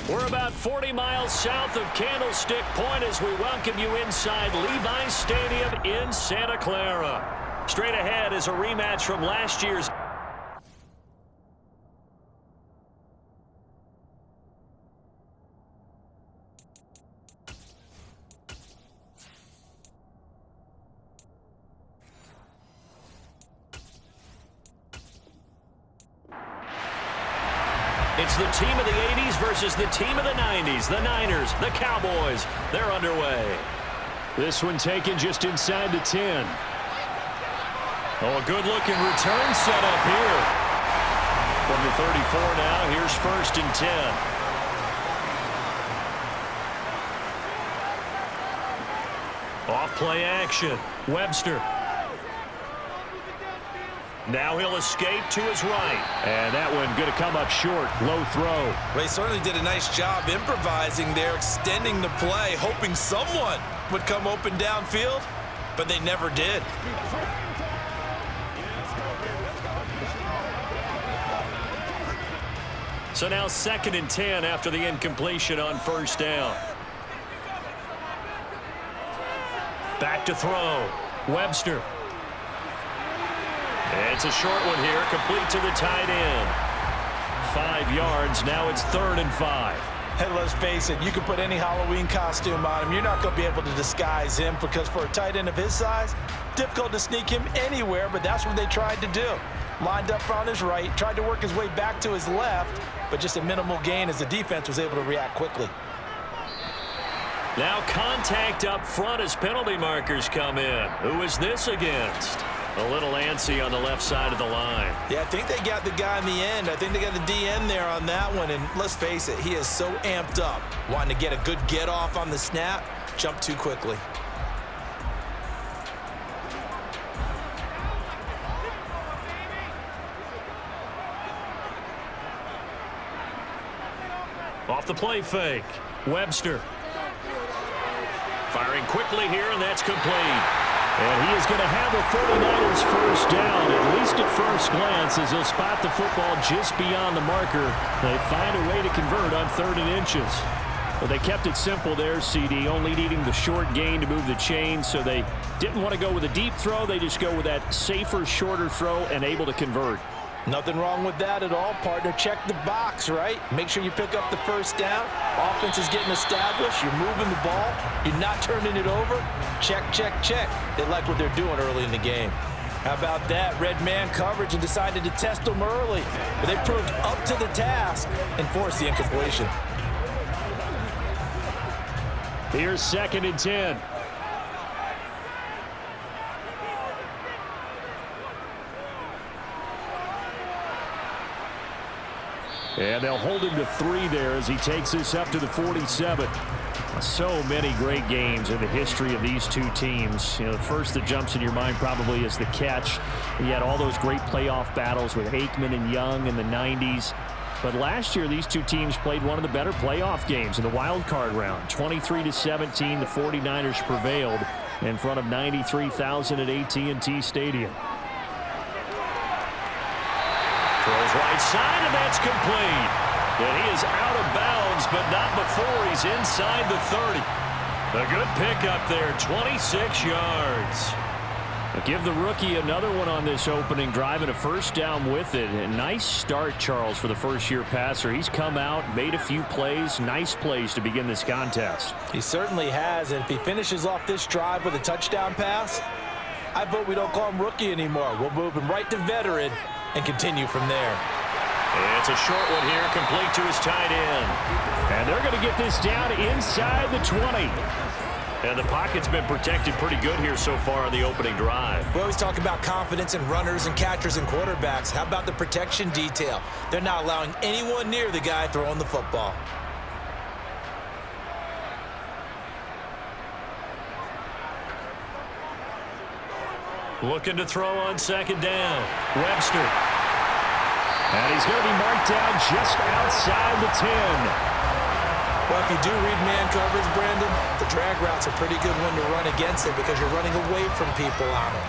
We're about 40 miles south of Candlestick Point as we welcome you inside Levi's Stadium in Santa Clara. Straight ahead is a rematch from last year's. It's the team of the 80s versus the team of the 90s. The Niners, the Cowboys, they're underway. This one taken just inside the 10. Oh, a good-looking return set up here. From the 34 now, here's 1st and 10. Off play action. Webster. Now he'll escape to his right. And that one going to come up short. Low throw. Well, he certainly did a nice job improvising there, extending the play, hoping someone would come open downfield, but they never did. So now 2nd and 10 after the incompletion on 1st down. Back to throw. Webster. It's a short one here, complete to the tight end. 5 yards, now it's 3rd and 5. Hey, let's face it, you can put any Halloween costume on him. You're not going to be able to disguise him because for a tight end of his size, difficult to sneak him anywhere, but that's what they tried to do. Lined up on his right, tried to work his way back to his left, but just a minimal gain as the defense was able to react quickly. Now contact up front as penalty markers come in. Who is this against? A little antsy on the left side of the line. Yeah, I think they got the guy in the end. I think they got the DN there on that one. And let's face it, he is so amped up. Wanting to get a good get off on the snap, jump too quickly. Off the play fake. Webster. Firing quickly here, and that's complete. And he is going to have the 49ers first down, at least at first glance, as he'll spot the football just beyond the marker. They find a way to convert on 3rd and inches. Well, they kept it simple there, CD, only needing the short gain to move the chain, so they didn't want to go with a deep throw. They just go with that safer, shorter throw and able to convert. Nothing wrong with that at all, partner. Check the box, right? Make sure you pick up the first down. Offense is getting established. You're moving the ball. You're not turning it over. Check, check, check. They like what they're doing early in the game. How about that? Red man coverage and decided to test them early. But they proved up to the task and forced the incompletion. Here's 2nd and 10. And they'll hold him to 3 there as he takes this up to the 47. So many great games in the history of these two teams. You know, the first that jumps in your mind probably is the catch. You had all those great playoff battles with Aikman and Young in the 90s. But last year, these two teams played one of the better playoff games in the wild card round. 23-17, the 49ers prevailed in front of 93,000 at AT&T Stadium. Throws right side, and that's complete. And he is out of bounds, but not before he's inside the 30. A good pickup there, 26 yards. Give the rookie another one on this opening drive and a first down with it. A nice start, Charles, for the first-year passer. He's come out, made a few plays, nice plays to begin this contest. He certainly has, and if he finishes off this drive with a touchdown pass, I vote we don't call him rookie anymore. We'll move him right to veteran and continue from there. It's a short one here, complete to his tight end. And they're going to get this down inside the 20. And the pocket's been protected pretty good here so far on the opening drive. We always talk about confidence in runners and catchers and quarterbacks. How about the protection detail? They're not allowing anyone near the guy throwing the football. Looking to throw on 2nd down. Webster. And he's going to be marked down just outside the 10. Well, if you do read man coverage, Brandon, the drag route's a pretty good one to run against it because you're running away from people on it.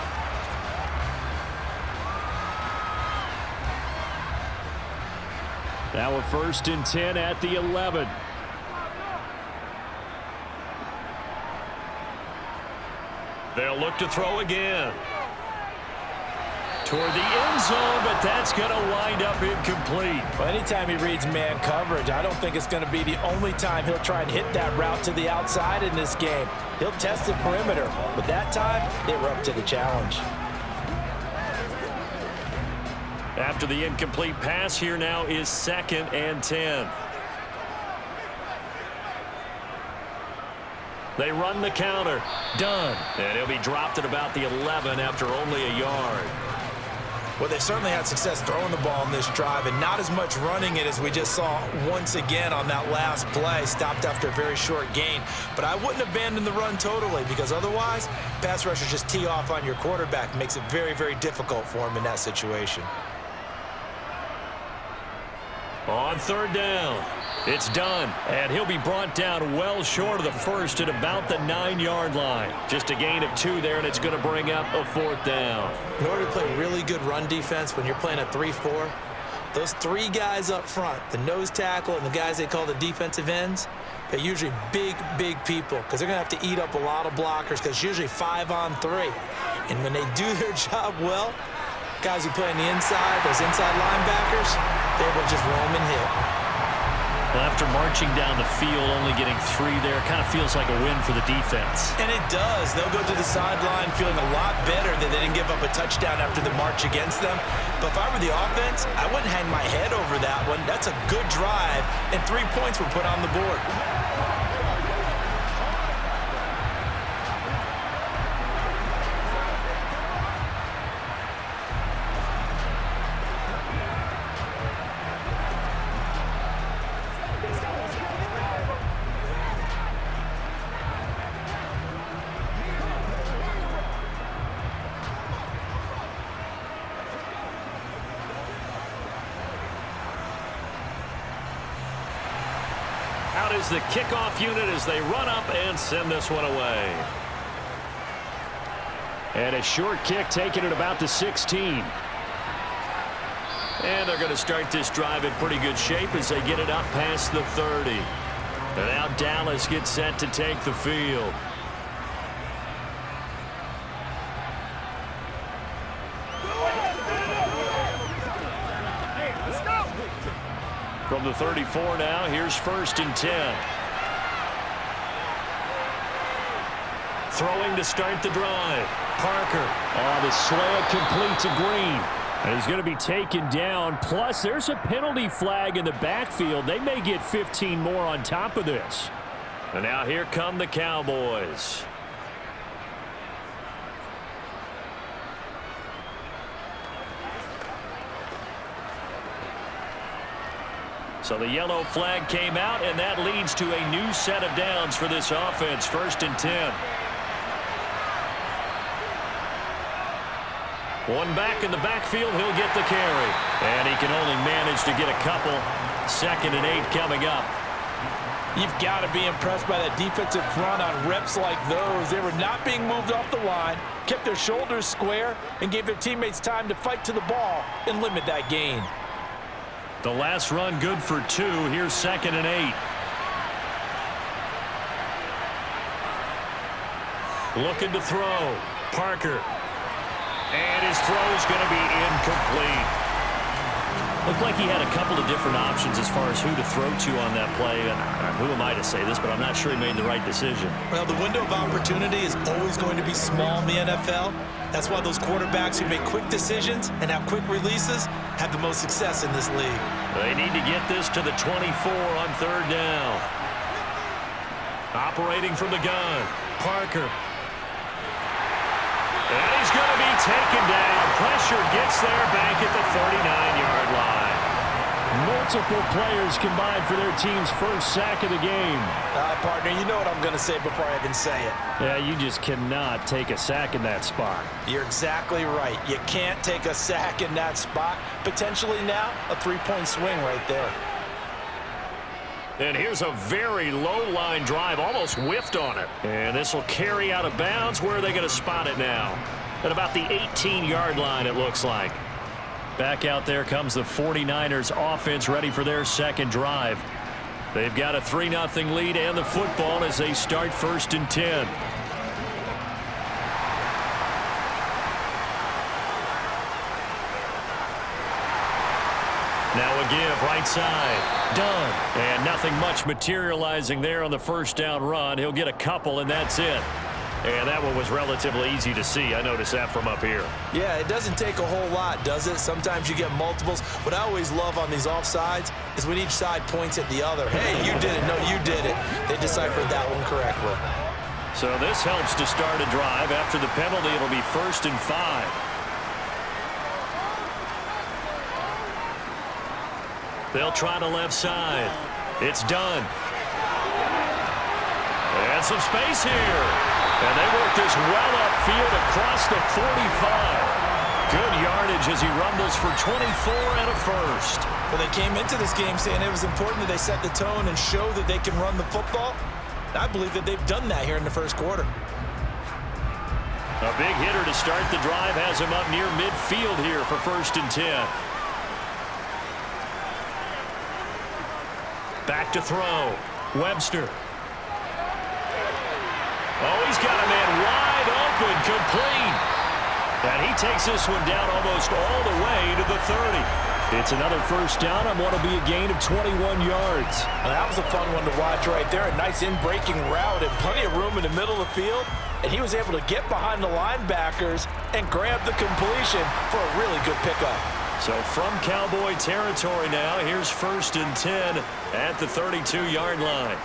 Now a 1st and 10 at the 11. They'll look to throw again. Toward the end zone, but that's going to wind up incomplete. Well, anytime he reads man coverage, I don't think it's going to be the only time he'll try and hit that route to the outside in this game. He'll test the perimeter, but that time, they were up to the challenge. After the incomplete pass, here now is 2nd and 10. They run the counter. Done. And he'll be dropped at about the 11 after only a yard. Well, they certainly had success throwing the ball in this drive and not as much running it as we just saw once again on that last play. Stopped after a very short gain. But I wouldn't abandon the run totally because otherwise, pass rushers just tee off on your quarterback. Makes it very, very difficult for him in that situation. On 3rd down, it's done, and he'll be brought down well short of the first at about the 9-yard line. Just a gain of 2 there, and it's going to bring up a 4th down. In order to play really good run defense when you're playing a 3-4, those 3 guys up front, the nose tackle and the guys they call the defensive ends, they're usually big, big people because they're going to have to eat up a lot of blockers because it's usually 5 on 3. And when they do their job well, guys who play on the inside, those inside linebackers, they're able to just roam and hit. Well, after marching down the field, only getting 3 there, kind of feels like a win for the defense. And it does. They'll go to the sideline feeling a lot better that they didn't give up a touchdown after the march against them. But if I were the offense, I wouldn't hang my head over that one. That's a good drive, and 3 points were put on the board. Out is the kickoff unit as they run up and send this one away. And a short kick taken at about the 16. And they're going to start this drive in pretty good shape as they get it up past the 30. And now Dallas gets set to take the field. From the 34 now, here's 1st and 10. Throwing to start the drive. Parker. Oh, the slant complete to Green. And he's going to be taken down. Plus, there's a penalty flag in the backfield. They may get 15 more on top of this. And now here come the Cowboys. So the yellow flag came out, and that leads to a new set of downs for this offense. 1st and 10. One back in the backfield, he'll get the carry. And he can only manage to get a couple. 2nd and 8 coming up. You've got to be impressed by that defensive front on reps like those. They were not being moved off the line, kept their shoulders square, and gave their teammates time to fight to the ball and limit that gain. The last run good for 2. Here's 2nd and 8. Looking to throw. Parker. And his throw's going to be incomplete. Looked like he had a couple of different options as far as who to throw to on that play. And who am I to say this, but I'm not sure he made the right decision. Well, the window of opportunity is always going to be small in the NFL. That's why those quarterbacks who make quick decisions and have quick releases have the most success in this league. They need to get this to the 24 on 3rd down. Operating from the gun. Parker. And he's going to be taken down. Pressure gets there back at the 39-yard line. Multiple players combined for their team's first sack of the game. Partner, you know what I'm going to say before I even say it. Yeah, you just cannot take a sack in that spot. You're exactly right. You can't take a sack in that spot. Potentially now, a 3-point swing right there. And here's a very low-line drive, almost whiffed on it. And this will carry out of bounds. Where are they going to spot it now? At about the 18-yard line, it looks like. Back out there comes the 49ers offense ready for their second drive. They've got a 3-0 lead and the football as they start 1st and 10. Now a give, right side. Done. And nothing much materializing there on the first down run. He'll get a couple, and that's it. And that one was relatively easy to see. I noticed that from up here. Yeah, it doesn't take a whole lot, does it? Sometimes you get multiples. What I always love on these offsides is when each side points at the other. Hey, you did it. No, you did it. They deciphered that one correctly. So this helps to start a drive. After the penalty, it'll be 1st and 5. They'll try the left side. It's done. And some space here. And they work this well upfield across the 45. Good yardage as he rumbles for 24 and a first. Well, they came into this game saying it was important that they set the tone and show that they can run the football. I believe that they've done that here in the first quarter. A big hitter to start the drive has him up near midfield here for 1st and 10. Back to throw. Webster. Oh, he's got a man wide open, complete. And he takes this one down almost all the way to the 30. It's another first down on what will be a gain of 21 yards. Well, that was a fun one to watch right there. A nice in-breaking route and plenty of room in the middle of the field. And he was able to get behind the linebackers and grab the completion for a really good pickup. So from Cowboy territory now, here's 1st and 10 at the 32-yard line.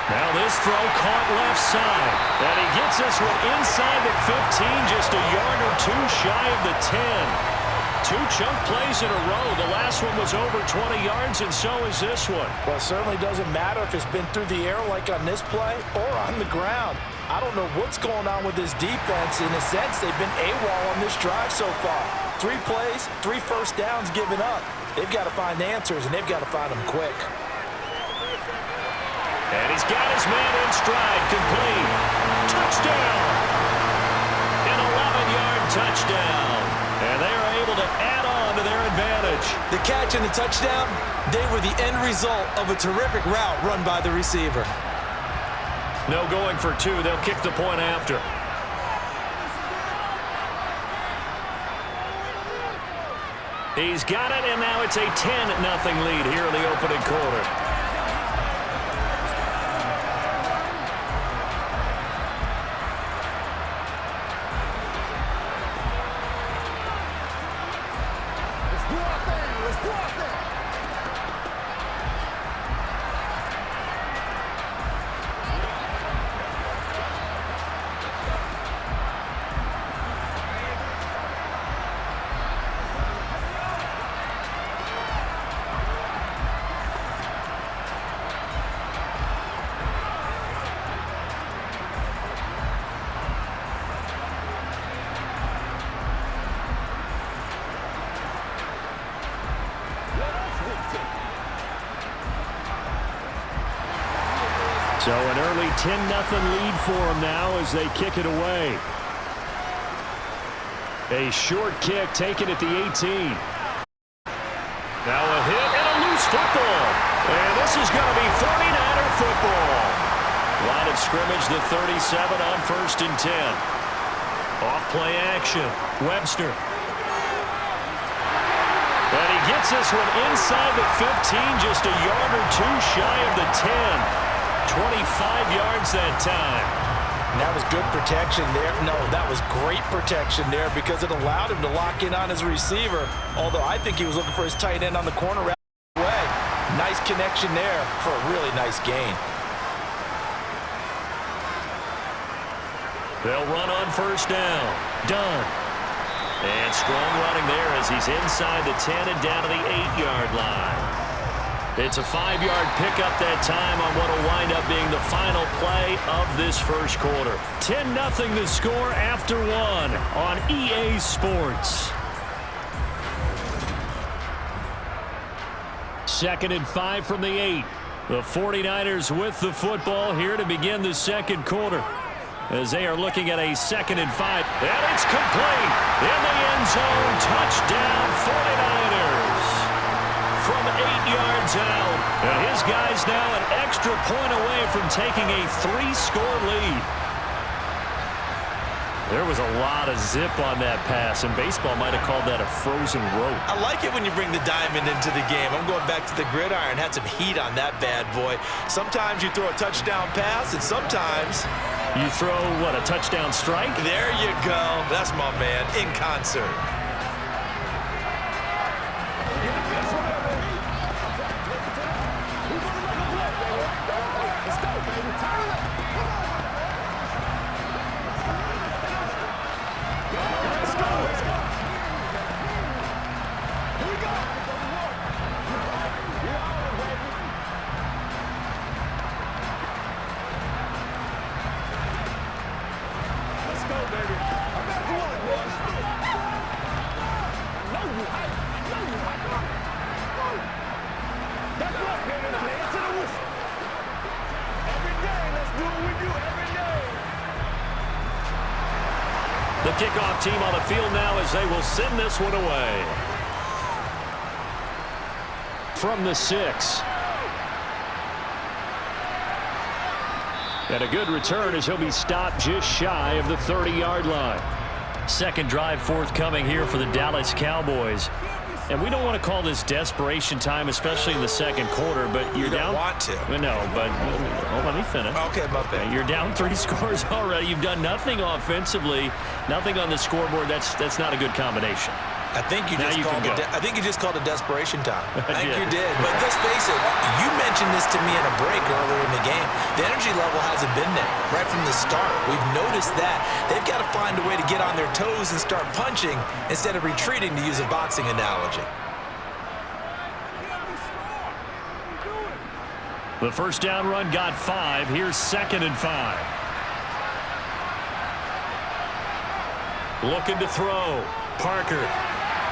Now this throw caught left side. And he gets this one inside the 15, just a yard or two shy of the 10. 2 chunk plays in a row. The last one was over 20 yards, and so is this one. Well, it certainly doesn't matter if it's been through the air like on this play or on the ground. I don't know what's going on with this defense. In a sense, they've been AWOL on this drive so far. 3 plays, 3 first downs given up. They've got to find answers, and they've got to find them quick. And he's got his man in stride, complete. Touchdown! An 11-yard touchdown. And they are able to add on to their advantage. The catch and the touchdown, they were the end result of a terrific route run by the receiver. No going for 2. They'll kick the point after. He's got it, and now it's a 10-0 lead here in the opening quarter. So an early 10-0 lead for them now as they kick it away. A short kick taken at the 18. Now a hit and a loose football. And this is going to be 49er football. Line of scrimmage, the 37 on 1st and 10. Off play action. Webster. And he gets this one inside the 15, just a yard or 2 shy of the 10. 25 yards that time. And that was good protection there. No, that was great protection there because it allowed him to lock in on his receiver, although I think he was looking for his tight end on the corner right away. Nice connection there for a really nice gain. They'll run on 1st down. Done. And strong running there as he's inside the 10 and down to the 8-yard line. It's a 5-yard pickup that time on what will wind up being the final play of this first quarter. 10-0 the score after 1 on EA Sports. 2nd and 5 from the 8. The 49ers with the football here to begin the second quarter, as they are looking at a 2nd and 5. And it's complete in the end zone. Touchdown 49ers. From 8 yards out. And his guys now an extra point away from taking a 3-score lead. There was a lot of zip on that pass, and baseball might have called that a frozen rope. I like it when you bring the diamond into the game. I'm going back to the gridiron. Had some heat on that bad boy. Sometimes you throw a touchdown pass, and sometimes you throw, what, a touchdown strike? There you go. That's my man in concert. The kickoff team on the field now as they will send this one away. From the 6. And a good return as he'll be stopped just shy of the 30-yard line. Second drive forthcoming here for the Dallas Cowboys. And we don't want to call this desperation time, especially in the second quarter, but you're down. You don't want to. No, but let me finish. Okay, my bad. You're down 3 scores already. You've done nothing offensively, nothing on the scoreboard. That's not a good combination. I think you just called it desperation time. I think you did. But let's face it, you mentioned this to me in a break earlier in the game. The energy level hasn't been there right from the start. We've noticed that. They've got to find a way to get on their toes and start punching instead of retreating, to use a boxing analogy. The first down run got 5. Here's 2nd and 5. Looking to throw. Parker.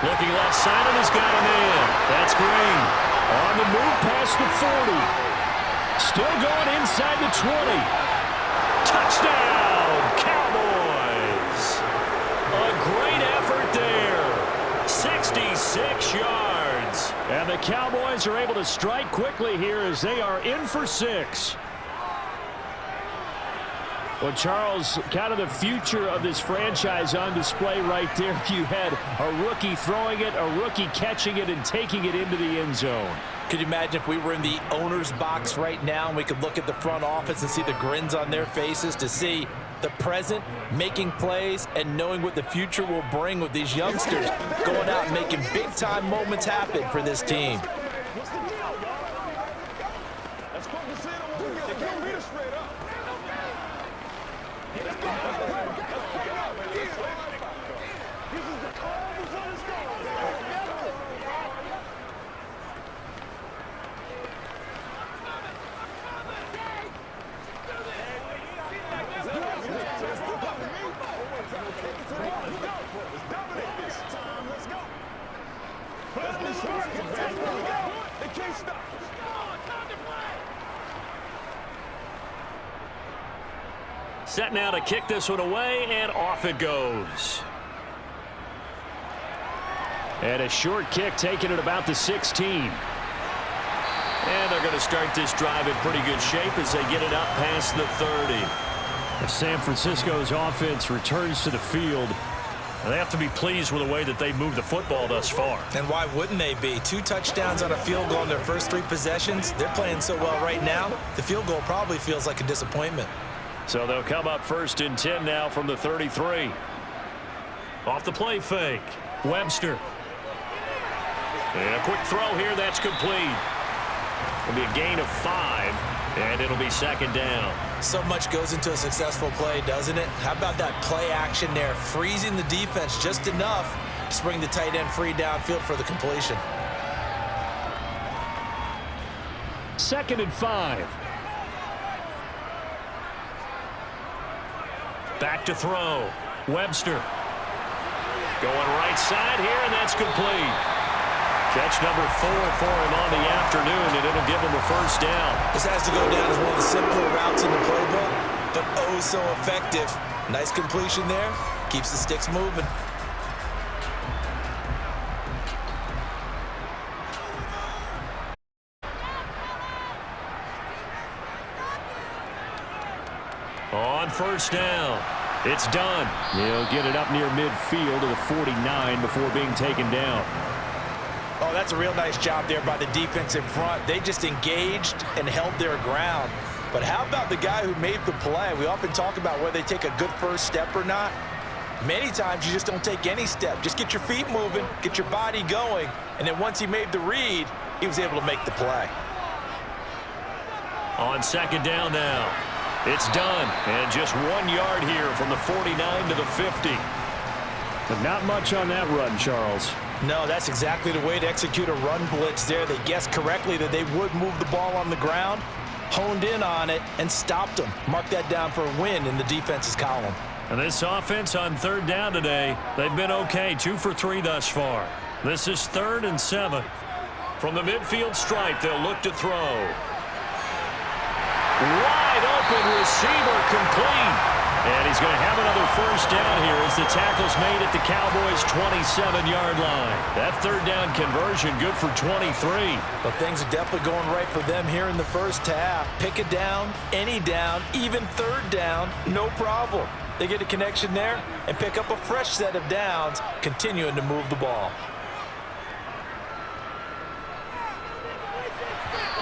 Looking left side, and he's got him in. That's Green. On the move past the 40. Still going inside the 20. Touchdown, Cowboys. A great effort there. 66 yards. And the Cowboys are able to strike quickly here as they are in for 6. Well, Charles, kind of the future of this franchise on display right there. You had a rookie throwing it, a rookie catching it, and taking it into the end zone. Could you imagine if we were in the owner's box right now and we could look at the front office and see the grins on their faces, to see the present making plays and knowing what the future will bring with these youngsters going out and making big-time moments happen for this team. Set now to kick this one away, and off it goes. And a short kick taken at about the 16. And they're going to start this drive in pretty good shape as they get it up past the 30. San Francisco's offense returns to the field. They have to be pleased with the way that they've moved the football thus far. And why wouldn't they be? 2 touchdowns on a field goal in their first 3 possessions. They're playing so well right now, the field goal probably feels like a disappointment. So they'll come up 1st and 10 now from the 33. Off the play fake. Webster. And a quick throw here. That's complete. It'll be a gain of 5, and it'll be 2nd down. So much goes into a successful play, doesn't it? How about that play action there? Freezing the defense just enough to bring the tight end free downfield for the completion. 2nd and 5. Back to throw. Webster. Going right side here, and that's complete. Catch number 4 for him on the afternoon, and it'll give him a 1st down. This has to go down as one of the simpler routes in the playbook, but oh so effective. Nice completion there. Keeps the sticks moving. On 1st down. It's done. He'll get it up near midfield to the 49 before being taken down. Oh, that's a real nice job there by the defensive front. They just engaged and held their ground. But how about the guy who made the play? We often talk about whether they take a good first step or not. Many times you just don't take any step. Just get your feet moving, get your body going, and then once he made the read, he was able to make the play. On second down now. It's done. And just 1 yard here from the 49 to the 50. But not much on that run, Charles. No, that's exactly the way to execute a run blitz there. They guessed correctly that they would move the ball on the ground, honed in on it, and stopped them. Mark that down for a win in the defense's column. And this offense on third down today, they've been okay. 2 for 3 thus far. This is 3rd and 7. From the midfield stripe, they'll look to throw. Wide open receiver, complete. And he's going to have another first down here as the tackle's made at the Cowboys' 27-yard line. That third down conversion good for 23. But things are definitely going right for them here in the first half. Pick a down, any down, even third down, no problem. They get a connection there and pick up a fresh set of downs, continuing to move the ball.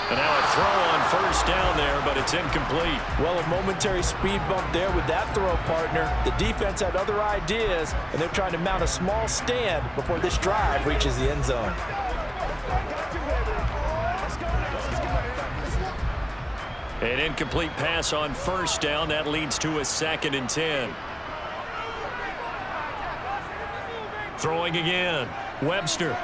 And now a throw on first down there, but it's incomplete. Well, a momentary speed bump there with that throw, partner. The defense had other ideas, and they're trying to mount a small stand before this drive reaches the end zone. An incomplete pass on first down. That leads to a 2nd and 10. Throwing again. Webster.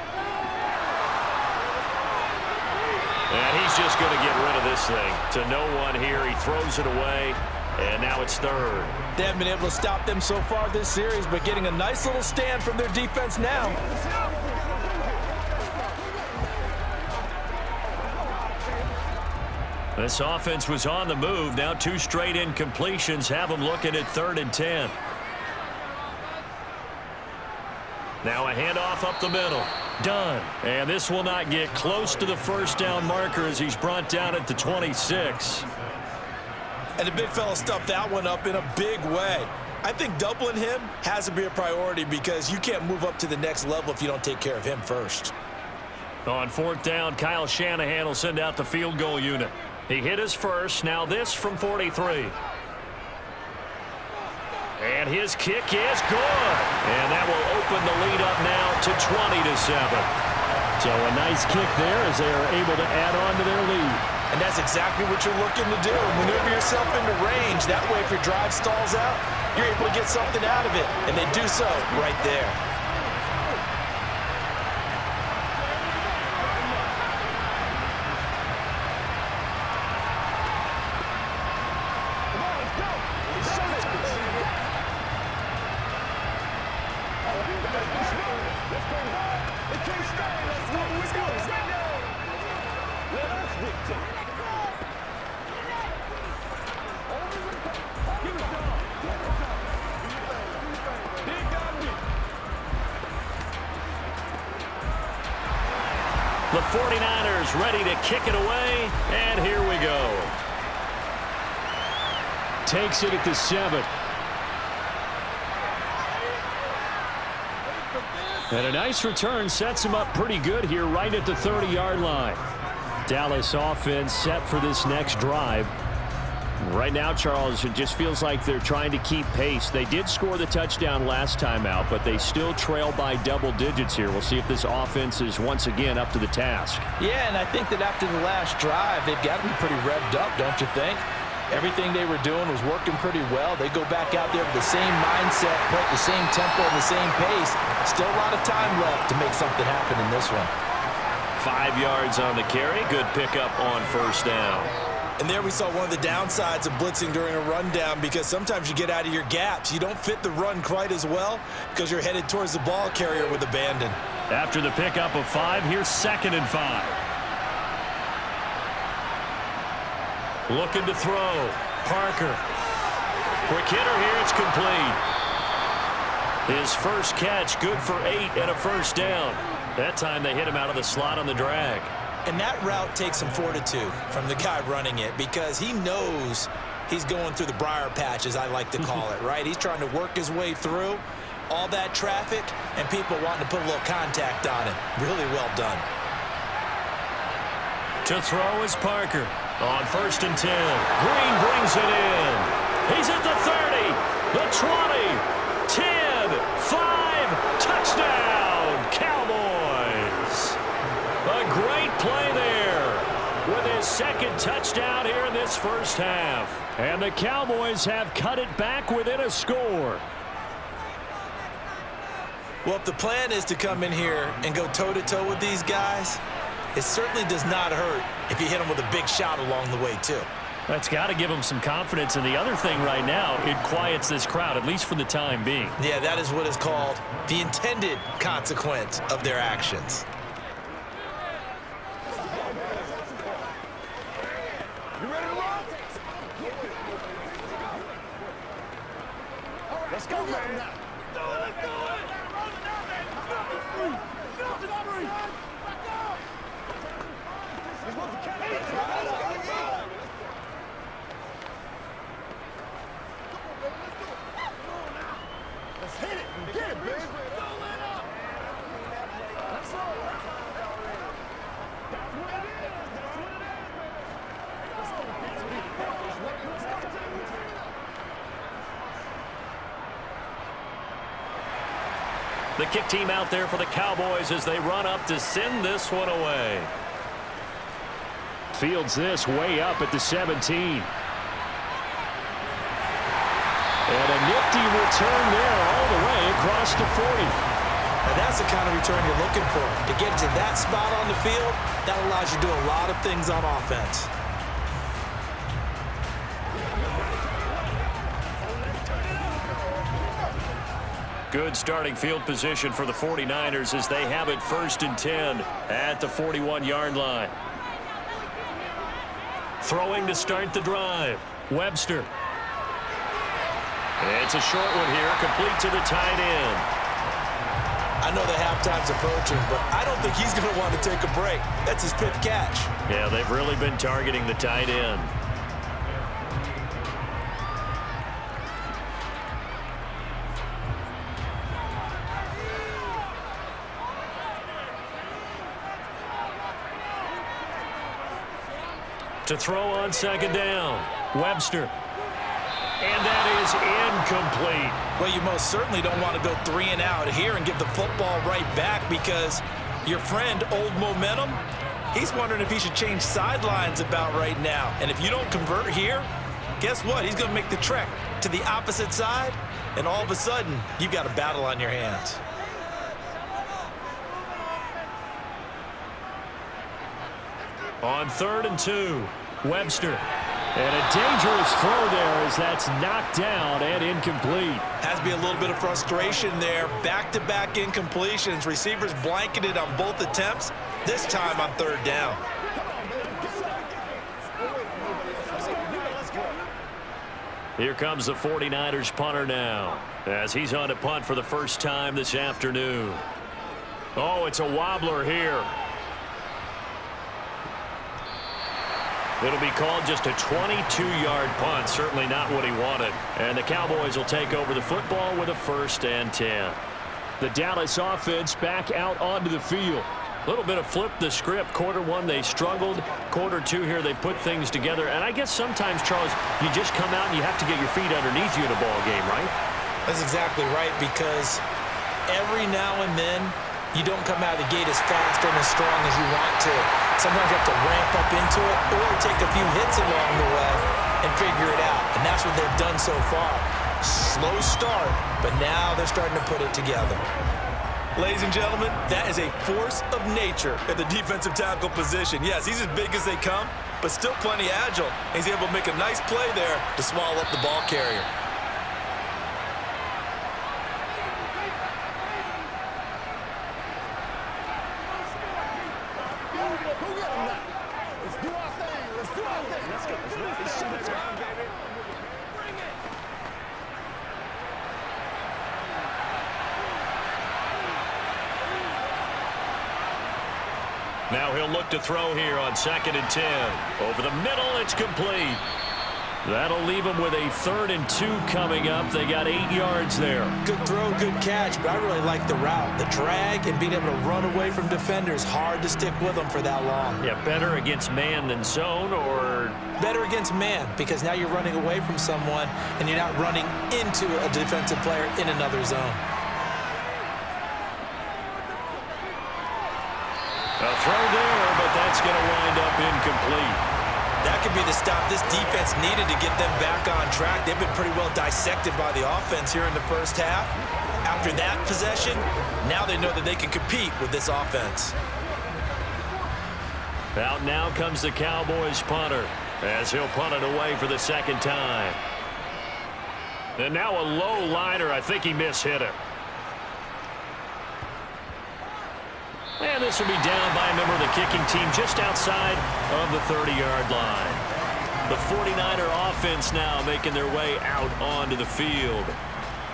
And he's just going to get rid of this thing to no one here. He throws it away, and now it's 3rd. They haven't been able to stop them so far this series, but getting a nice little stand from their defense now. This offense was on the move. Now 2 straight incompletions have them looking at 3rd and 10. Now a handoff up the middle. Done. And this will not get close to the first down marker as he's brought down at the 26. And the big fella stuffed that one up in a big way. I think doubling him has to be a priority because you can't move up to the next level if you don't take care of him first. On 4th down, Kyle Shanahan will send out the field goal unit. He hit his first. Now this from 43. And his kick is good. And that will open the lead up now to 20-7. So a nice kick there as they are able to add on to their lead. And that's exactly what you're looking to do. Maneuver yourself into range. That way, if your drive stalls out, you're able to get something out of it. And they do so right there. The 49ers ready to kick it away, and here we go. Takes it at the 7. And a nice return sets him up pretty good here right at the 30-yard line. Dallas offense set for this next drive. Right now, Charles, it just feels like they're trying to keep pace. They did score the touchdown last time out, but they still trail by double digits here. We'll see if this offense is once again up to the task. Yeah, and I think that after the last drive, they've got to be pretty revved up, don't you think? Everything they were doing was working pretty well. They go back out there with the same mindset, play at the same tempo and the same pace. Still a lot of time left to make something happen in this one. 5 yards on the carry. Good pickup on first down. And there we saw one of the downsides of blitzing during a rundown because sometimes you get out of your gaps. You don't fit the run quite as well because you're headed towards the ball carrier with abandon. After the pickup of 5, here's 2nd and 5. Looking to throw. Parker. Quick hitter here. It's complete. His first catch good for 8 and a first down. That time they hit him out of the slot on the drag. And that route takes some fortitude from the guy running it because he knows he's going through the briar patch, as I like to call it, right? He's trying to work his way through all that traffic and people wanting to put a little contact on him. Really well done. To throw is Parker on 1st and 10. Green brings it in. He's at the 30, the 20, 10, 5, touchdown, Cowboys. A great play there with his second touchdown here in this first half. And the Cowboys have cut it back within a score. Well, if the plan is to come in here and go toe-to-toe with these guys, it certainly does not hurt if you hit them with a big shot along the way, too. That's got to give them some confidence. And the other thing right now, it quiets this crowd, at least for the time being. Yeah, that is what is called the intended consequence of their actions. You ready to roll? Let's go, man. Let's go. Let's hit it and get it, baby. The kick team out there for the Cowboys as they run up to send this one away. Fields this way up at the 17. And a nifty return there all the way across the 40. Now that's the kind of return you're looking for. To get to that spot on the field, that allows you to do a lot of things on offense. Good starting field position for the 49ers as they have it 1st and 10 at the 41-yard line. Throwing to start the drive. Webster. It's a short one here, complete to the tight end. I know the halftime's approaching, but I don't think he's going to want to take a break. That's his 5th catch. Yeah, they've really been targeting the tight end. To throw on 2nd down. Webster. And that is incomplete. Well, you most certainly don't want to go 3 and out here and give the football right back because your friend, Old Momentum, he's wondering if he should change sidelines about right now. And if you don't convert here, guess what? He's going to make the trek to the opposite side, and all of a sudden, you've got a battle on your hands. On 3rd and 2, Webster. And a dangerous throw there as that's knocked down and incomplete. Has to be a little bit of frustration there. Back-to-back incompletions. Receivers blanketed on both attempts, this time on 3rd down. Here comes the 49ers punter now as he's on to punt for the first time this afternoon. Oh, it's a wobbler here. It'll be called just a 22-yard punt. Certainly not what he wanted. And the Cowboys will take over the football with a 1st and 10. The Dallas offense back out onto the field. A little bit of flip the script. Quarter 1, they struggled. Quarter 2 here, they put things together. And I guess sometimes, Charles, you just come out and you have to get your feet underneath you in a ball game, right? That's exactly right, because every now and then, you don't come out of the gate as fast and as strong as you want to. Sometimes you have to ramp up into it or take a few hits along the way and figure it out. And that's what they've done so far. Slow start, but now they're starting to put it together. Ladies and gentlemen, that is a force of nature at the defensive tackle position. Yes, he's as big as they come, but still plenty agile. He's able to make a nice play there to swallow up the ball carrier. Now he'll look to throw here on 2nd and 10. Over the middle, it's complete. That'll leave them with a 3rd and 2 coming up. They got 8 yards there. Good throw, good catch, but I really like the route. The drag and being able to run away from defenders, hard to stick with them for that long. Yeah, better against man than zone, or? Better against man, because now you're running away from someone and you're not running into a defensive player in another zone. A throw there, but that's going to wind up incomplete. That could be the stop this defense needed to get them back on track. They've been pretty well dissected by the offense here in the first half. After that possession, now they know that they can compete with this offense. Out now comes the Cowboys punter as he'll punt it away for the 2nd time. And now a low liner. I think he mishit it. And this will be down by a member of the kicking team just outside of the 30-yard line. The 49er offense now making their way out onto the field.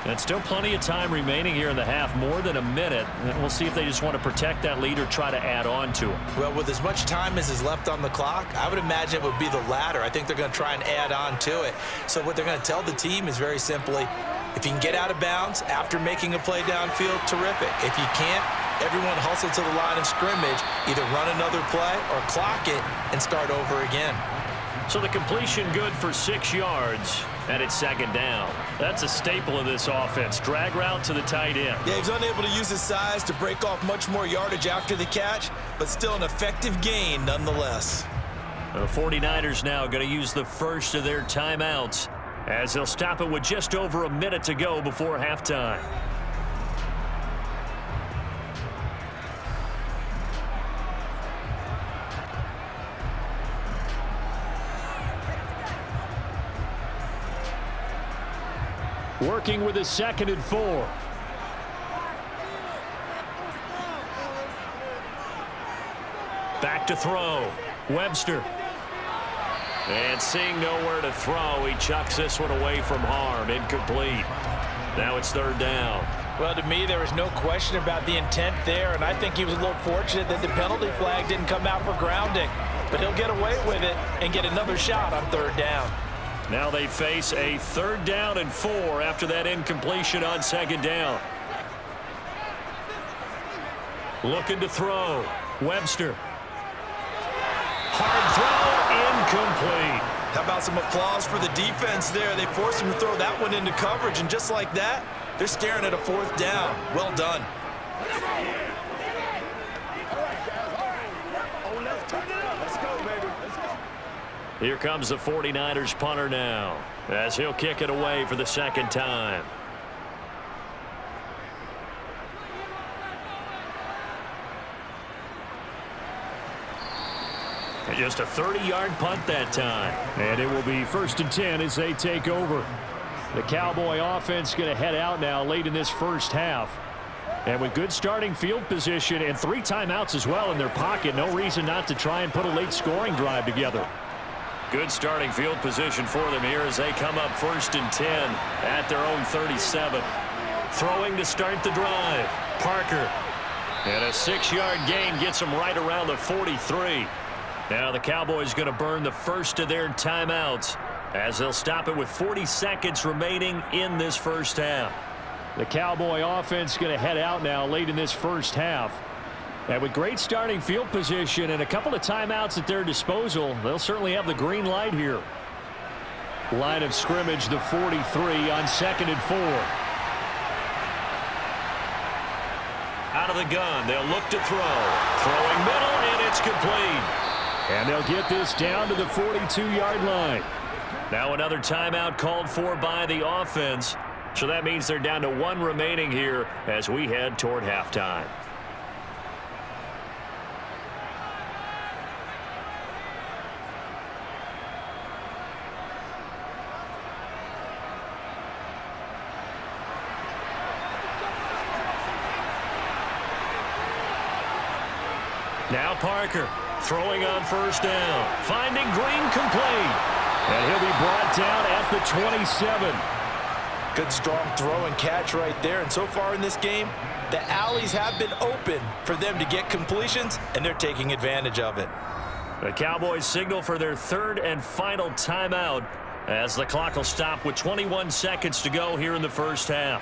And still plenty of time remaining here in the half, more than a minute. And we'll see if they just want to protect that lead or try to add on to it. Well, with as much time as is left on the clock, I would imagine it would be the latter. I think they're going to try and add on to it. So what they're going to tell the team is very simply, if you can get out of bounds after making a play downfield, terrific. If you can't, everyone hustle to the line of scrimmage, either run another play or clock it and start over again. So the completion good for 6 yards, and it's 2nd down. That's a staple of this offense. Drag route to the tight end. Yeah, he's unable to use his size to break off much more yardage after the catch, but still an effective gain nonetheless. The 49ers now going to use the first of their timeouts as they'll stop it with just over a minute to go before halftime. Working with a 2nd and 4. Back to throw. Webster. And seeing nowhere to throw, he chucks this one away from harm. Incomplete. Now it's 3rd down. Well, to me, there was no question about the intent there, and I think he was a little fortunate that the penalty flag didn't come out for grounding. But he'll get away with it and get another shot on 3rd down. Now they face a 3rd down and 4 after that incompletion on 2nd down. Looking to throw. Webster. Hard throw, incomplete. How about some applause for the defense there? They forced him to throw that one into coverage, and just like that, they're staring at a 4th down. Well done. Here comes the 49ers punter now as he'll kick it away for the 2nd time. And just a 30-yard punt that time. And it will be 1st and 10 as they take over. The Cowboy offense going to head out now late in this first half. And with good starting field position and 3 timeouts as well in their pocket, no reason not to try and put a late scoring drive together. Good starting field position for them here as they come up 1st and 10 at their own 37. Throwing to start the drive. Parker. And a 6-yard gain gets them right around the 43. Now the Cowboys going to burn the first of their timeouts as they'll stop it with 40 seconds remaining in this first half. The Cowboy offense going to head out now late in this first half. And with great starting field position and a couple of timeouts at their disposal, they'll certainly have the green light here. Line of scrimmage, the 43 on 2nd and 4. Out of the gun, they'll look to throw. Throwing middle, and it's complete. And they'll get this down to the 42-yard line. Now another timeout called for by the offense. So that means they're down to 1 remaining here as we head toward halftime. Now Parker throwing on 1st down. Finding Green complete. And he'll be brought down at the 27. Good strong throw and catch right there. And so far in this game, the alleys have been open for them to get completions, and they're taking advantage of it. The Cowboys signal for their 3rd and final timeout As the clock will stop with 21 seconds to go here in the first half.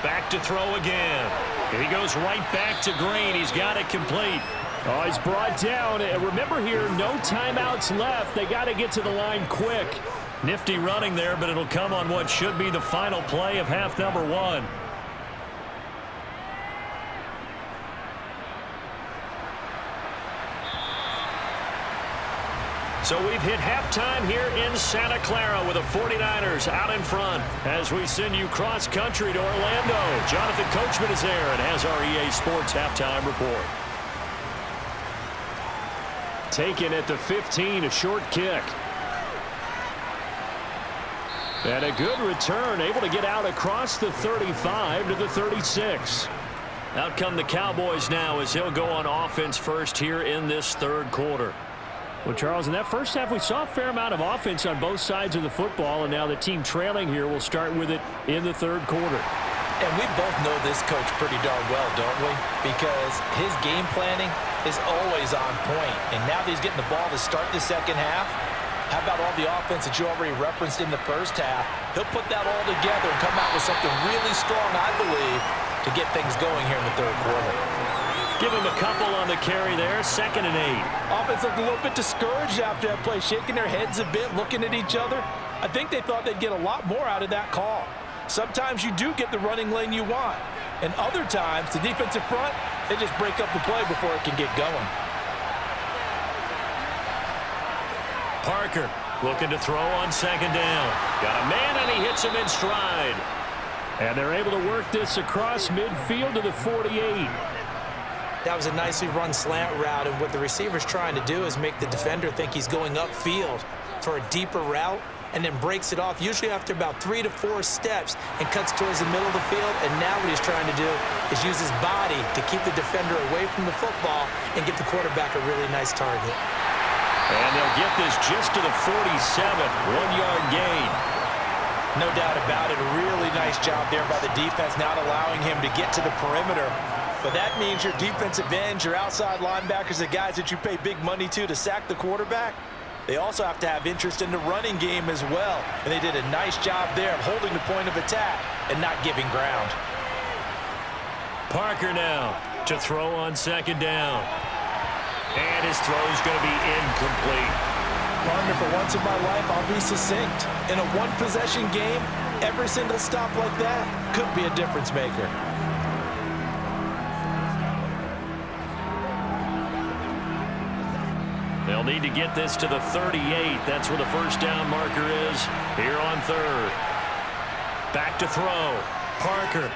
Back to throw again. He goes right back to Green. He's got it complete. Oh, he's brought down. Remember here, no timeouts left. They got to get to the line quick. Nifty running there, but it'll come on what should be the final play of half number 1. So we've hit halftime here in Santa Clara with the 49ers out in front as we send you cross-country to Orlando. Jonathan Coachman is there and has our EA Sports halftime report. Taken at the 15, a short kick. And a good return, able to get out across the 35 to the 36. Out come the Cowboys now as he'll go on offense first here in this third quarter. Well, Charles, in that first half, we saw a fair amount of offense on both sides of the football, and now the team trailing here will start with it in the third quarter. And we both know this coach pretty darn well, don't we? Because his game planning is always on point. And now that he's getting the ball to start the second half, how about all the offense that you already referenced in the first half? He'll put that all together and come out with something really strong, I believe, to get things going here in the third quarter. Give him a couple on the carry there, 2nd and 8. Offense looked a little bit discouraged after that play, shaking their heads a bit, looking at each other. I think they thought they'd get a lot more out of that call. Sometimes you do get the running lane you want. And other times, the defensive front, they just break up the play before it can get going. Parker looking to throw on 2nd down. Got a man and he hits him in stride. And they're able to work this across midfield to the 48. That was a nicely run slant route, and what the receiver's trying to do is make the defender think he's going upfield for a deeper route and then breaks it off, usually after about 3 to 4 steps, and cuts towards the middle of the field. And now what he's trying to do is use his body to keep the defender away from the football and get the quarterback a really nice target. And they'll get this just to the 47, 1-yard gain. No doubt about it. A really nice job there by the defense, not allowing him to get to the perimeter. But that means your defensive ends, your outside linebackers, the guys that you pay big money to sack the quarterback, they also have to have interest in the running game as well. And they did a nice job there of holding the point of attack and not giving ground. Parker now to throw on 2nd down. And his throw's going to be incomplete. Partner, for once in my life, I'll be succinct. In a one-possession game, every single stop like that could be a difference maker. They'll need to get this to the 38. That's where the first down marker is here on 3rd. Back to throw. Parker.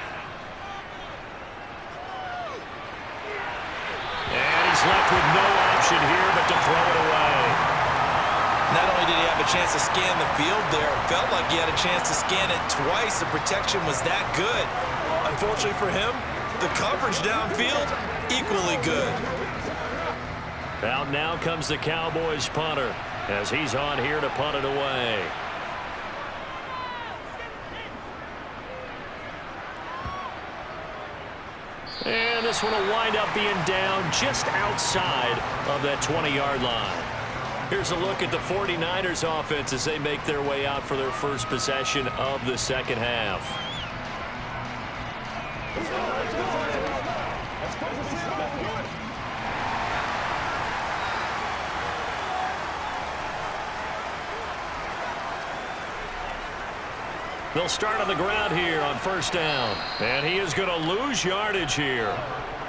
And he's left with no option here but to throw it away. Not only did he have a chance to scan the field there, it felt like he had a chance to scan it twice. The protection was that good. Unfortunately for him, the coverage downfield, equally good. Out now comes the Cowboys punter as he's on here to punt it away. And this one will wind up being down just outside of that 20-yard line. Here's a look at the 49ers offense as they make their way out for their first possession of the second half. They'll start on the ground here on 1st down. And he is going to lose yardage here.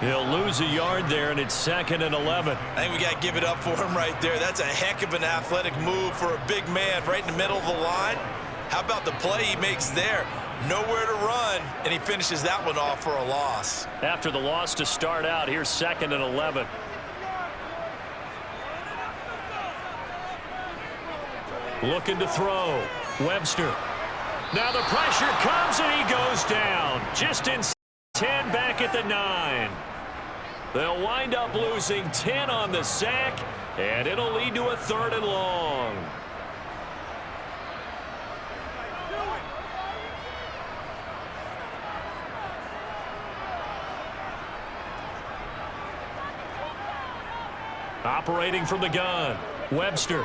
He'll lose a yard there, and it's 2nd and 11. I think we got to give it up for him right there. That's a heck of an athletic move for a big man right in the middle of the line. How about the play he makes there? Nowhere to run, and he finishes that one off for a loss. After the loss to start out, here's 2nd and 11. Looking to throw. Webster. Now the pressure comes, and he goes down. Just in 10 back at the 9. They'll wind up losing 10 on the sack, And it'll lead to a 3rd and long. Operating from the gun, Webster.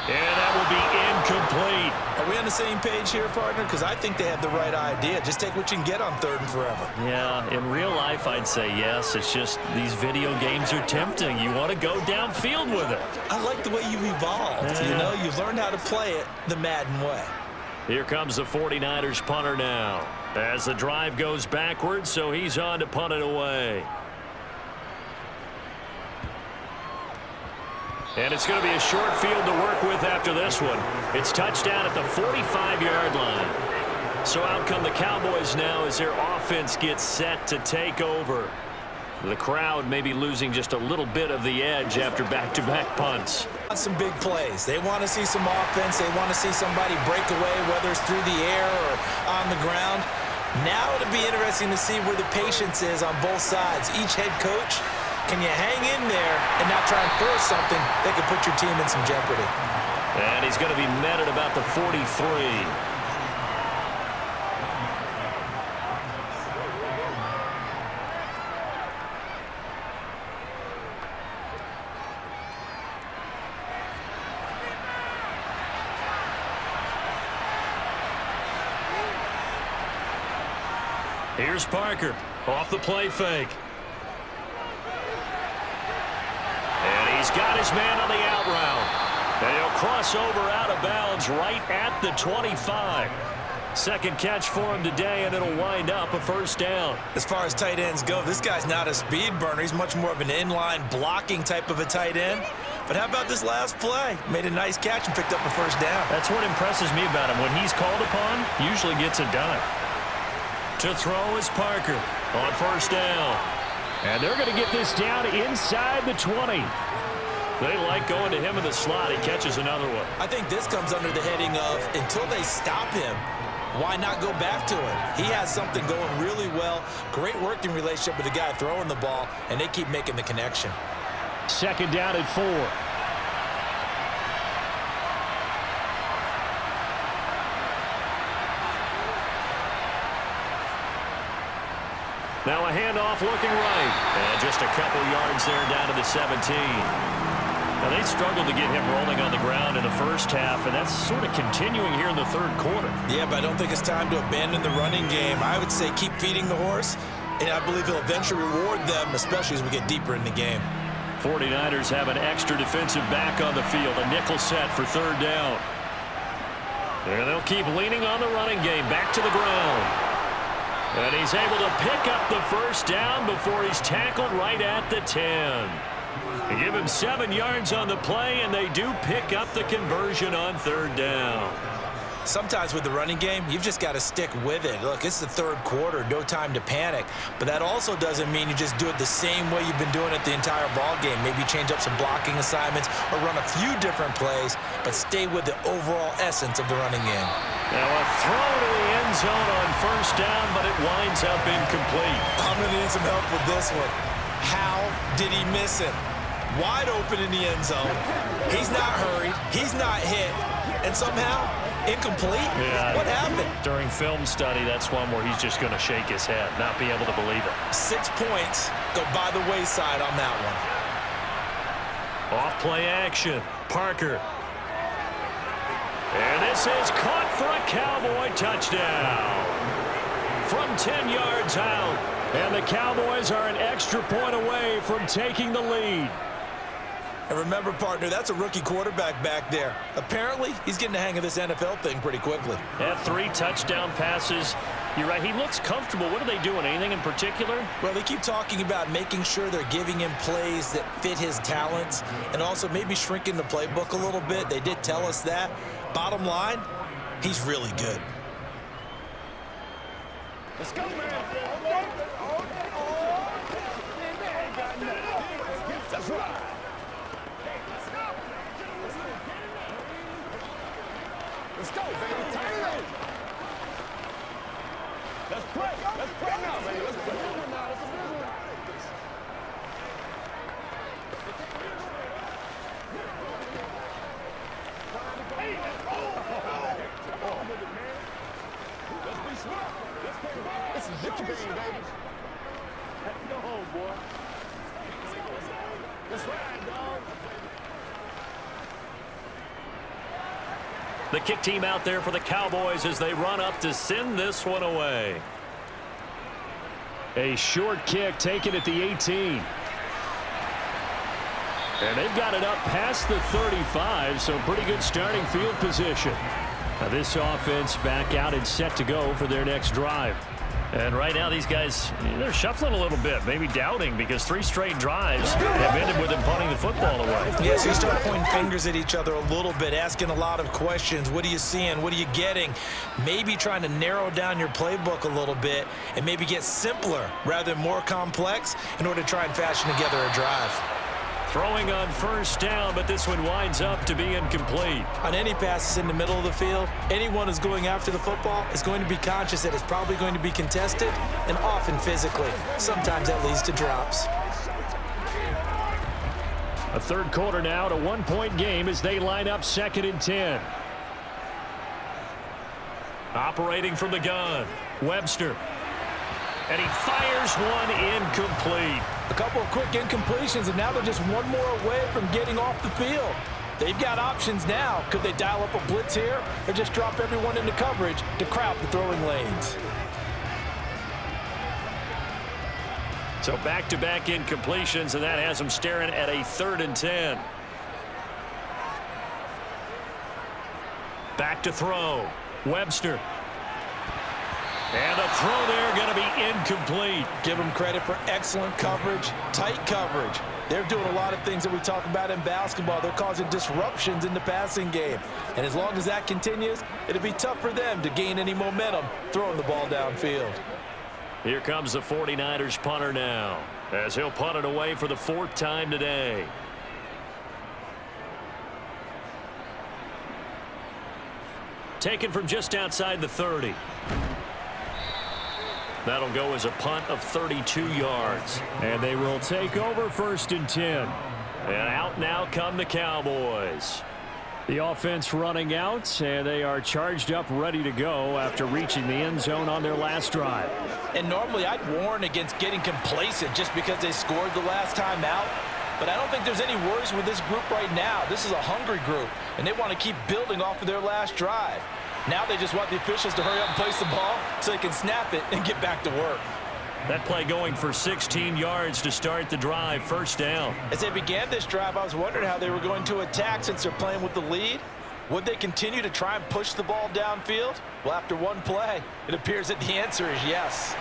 And that will be incomplete. Are we on the same page here, partner? Because I think they had the right idea. Just take what you can get on 3rd and forever. Yeah, in real life, I'd say yes. It's just these video games are tempting. You want to go downfield with it. I like the way you've evolved. You know, you've learned how to play it the Madden way. Here comes the 49ers punter now. As the drive goes backwards, so he's on to punt it away. And it's going to be a short field to work with after this one. It's touchdown at the 45-yard line. So out come the Cowboys now as their offense gets set to take over. The crowd may be losing just a little bit of the edge after back-to-back punts. Some big plays. They want to see some offense. They want to see somebody break away, whether it's through the air or on the ground. Now it'll be interesting to see where the patience is on both sides. Each head coach, can you hang in there and not try and force something that could put your team in some jeopardy? And he's going to be met at about the 43. Here's Parker off the play fake. And he's got his man on the out route. And he'll cross over out of bounds right at the 25. Second catch for him today, and it'll wind up a 1st down. As far as tight ends go, this guy's not a speed burner. He's much more of an inline blocking type of a tight end. But how about this last play? Made a nice catch and picked up a 1st down. That's what impresses me about him. When he's called upon, usually gets it done. To throw is Parker on 1st down. And they're going to get this down inside the 20. They like going to him in the slot. He catches another one. I think this comes under the heading of until they stop him, why not go back to him? He has something going really well. Great working relationship with the guy throwing the ball, and they keep making the connection. 2nd down and 4. Now a handoff looking right. And just a couple yards there down to the 17. Now they struggled to get him rolling on the ground in the first half, and that's sort of continuing here in the 3rd quarter. Yeah, but I don't think it's time to abandon the running game. I would say keep feeding the horse, and I believe he'll eventually reward them, especially as we get deeper in the game. 49ers have an extra defensive back on the field, a nickel set for 3rd down. And they'll keep leaning on the running game, back to the ground. And he's able to pick up the 1st down before he's tackled right at the 10. They give him 7 yards on the play, and they do pick up the conversion on 3rd down. Sometimes with the running game, you've just got to stick with it. Look, it's the 3rd quarter, no time to panic. But that also doesn't mean you just do it the same way you've been doing it the entire ball game. Maybe change up some blocking assignments or run a few different plays, but stay with the overall essence of the running game. Now a throw to the end zone on 1st down, but it winds up incomplete. I'm going to need some help with this one. How did he miss it? Wide open in the end zone. He's not hurried. He's not hit. And somehow, incomplete? Yeah. What happened? During film study, that's one where he's just going to shake his head, not be able to believe it. 6 points go by the wayside on that one. Off play action. Parker. And this is caught for a Cowboy touchdown. From 10 yards out. And the Cowboys are an extra point away from taking the lead. And remember, partner, that's a rookie quarterback back there. Apparently, he's getting the hang of this NFL thing pretty quickly. Had 3 touchdown passes. You're right, he looks comfortable. What are they doing? Anything in particular? Well, they keep talking about making sure they're giving him plays that fit his talents and also maybe shrinking the playbook a little bit. They did tell us that. Bottom line, he's really good. Let's go, man. That's right. Let's go, baby. Taylor. Let's pray. Let's pray now, baby. Let's pray. Let's be smart. Let's play ball. This is your game, baby. Go home, boy. That's right, dog. The kick team out there for the Cowboys as they run up to send this one away. A short kick taken at the 18. And they've got it up past the 35, so pretty good starting field position. Now this offense back out and set to go for their next drive. And right now these guys, they're shuffling a little bit, maybe doubting, because 3 straight drives have ended with them punting the football away. Yeah, so you start pointing fingers at each other a little bit, asking a lot of questions. What are you seeing? What are you getting? Maybe trying to narrow down your playbook a little bit and maybe get simpler rather than more complex in order to try and fashion together a drive. Throwing on first down, but this one winds up to be incomplete. On any passes in the middle of the field, anyone who's going after the football is going to be conscious that it's probably going to be contested and often physically. Sometimes that leads to drops. A third quarter now, to 1-point game as they line up 2nd and 10. Operating from the gun, Webster. And he fires one incomplete. A couple of quick incompletions, and now they're just one more away from getting off the field. They've got options now. Could they dial up a blitz here or just drop everyone into coverage to crowd the throwing lanes? So back-to-back incompletions, and that has them staring at a 3rd and 10. Back to throw. Webster. And the throw there going to be incomplete. Give them credit for excellent coverage, tight coverage. They're doing a lot of things that we talk about in basketball. They're causing disruptions in the passing game. And as long as that continues, it'll be tough for them to gain any momentum throwing the ball downfield. Here comes the 49ers punter now, as he'll punt it away for the 4th time today. Taken from just outside the 30. That'll go as a punt of 32 yards. And they will take over 1st and 10. And out now come the Cowboys. The offense running out, and they are charged up, ready to go after reaching the end zone on their last drive. And normally I'd warn against getting complacent just because they scored the last time out. But I don't think there's any worries with this group right now. This is a hungry group, and they want to keep building off of their last drive. Now they just want the officials to hurry up and place the ball so they can snap it and get back to work. That play going for 16 yards to start the drive, 1st down. As they began this drive, I was wondering how they were going to attack since they're playing with the lead. Would they continue to try and push the ball downfield? Well, after one play, it appears that the answer is yes.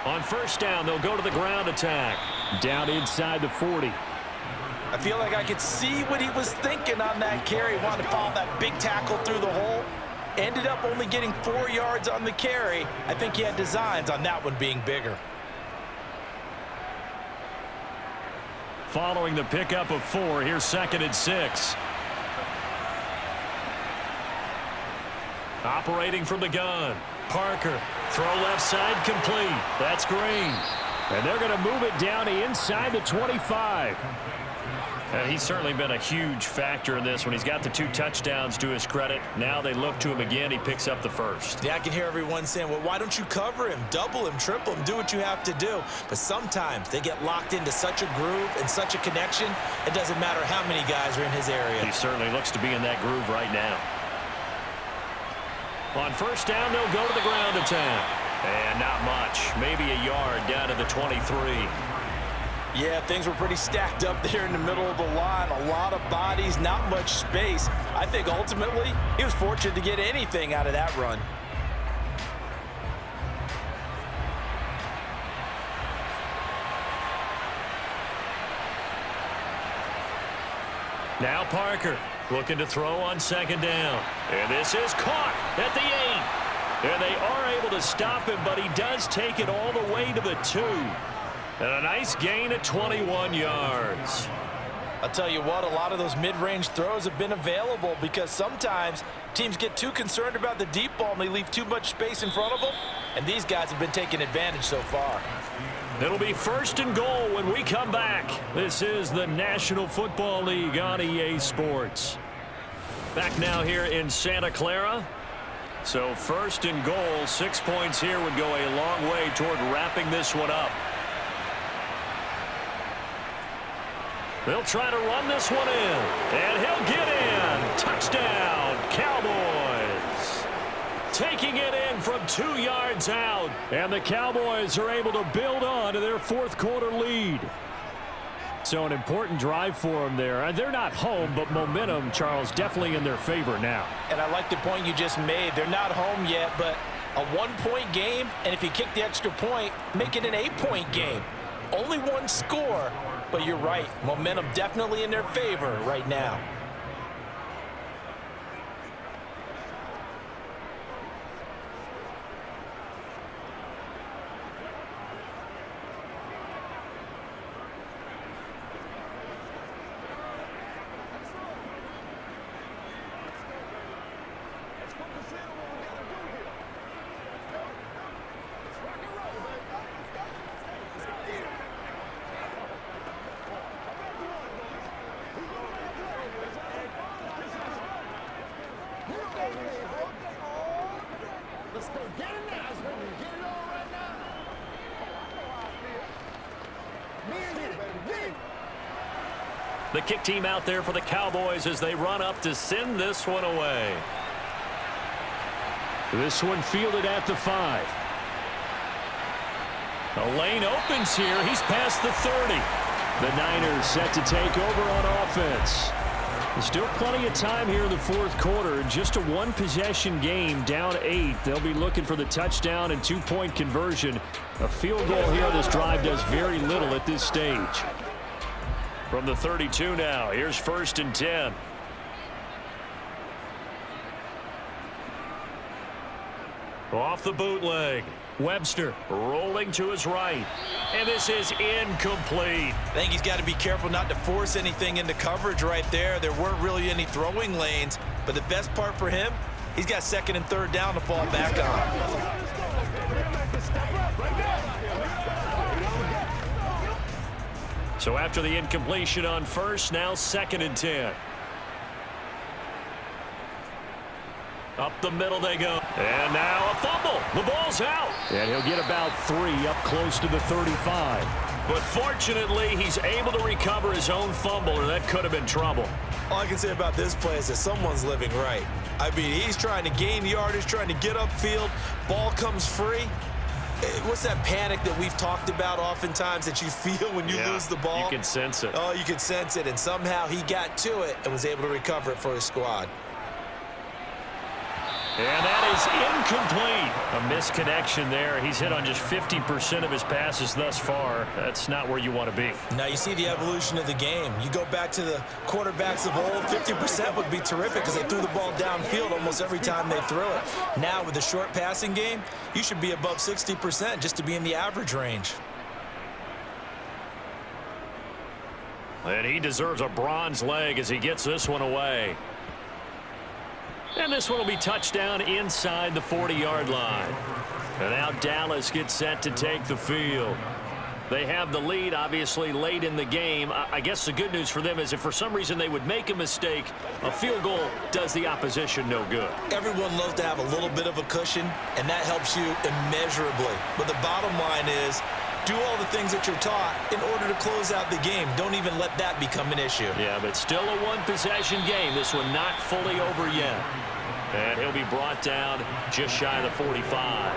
On 1st down, they'll go to the ground attack. Down inside the 40. I feel like I could see what he was thinking on that carry. Wanted to follow that big tackle through the hole. Ended up only getting 4 yards on the carry. I think he had designs on that one being bigger. Following the pickup of 4, here's 2nd and 6. Operating from the gun, Parker. Throw left side complete. That's Green. And they're going to move it down to inside the 25. And he's certainly been a huge factor in this when he's got the 2 touchdowns to his credit. Now they look to him again. He picks up the 1st. Yeah, I can hear everyone saying, well, why don't you cover him, double him, triple him, do what you have to do. But sometimes they get locked into such a groove and such a connection, it doesn't matter how many guys are in his area. He certainly looks to be in that groove right now. On 1st down, they'll go to the ground attack. And not much. Maybe a yard down to the 23. Yeah, things were pretty stacked up there in the middle of the line. A lot of bodies, not much space. I think ultimately he was fortunate to get anything out of that run. Now Parker looking to throw on 2nd down. And this is caught at the 8. And they are able to stop him, but he does take it all the way to the 2. And a nice gain at 21 yards. I'll tell you what, a lot of those mid-range throws have been available because sometimes teams get too concerned about the deep ball and they leave too much space in front of them. and these guys have been taking advantage so far. It'll be 1st and goal when we come back. This is the National Football League on EA Sports. Back now here in Santa Clara. So 1st and goal, 6 points here would go a long way toward wrapping this one up. They'll try to run this one in, and he'll get in. Touchdown, Cowboys. Taking it in from 2 yards out, and the Cowboys are able to build on to their 4th quarter lead. So an important drive for them there. They're not home, but momentum, Charles, definitely in their favor now. And I like the point you just made. They're not home yet, but a 1-point game, and if you kick the extra point, make it an 8-point game. Only 1 score, but you're right. Momentum definitely in their favor right now. Let's go get it now. Let's go get it on right now. Me and you, baby. Me. The kick team out there for the Cowboys as they run up to send this one away. This one fielded at the 5. A lane opens here. He's past the 30. The Niners set to take over on offense. There's still plenty of time here in the 4th quarter. Just a 1-possession game, down 8. They'll be looking for the touchdown and 2-point conversion. A field goal here on this drive does very little at this stage. From the 32 now, here's 1st and 10. Off the bootleg. Webster rolling to his right. And this is incomplete. I think he's got to be careful not to force anything into coverage right there. There weren't really any throwing lanes. But the best part for him, he's got 2nd and 3rd down to fall back on. So after the incompletion on 1st, now 2nd and 10. Up the middle they go. And now a fumble. The ball's out. And he'll get about 3 up close to the 35. But fortunately, he's able to recover his own fumble, or that could have been trouble. All I can say about this play is that someone's living right. I mean, he's trying to gain yardage, trying to get upfield. Ball comes free. What's that panic that we've talked about oftentimes that you feel when you lose the ball? You can sense it. Oh, you can sense it. And somehow he got to it and was able to recover it for his squad. And that is incomplete. A misconnection there. He's hit on just 50% of his passes thus far. That's not where you want to be. Now you see the evolution of the game. You go back to the quarterbacks of old, 50% would be terrific because they threw the ball downfield almost every time they threw it. Now with the short passing game, you should be above 60% just to be in the average range. And he deserves a bronze leg as he gets this one away. And this one will be touchdown inside the 40-yard line. And now Dallas gets set to take the field. They have the lead, obviously, late in the game. I guess the good news for them is if for some reason they would make a mistake, a field goal does the opposition no good. Everyone loves to have a little bit of a cushion, and that helps you immeasurably. But the bottom line is, do all the things that you're taught in order to close out the game. Don't even let that become an issue. Yeah, but still a 1-possession game. This one not fully over yet. And he'll be brought down just shy of the 45.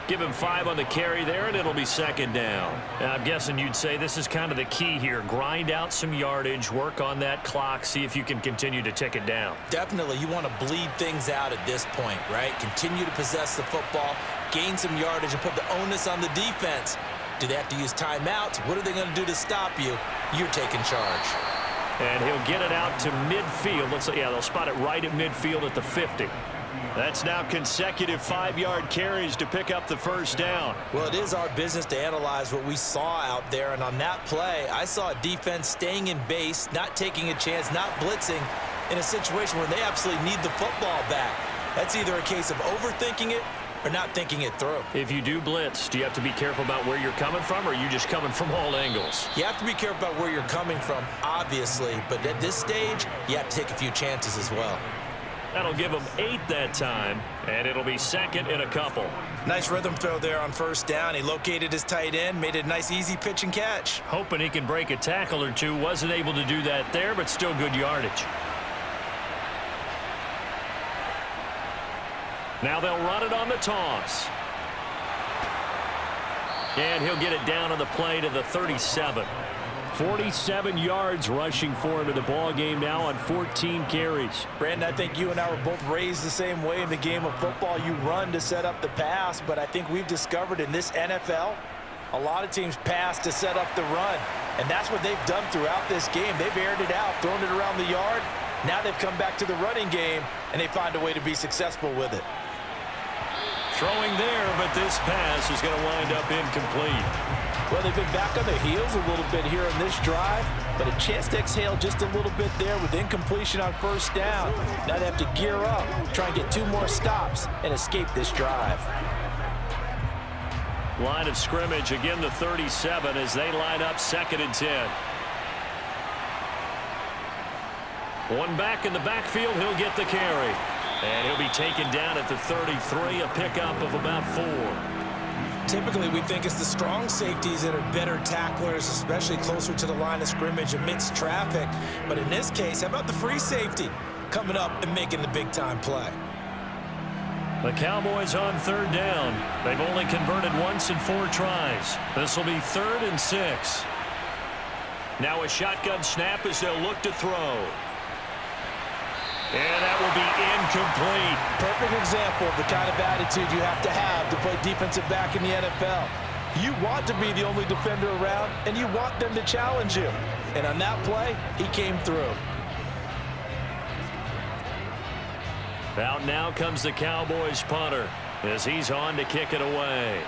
Give him 5 on the carry there, and it'll be 2nd down. And I'm guessing you'd say this is kind of the key here. Grind out some yardage, work on that clock, see if you can continue to tick it down. Definitely, you want to bleed things out at this point, right? Continue to possess the football, gain some yardage, and put the onus on the defense. Do they have to use timeouts? What are they going to do to stop you? You're taking charge. And he'll get it out to midfield. They'll spot it right at midfield at the 50. That's now consecutive 5-yard carries to pick up the 1st down. Well, it is our business to analyze what we saw out there. And on that play, I saw a defense staying in base, not taking a chance, not blitzing in a situation where they absolutely need the football back. That's either a case of overthinking it or not thinking it through. If you do blitz, do you have to be careful about where you're coming from, or are you just coming from all angles? You have to be careful about where you're coming from, obviously, but at this stage, you have to take a few chances as well. That'll give him 8 that time, and it'll be second and a couple. Nice rhythm throw there on first down. He located his tight end, made it a nice easy pitch and catch. Hoping he can break a tackle or two. Wasn't able to do that there, but still good yardage. Now they'll run it on the toss. And he'll get it down on the play to the 37. 47 yards rushing for him in the ball game now on 14 carries. Brandon, I think you and I were both raised the same way in the game of football. You run to set up the pass, but I think we've discovered in this NFL, a lot of teams pass to set up the run. And that's what they've done throughout this game. They've aired it out, thrown it around the yard. Now they've come back to the running game, and they find a way to be successful with it. Throwing there, but this pass is going to wind up incomplete. Well, they've been back on their heels a little bit here on this drive, but a chance to exhale just a little bit there with incompletion on first down. Now they have to gear up, try and get 2 more stops, and escape this drive. Line of scrimmage, again the 37 as they line up 2nd and 10. One back in the backfield, he'll get the carry. And he'll be taken down at the 33, a pickup of about 4. Typically, we think it's the strong safeties that are better tacklers, especially closer to the line of scrimmage amidst traffic. But in this case, how about the free safety coming up and making the big-time play? The Cowboys on 3rd down. They've only converted once in 4 tries. This will be 3rd and 6. Now a shotgun snap as they'll look to throw. And that will be incomplete. Perfect example of the kind of attitude you have to play defensive back in the NFL. You want to be the only defender around, and you want them to challenge you. And on that play, he came through. Out now comes the Cowboys punter as he's on to kick it away.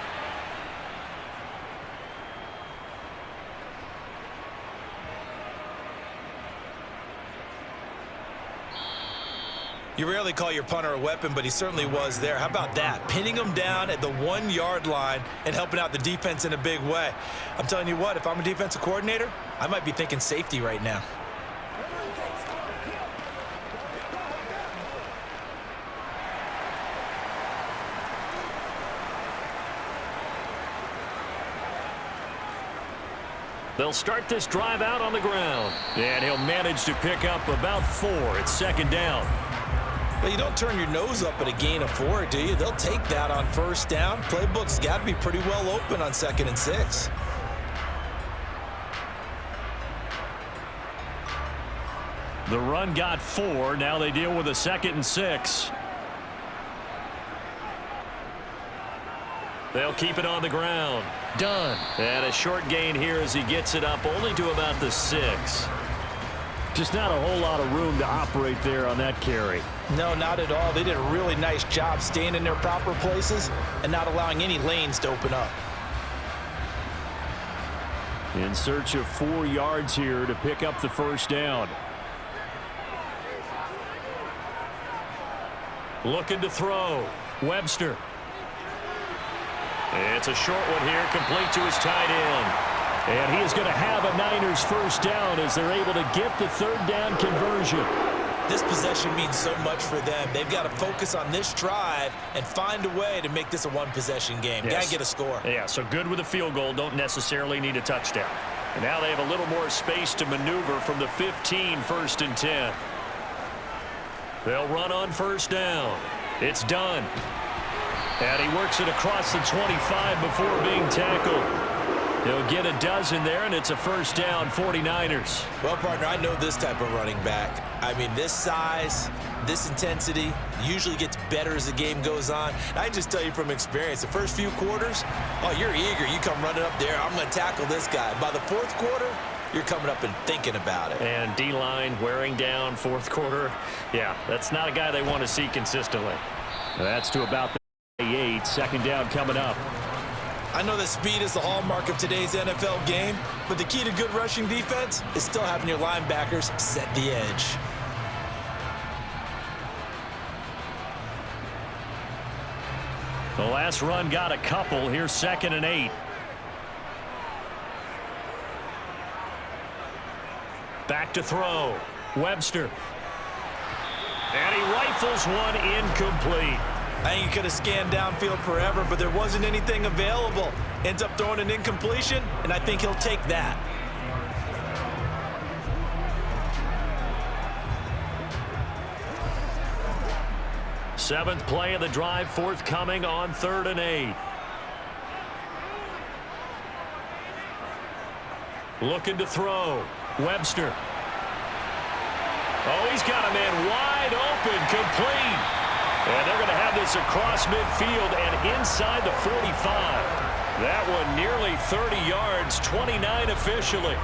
You rarely call your punter a weapon, but he certainly was there. How about that? Pinning him down at the 1-yard line and helping out the defense in a big way. I'm telling you what, if I'm a defensive coordinator, I might be thinking safety right now. They'll start this drive out on the ground. And he'll manage to pick up about 4. It's 2nd down. Well, you don't turn your nose up at a gain of 4, do you? They'll take that on first down. Playbook's got to be pretty well open on 2nd and 6. The run got 4. Now they deal with a 2nd and 6. They'll keep it on the ground. Done. And a short gain here as he gets it up only to about the 6. Just not a whole lot of room to operate there on that carry. No, not at all. They did a really nice job staying in their proper places and not allowing any lanes to open up. In search of 4 yards here to pick up the first down. Looking to throw. Webster. It's a short one here, complete to his tight end. And he is going to have a Niners first down as they're able to get the 3rd down conversion. This possession means so much for them. They've got to focus on this drive and find a way to make this a 1-possession game. Yes. Got to get a score. Yeah, so good with a field goal. Don't necessarily need a touchdown. And now they have a little more space to maneuver from the 15, 1st and 10. They'll run on first down. It's done. And he works it across the 25 before being tackled. He'll get a dozen there, and it's a first down, 49ers. Well, partner, I know this type of running back. I mean, this size, this intensity usually gets better as the game goes on. I just tell you from experience, the first few quarters, oh, you're eager. You come running up there, I'm going to tackle this guy. By the 4th quarter, you're coming up and thinking about it. And D-line wearing down 4th quarter. Yeah, that's not a guy they want to see consistently. That's to about the 8. 2nd down coming up. I know that speed is the hallmark of today's NFL game, but the key to good rushing defense is still having your linebackers set the edge. The last run got a couple. Here's 2nd and 8. Back to throw. Webster. And he rifles one incomplete. I think he could have scanned downfield forever, but there wasn't anything available. Ends up throwing an incompletion, and I think he'll take that. Seventh play of the drive forthcoming on 3rd and 8. Looking to throw. Webster. Oh, he's got a man wide open, complete. And they're going to have this across midfield and inside the 45. That one nearly 30 yards, 29 officially.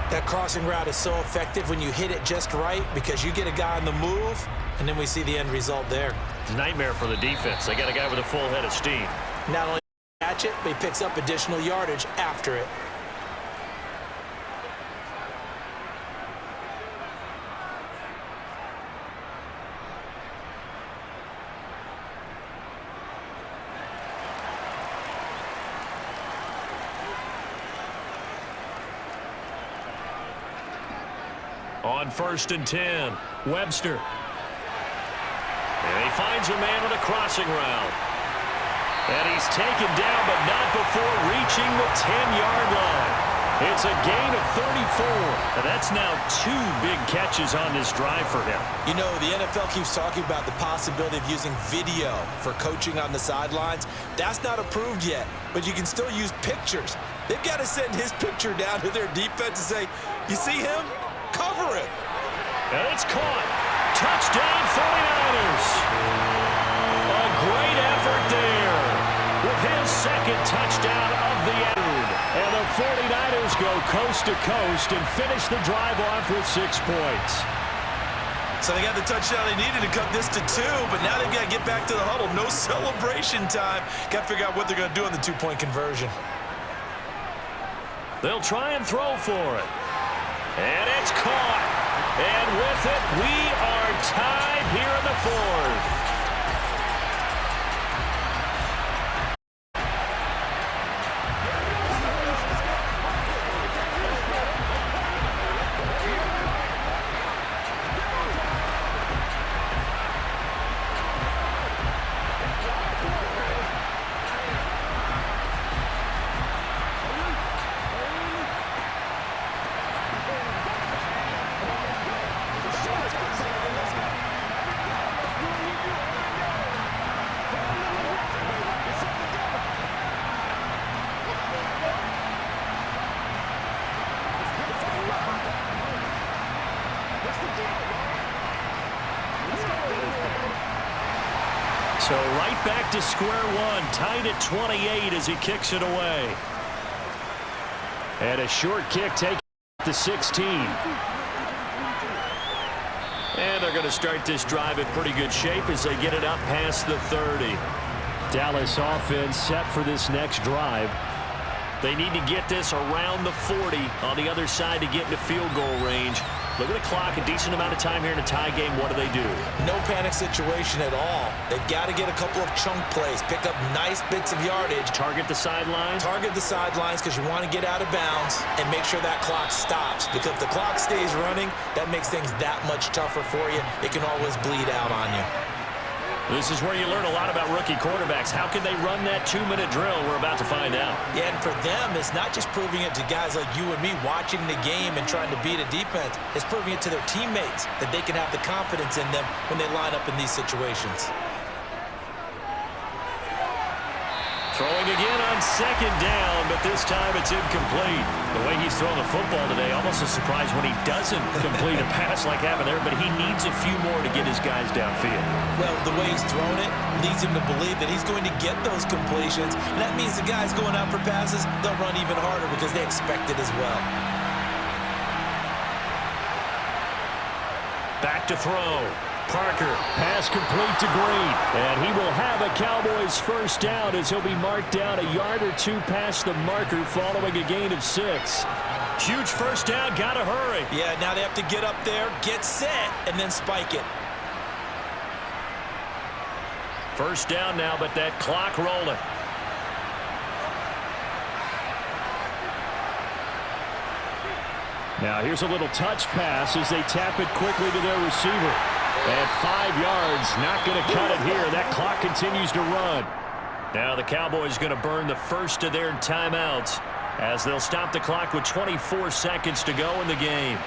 That crossing route is so effective when you hit it just right because you get a guy on the move, and then we see the end result there. It's a nightmare for the defense. They got a guy with a full head of steam. Not only catch it, but he picks up additional yardage after it. On 1st and 10, Webster. And he finds a man with a crossing route. And he's taken down, but not before reaching the 10-yard line. It's a gain of 34. And that's now 2 big catches on this drive for him. You know, the NFL keeps talking about the possibility of using video for coaching on the sidelines. That's not approved yet, but you can still use pictures. They've got to send his picture down to their defense and say, you see him? Cover it. And it's caught. Touchdown 49ers. A great effort there with his 2nd touchdown of the afternoon. And the 49ers go coast to coast and finish the drive off with 6 points. So they got the touchdown they needed to cut this to 2, but now they've got to get back to the huddle. No celebration time. Got to figure out what they're going to do on the 2-point conversion. They'll try and throw for it. And it's caught. And with it, we are tied here in the 4th. So right back to square one, tied at 28 as he kicks it away. And a short kick taken to 16. And they're going to start this drive in pretty good shape as they get it up past the 30. Dallas offense set for this next drive. They need to get this around the 40 on the other side to get into field goal range. Look at the clock, a decent amount of time here in a tie game. What do? No panic situation at all. They've got to get a couple of chunk plays, pick up nice bits of yardage. Target the sidelines? Target the sidelines because you want to get out of bounds and make sure that clock stops. Because if the clock stays running, that makes things that much tougher for you. It can always bleed out on you. This is where you learn a lot about rookie quarterbacks. How can they run that 2-minute drill? We're about to find out. Yeah, and for them, it's not just proving it to guys like you and me watching the game and trying to beat a defense. It's proving it to their teammates that they can have the confidence in them when they line up in these situations. Throwing again on 2nd down, but this time it's incomplete. The way he's throwing the football today, almost a surprise when he doesn't complete a pass like happened there, but he needs a few more to get his guys downfield. Well, the way he's thrown it leads him to believe that he's going to get those completions, and that means the guys going out for passes, they'll run even harder because they expect it as well. Back to throw. Parker, pass complete to Green, and he will have a Cowboys first down as he'll be marked down a yard or two past the marker following a gain of 6. Huge first down, gotta hurry. Yeah, now they have to get up there, get set, and then spike it. First down now, but that clock rolling. Now here's a little touch pass as they tap it quickly to their receiver. At 5 yards, not going to cut it here. That clock continues to run. Now the Cowboys going to burn the first of their timeouts as they'll stop the clock with 24 seconds to go in the game.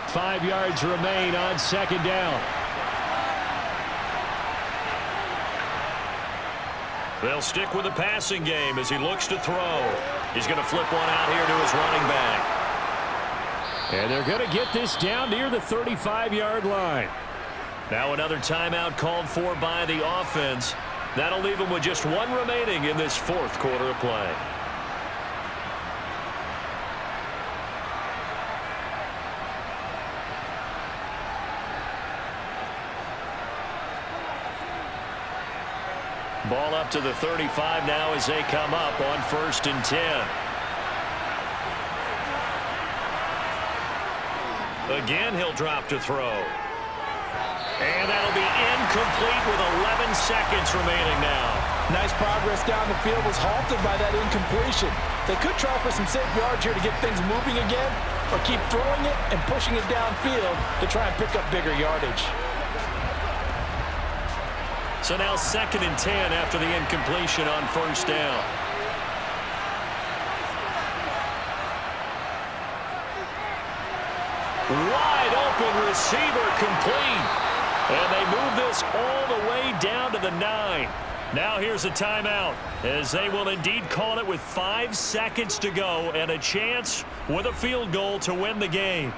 Five yards remain on second down. They'll stick with the passing game as he looks to throw. He's going to flip one out here to his running back. And they're going to get this down near the 35-yard line. Now another timeout called for by the offense. That'll leave them with just one remaining in this fourth quarter of play. Ball up to the 35 now as they come up on 1st and 10. Again, he'll drop to throw. And that'll be incomplete with 11 seconds remaining now. Nice progress down the field was halted by that incompletion. They could try for some safe yards here to get things moving again, or keep throwing it and pushing it downfield to try and pick up bigger yardage. So now 2nd and 10 after the incompletion on 1st down. Wide open receiver complete. And they move this all the way down to the 9. Now here's a timeout as they will indeed call it with 5 seconds to go and a chance with a field goal to win the game.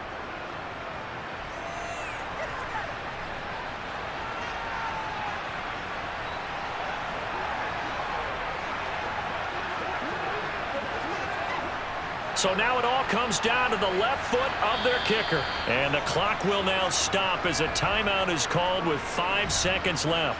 So now it all comes down to the left foot of their kicker. And the clock will now stop as a timeout is called with 5 seconds left.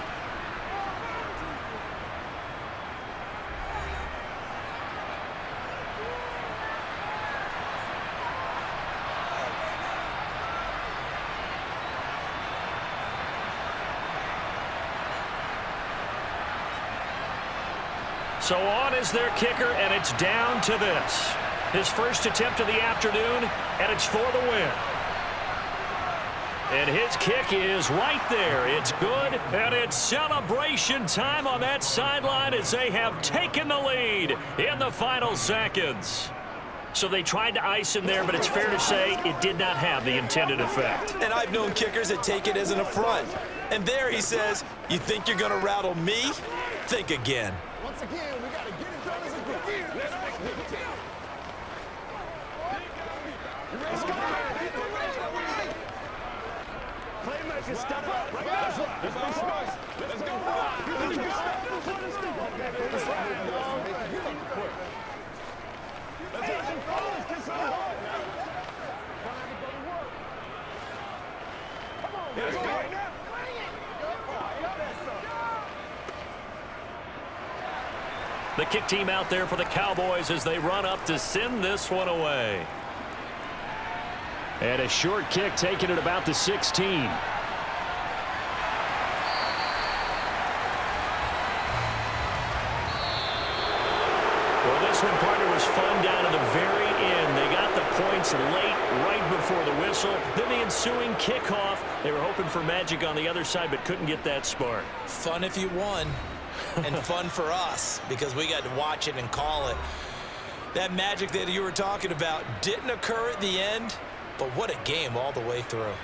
So on is their kicker, and it's down to this. His first attempt of the afternoon, and it's for the win. And his kick is right there. It's good, and it's celebration time on that sideline as they have taken the lead in the final seconds. So they tried to ice him there, but it's fair to say it did not have the intended effect. And I've known kickers that take it as an affront. And there he says, you think you're going to rattle me? Think again. Once again, we got to get it done as a group. Let's go. Playmakers step up. Let's go. Let's go. Let's go. Let's go. Let's get some fouls. Get some hard now. Come on, let's go right now. The kick team out there for the Cowboys as they run up to send this one away. And a short kick taken at about the 16. Well, this one, partner, was fun down to the very end. They got the points late, right before the whistle. Then the ensuing kickoff. They were hoping for magic on the other side, but couldn't get that spark. Fun if you won, and fun for us because we got to watch it and call it. That magic that you were talking about didn't occur at the end, but what a game all the way through.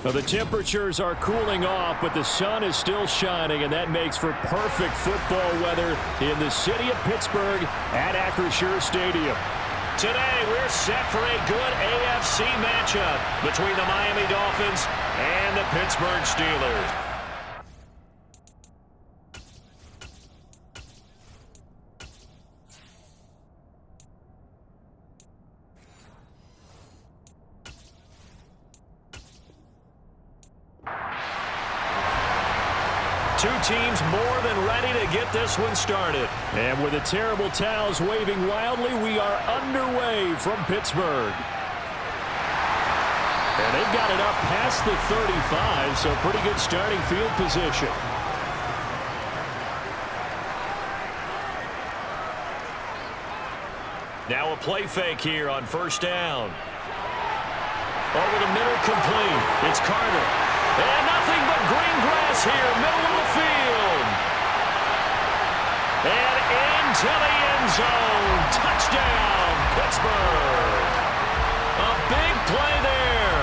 Well, the temperatures are cooling off, but the sun is still shining, and that makes for perfect football weather in the city of Pittsburgh at Acrisure Stadium. Today, we're set for a good AFC matchup between the Miami Dolphins and the Pittsburgh Steelers. Two teams more than ready to get this one started. And with the terrible towels waving wildly, we are underway from Pittsburgh. And they've got it up past the 35, so pretty good starting field position. Now a play fake here on first down. Over the middle, complete. It's Carter. And nothing but green grass here, middle of the field. And into the end zone. Touchdown, Pittsburgh. A big play there.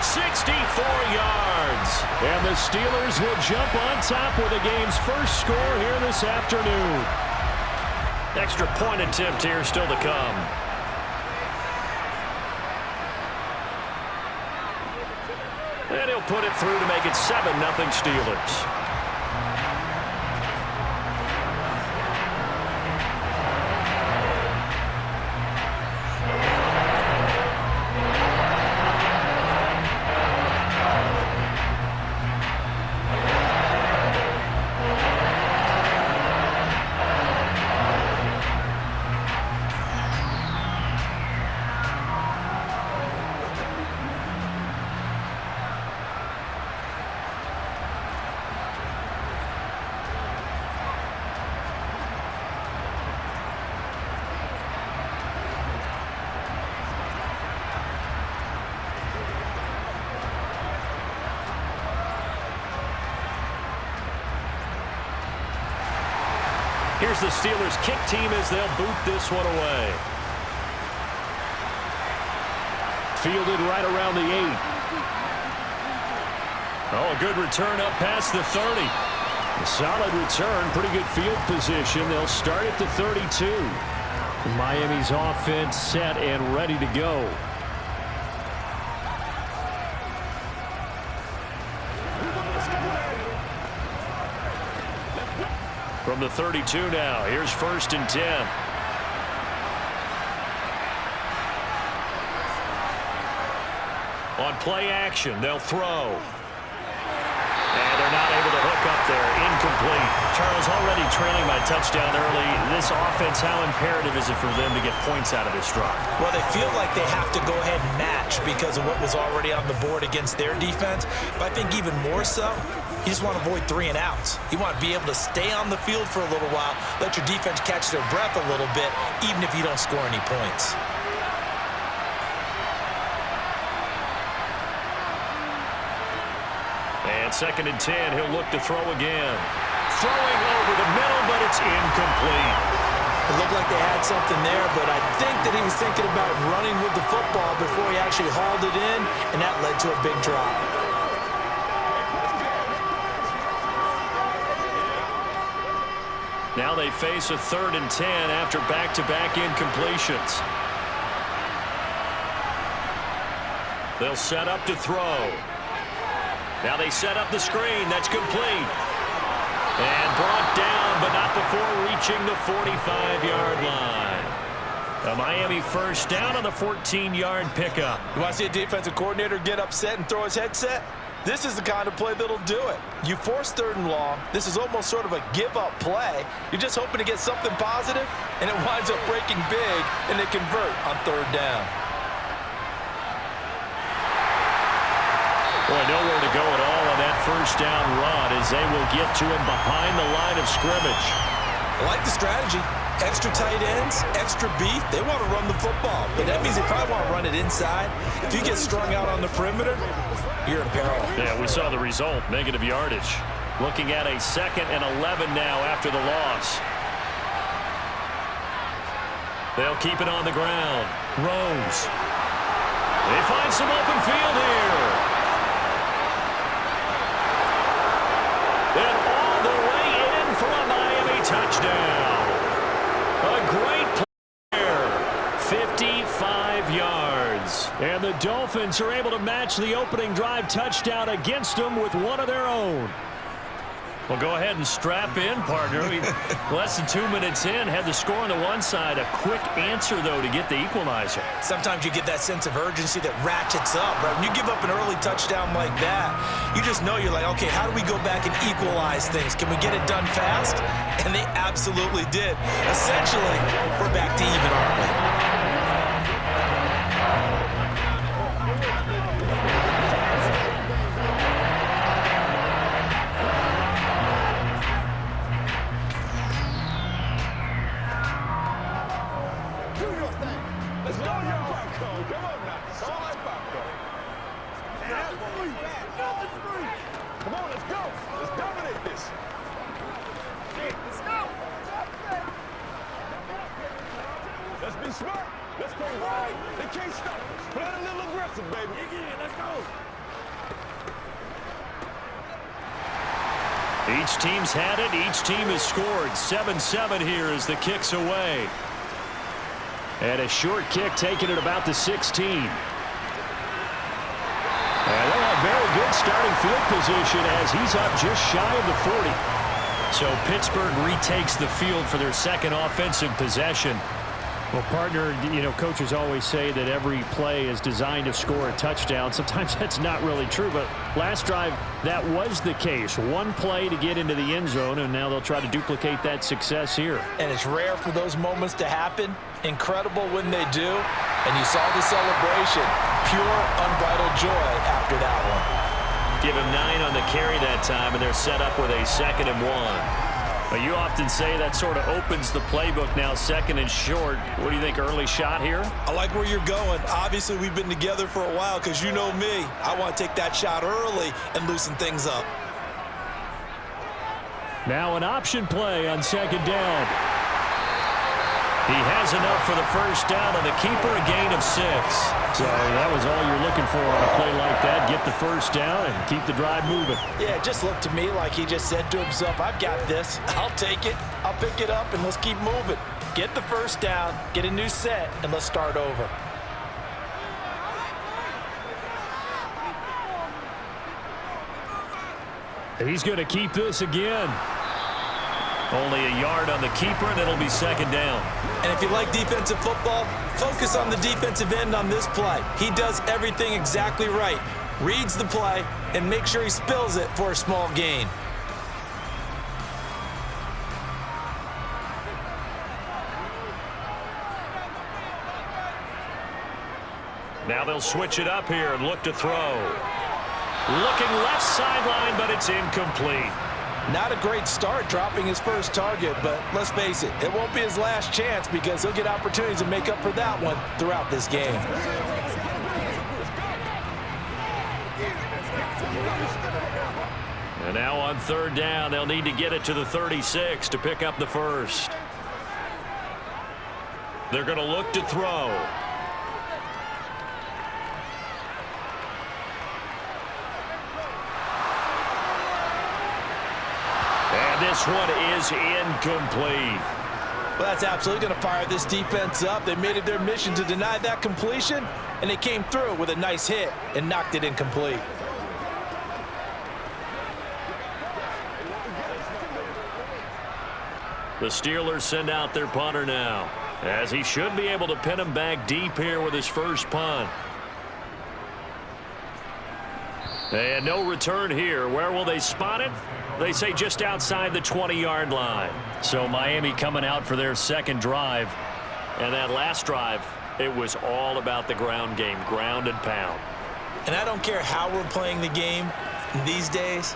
64 yards. And the Steelers will jump on top with the game's first score here this afternoon. Extra point attempt here still to come. And he'll put it through to make it 7-0 Steelers. Here's the Steelers kick team as they'll boot this one away. Fielded right around the 8. Oh, a good return up past the 30. A solid return, pretty good field position. They'll start at the 32. Miami's offense set and ready to go. From the 32 now, here's 1st and 10. On play action, they'll throw. And they're not able to hook up there. Incomplete. Charles, already trailing by touchdown early. This offense, how imperative is it for them to get points out of this drive? Well, they feel like they have to go ahead and match because of what was already on the board against their defense. But I think even more so, you just want to avoid 3 and outs. You want to be able to stay on the field for a little while, let your defense catch their breath a little bit, even if you don't score any points. And 2nd and 10, he'll look to throw again. Throwing over the middle, but it's incomplete. It looked like they had something there, but I think that he was thinking about running with the football before he actually hauled it in, and that led to a big drop. Now they face a 3rd and 10 after back-to-back incompletions. They'll set up to throw. Now they set up the screen. That's complete. And brought down, but not before reaching the 45-yard line. A Miami first down on the 14-yard pickup. You want to see a defensive coordinator get upset and throw his headset? This is the kind of play that'll do it. You force 3rd and long. This is almost sort of a give-up play. You're just hoping to get something positive, and it winds up breaking big, and they convert on 3rd down. Boy, nowhere to go at all on that first down run as they will get to him behind the line of scrimmage. I like the strategy. Extra tight ends, extra beef. They want to run the football, but that means they probably want to run it inside. If you get strung out on the perimeter, you're in peril. Yeah, we saw the result, negative yardage. Looking at a 2nd and 11 now after the loss. They'll keep it on the ground. Rose. They find some open field here. Dolphins are able to match the opening drive touchdown against them with one of their own. Well, go ahead and strap in, partner. Less than 2 minutes in, had the score on the one side. A quick answer, though, to get the equalizer. Sometimes you get that sense of urgency that ratchets up, right? When you give up an early touchdown like that, you just know you're like, okay, how do we go back and equalize things? Can we get it done fast? And they absolutely did. Essentially, we're back to even, aren't we? Let's be smart. Let's play right. They can't stop us. Play a little aggressive, baby. Yeah, let's go. Each team's had it. Each team has scored. 7-7 here as the kick's away. And a short kick taken at about the 16. And they'll have very good starting field position as he's up just shy of the 40. So Pittsburgh retakes the field for their second offensive possession. Well, partner, you know, coaches always say that every play is designed to score a touchdown. Sometimes that's not really true, but last drive, that was the case. One play to get into the end zone, and now they'll try to duplicate that success here. And it's rare for those moments to happen. Incredible when they do. And you saw the celebration. Pure, unbridled joy after that one. Give him 9 on the carry that time, and they're set up with a 2nd and 1. But you often say that sort of opens the playbook now, 2nd and short. What do you think, early shot here? I like where you're going. Obviously, we've been together for a while because you know me. I want to take that shot early and loosen things up. Now an option play on 2nd down. He has enough for the first down, and the keeper a gain of 6. So that was all you're looking for on a play like that. Get the first down and keep the drive moving. Yeah, it just looked to me like he just said to himself, I've got this. I'll take it. I'll pick it up, and let's keep moving. Get the first down, get a new set, and let's start over. He's going to keep this again. Only a yard on the keeper, and it'll be 2nd down. And if you like defensive football, focus on the defensive end on this play. He does everything exactly right. Reads the play and make sure he spills it for a small gain. Now they'll switch it up here and look to throw. Looking left sideline, but it's incomplete. Not a great start dropping his first target, but let's face it, it won't be his last chance because he'll get opportunities to make up for that one throughout this game. And now on 3rd down, they'll need to get it to the 36 to pick up the first. They're going to look to throw. This one is incomplete. Well, that's absolutely going to fire this defense up. They made it their mission to deny that completion, and they came through with a nice hit and knocked it incomplete. The Steelers send out their punter now, as he should be able to pin him back deep here with his first punt. And no return here. Where will they spot it? They say just outside the 20-yard line. So Miami coming out for their second drive. And that last drive, it was all about the ground game, ground and pound. And I don't care how we're playing the game these days,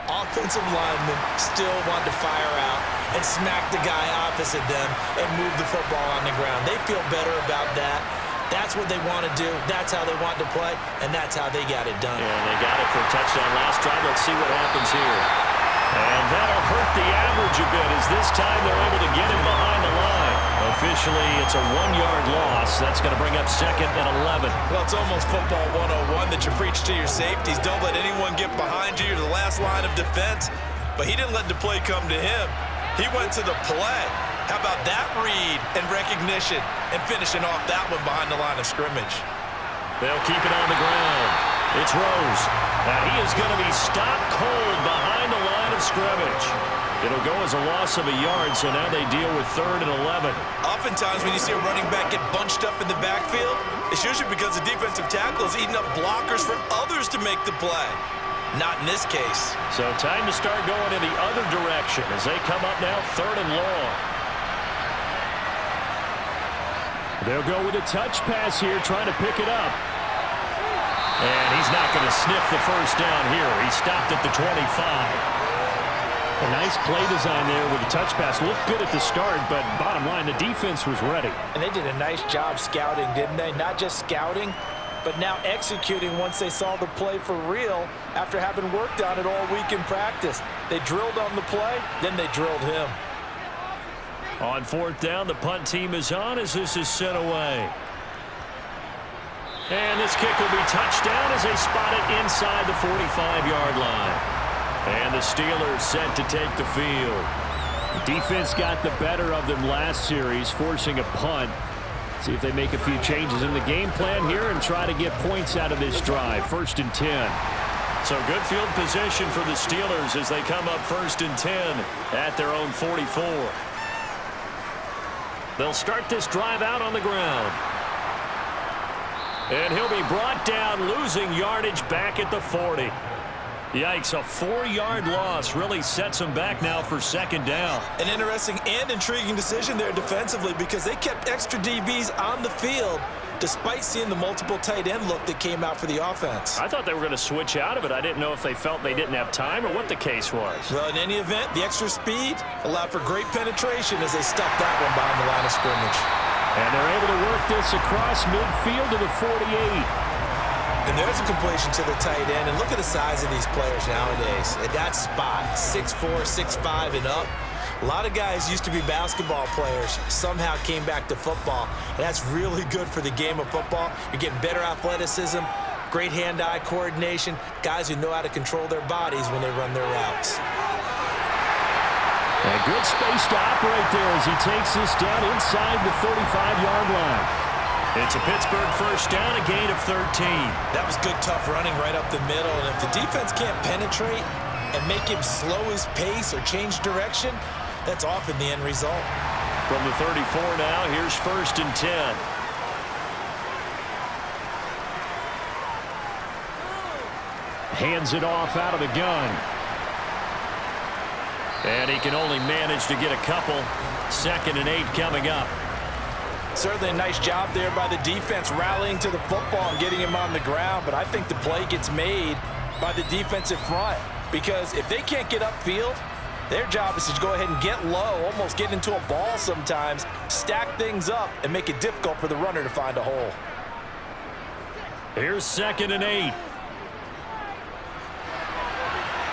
offensive linemen still want to fire out and smack the guy opposite them and move the football on the ground. They feel better about that. That's what they want to do. That's how they want to play, and that's how they got it done. And they got it for a touchdown last drive. Let's see what happens here. And that'll hurt the average a bit as this time they're able to get him behind the line. Officially, it's a 1-yard loss. That's going to bring up 2nd and 11. Well, it's almost football 101 that you preach to your safeties. Don't let anyone get behind you. You're the last line of defense. But he didn't let the play come to him. He went to the play. How about that read and recognition and finishing off that one behind the line of scrimmage? They'll keep it on the ground. It's Rose. And he is going to be stopped cold behind the line of scrimmage. It'll go as a loss of a yard, so now they deal with 3rd and 11. Oftentimes when you see a running back get bunched up in the backfield, it's usually because the defensive tackle is eating up blockers for others to make the play. Not in this case. So time to start going in the other direction as they come up now 3rd and long. They'll go with a touch pass here, trying to pick it up. And he's not going to sniff the first down here. He stopped at the 25. A nice play design there with a touch pass. Looked good at the start, but bottom line, the defense was ready. And they did a nice job scouting, didn't they? Not just scouting, but now executing once they saw the play for real after having worked on it all week in practice. They drilled on the play, then they drilled him. On 4th down, the punt team is on as this is sent away. And this kick will be touchdown as they spot it inside the 45-yard line. And the Steelers set to take the field. The defense got the better of them last series, forcing a punt. See if they make a few changes in the game plan here and try to get points out of this drive. 1st and 10. So good field position for the Steelers as they come up 1st and 10 at their own 44. They'll start this drive out on the ground. And he'll be brought down, losing yardage back at the 40. Yikes, a 4-yard loss really sets them back now for 2nd down. An interesting and intriguing decision there defensively because they kept extra DBs on the field despite seeing the multiple tight end look that came out for the offense. I thought they were going to switch out of it. I didn't know if they felt they didn't have time or what the case was. Well, in any event, the extra speed allowed for great penetration as they stuffed that one behind the line of scrimmage. And they're able to work this across midfield to the 48. And there's a completion to the tight end. And look at the size of these players nowadays. At that spot, 6'4", 6'5", and up. A lot of guys used to be basketball players, somehow came back to football. And that's really good for the game of football. You're getting better athleticism, great hand-eye coordination, guys who know how to control their bodies when they run their routes. A good space to operate there as he takes this down inside the 35-yard line. It's a Pittsburgh 1st down, a gain of 13. That was good, tough running right up the middle. And if the defense can't penetrate and make him slow his pace or change direction, that's often the end result. From the 34 now, here's 1st and 10. Hands it off out of the gun. And he can only manage to get a couple. 2nd and 8 coming up. Certainly a nice job there by the defense rallying to the football and getting him on the ground, but I think the play gets made by the defensive front because if they can't get upfield, their job is to go ahead and get low, almost get into a ball sometimes, stack things up, and make it difficult for the runner to find a hole. Here's 2nd and 8.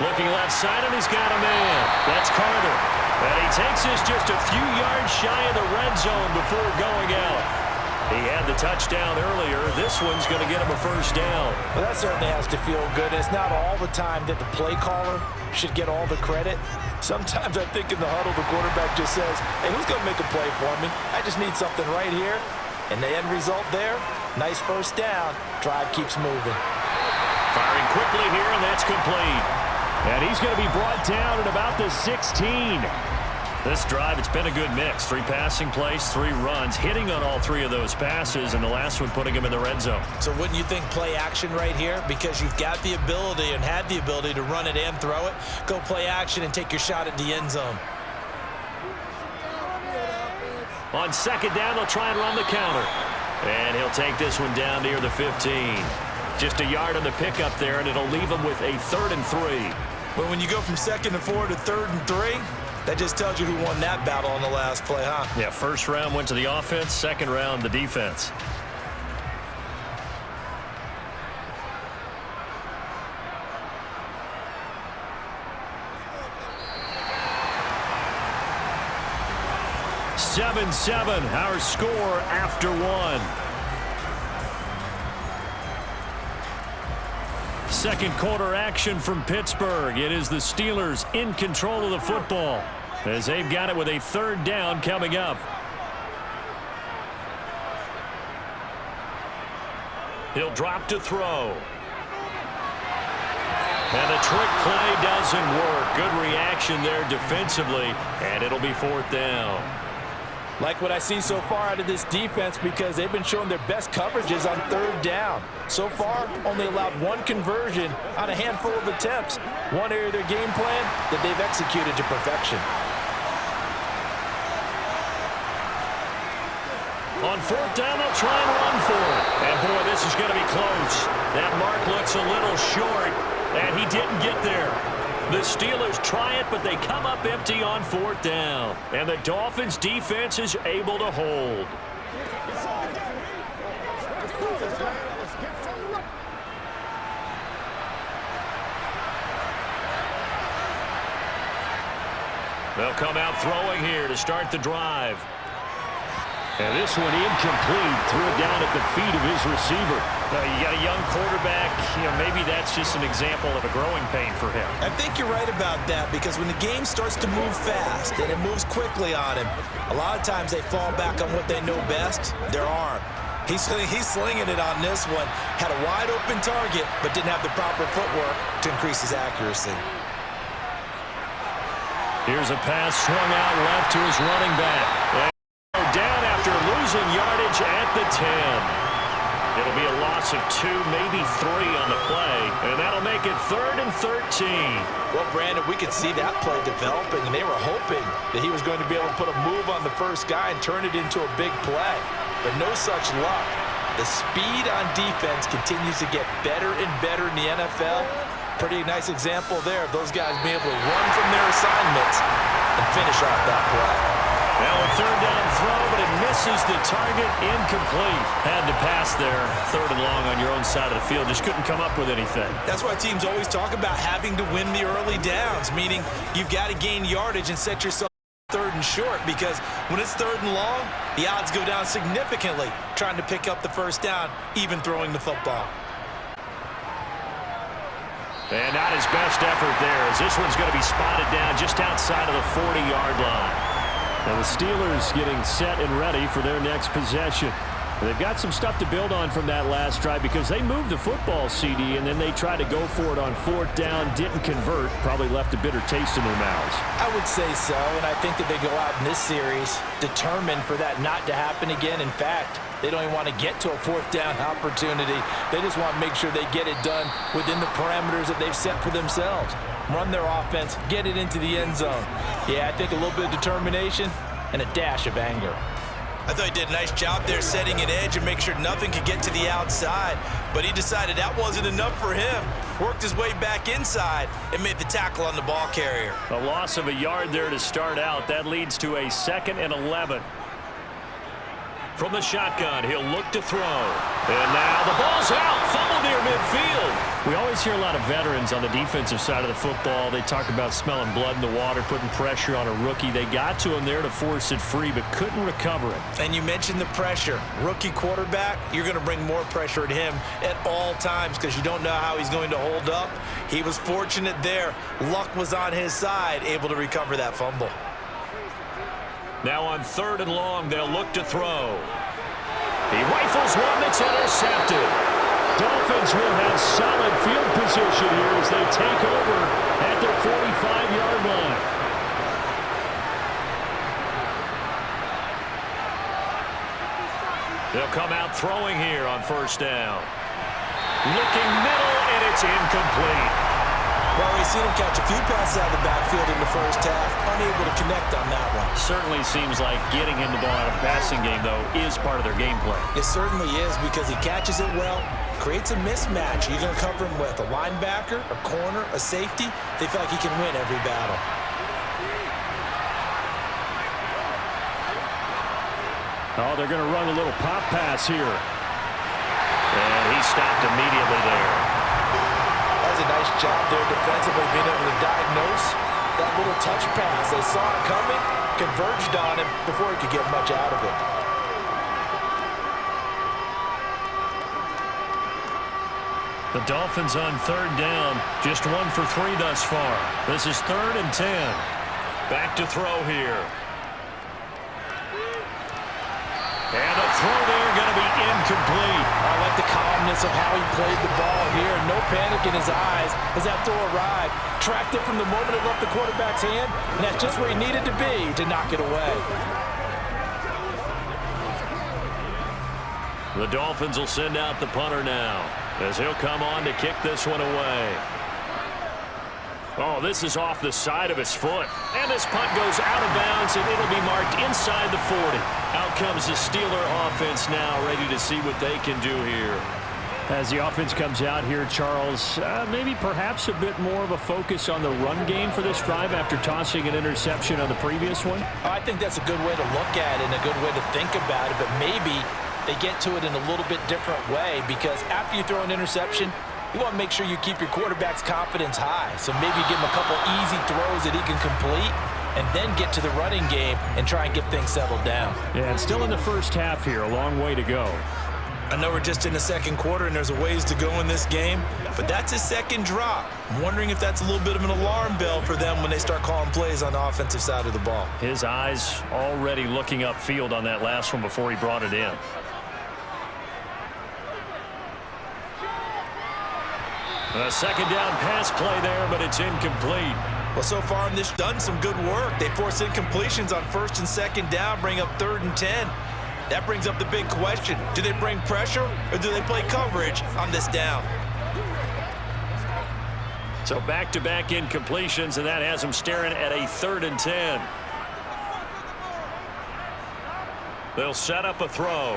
Looking left side, and he's got a man. That's Carter. And he takes this just a few yards shy of the red zone before going out. He had the touchdown earlier. This one's going to get him a 1st down. Well, that certainly has to feel good. It's not all the time that the play caller should get all the credit. Sometimes I think in the huddle, the quarterback just says, hey, who's going to make a play for me? I just need something right here. And the end result there, nice 1st down. Drive keeps moving. Firing quickly here, and that's complete. And he's going to be brought down at about the 16. This drive, it's been a good mix. 3 passing plays, 3 runs, hitting on all 3 of those passes, and the last one putting him in the red zone. So wouldn't you think play action right here? Because you've got the ability and had the ability to run it and throw it. Go play action and take your shot at the end zone. On 2nd down, they'll try and run the counter. And he'll take this one down near the 15. Just a yard on the pickup there, and it'll leave him with a 3rd and 3. But when you go from 2nd and 4 to 3rd and 3, that just tells you who won that battle on the last play, huh? Yeah, 1st round went to the offense, 2nd round the defense. (7-7) our score after 1. 2nd quarter action from Pittsburgh. It is the Steelers in control of the football as they've got it with a 3rd down coming up. He'll drop to throw. And the trick play doesn't work. Good reaction there defensively, and it'll be 4th down. Like what I see so far out of this defense because they've been showing their best coverages on 3rd down. So far, only allowed 1 conversion on a handful of attempts. One area of their game plan that they've executed to perfection. On 4th down, they'll try and run for it. And, boy, this is going to be close. That mark looks a little short, and he didn't get there. The Steelers try it, but they come up empty on 4th down. And the Dolphins' defense is able to hold. They'll come out throwing here to start the drive. And this one incomplete. Threw it down at the feet of his receiver. You got a young quarterback. Maybe that's just an example of a growing pain for him. I think you're right about that because when the game starts to move fast and it moves quickly on him, a lot of times they fall back on what they know best, their arm. He's slinging it on this one. Had a wide open target but didn't have the proper footwork to increase his accuracy. Here's a pass swung out left to his running back. Down after losing yardage at the 10. It'll be a loss of 2, maybe 3 on the play, and that'll make it 3rd and 13. Well, Brandon, we could see that play developing, and they were hoping that he was going to be able to put a move on the first guy and turn it into a big play. But no such luck. The speed on defense continues to get better and better in the NFL. Pretty nice example there of those guys being able to run from their assignments and finish off that play. Now a 3rd down throw, but it misses the target. Incomplete. Had to pass there. 3rd and long on your own side of the field. Just couldn't come up with anything. That's why teams always talk about having to win the early downs, meaning you've got to gain yardage and set yourself 3rd and short because when it's 3rd and long, the odds go down significantly trying to pick up the 1st down, even throwing the football. And not his best effort there as this one's going to be spotted down just outside of the 40-yard line. And the Steelers getting set and ready for their next possession. They've got some stuff to build on from that last drive because they moved the football, CD, and then they tried to go for it on 4th down, didn't convert, probably left a bitter taste in their mouths. I would say so, and I think that they go out in this series determined for that not to happen again. In fact, they don't even want to get to a 4th down opportunity. They just want to make sure they get it done within the parameters that they've set for themselves. Run their offense, get it into the end zone. Yeah, I think a little bit of determination and a dash of anger. I thought he did a nice job there setting an edge and make sure nothing could get to the outside, but he decided that wasn't enough for him. Worked his way back inside and made the tackle on the ball carrier. A loss of a yard there to start out. That leads to a 2nd and 11. From the shotgun, he'll look to throw. And now the ball's out. Fumble near midfield. We always hear a lot of veterans on the defensive side of the football. They talk about smelling blood in the water, putting pressure on a rookie. They got to him there to force it free, but couldn't recover it. And you mentioned the pressure. Rookie quarterback, you're going to bring more pressure at him at all times because you don't know how he's going to hold up. He was fortunate there. Luck was on his side, able to recover that fumble. Now on 3rd and long, they'll look to throw. He rifles one that's intercepted. Dolphins will have solid field position here as they take over at their 45-yard line. They'll come out throwing here on 1st down. Looking middle, and it's incomplete. Well, we've seen him catch a few passes out of the backfield in the first half, unable to connect on that one. Certainly seems like getting him the ball out of the passing game, though, is part of their game plan. It certainly is because he catches it well, creates a mismatch. You're going to cover him with a linebacker, a corner, a safety. They feel like he can win every battle. Oh, they're going to run a little pop pass here. And he stopped immediately there. That's a nice job there defensively, being able to diagnose that little touch pass. They saw it coming, converged on him before he could get much out of it. The Dolphins on 3rd down, just 1 for 3 thus far. This is 3rd and 10. Back to throw here. And a throw there going to be incomplete. I like the calmness of how he played the ball here. No panic in his eyes as that throw arrived. Tracked it from the moment it left the quarterback's hand, and that's just where he needed to be to knock it away. The Dolphins will send out the punter now, as he'll come on to kick this one away. Oh, this is off the side of his foot. And this punt goes out of bounds, and it'll be marked inside the 40. Out comes the Steeler offense now, ready to see what they can do here. As the offense comes out here, Charles, maybe perhaps a bit more of a focus on the run game for this drive after tossing an interception on the previous one? I think that's a good way to look at it and a good way to think about it, but maybe they get to it in a little bit different way, because after you throw an interception, you want to make sure you keep your quarterback's confidence high. So maybe give him a couple easy throws that he can complete and then get to the running game and try and get things settled down. Yeah, and still in the first half here, a long way to go. I know we're just in the second quarter and there's a ways to go in this game, but that's his second drop. I'm wondering if that's a little bit of an alarm bell for them when they start calling plays on the offensive side of the ball. His eyes already looking upfield on that last one before he brought it in. A second down pass play there, but it's incomplete. Well, so far in this, done some good work. They force incompletions on first and second down, bring up 3rd and 10. That brings up the big question. Do they bring pressure or do they play coverage on this down? So back-to-back incompletions, and that has them staring at a 3rd and 10. They'll set up a throw.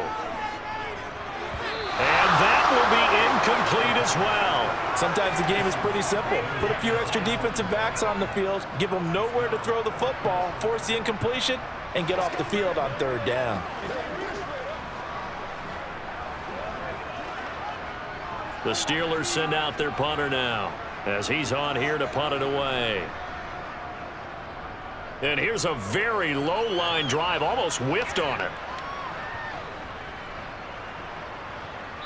And that will be incomplete as well. Sometimes the game is pretty simple. Put a few extra defensive backs on the field, give them nowhere to throw the football, force the incompletion, and get off the field on 3rd down. The Steelers send out their punter now, as he's on here to punt it away. And here's a very low-line drive, almost whiffed on it.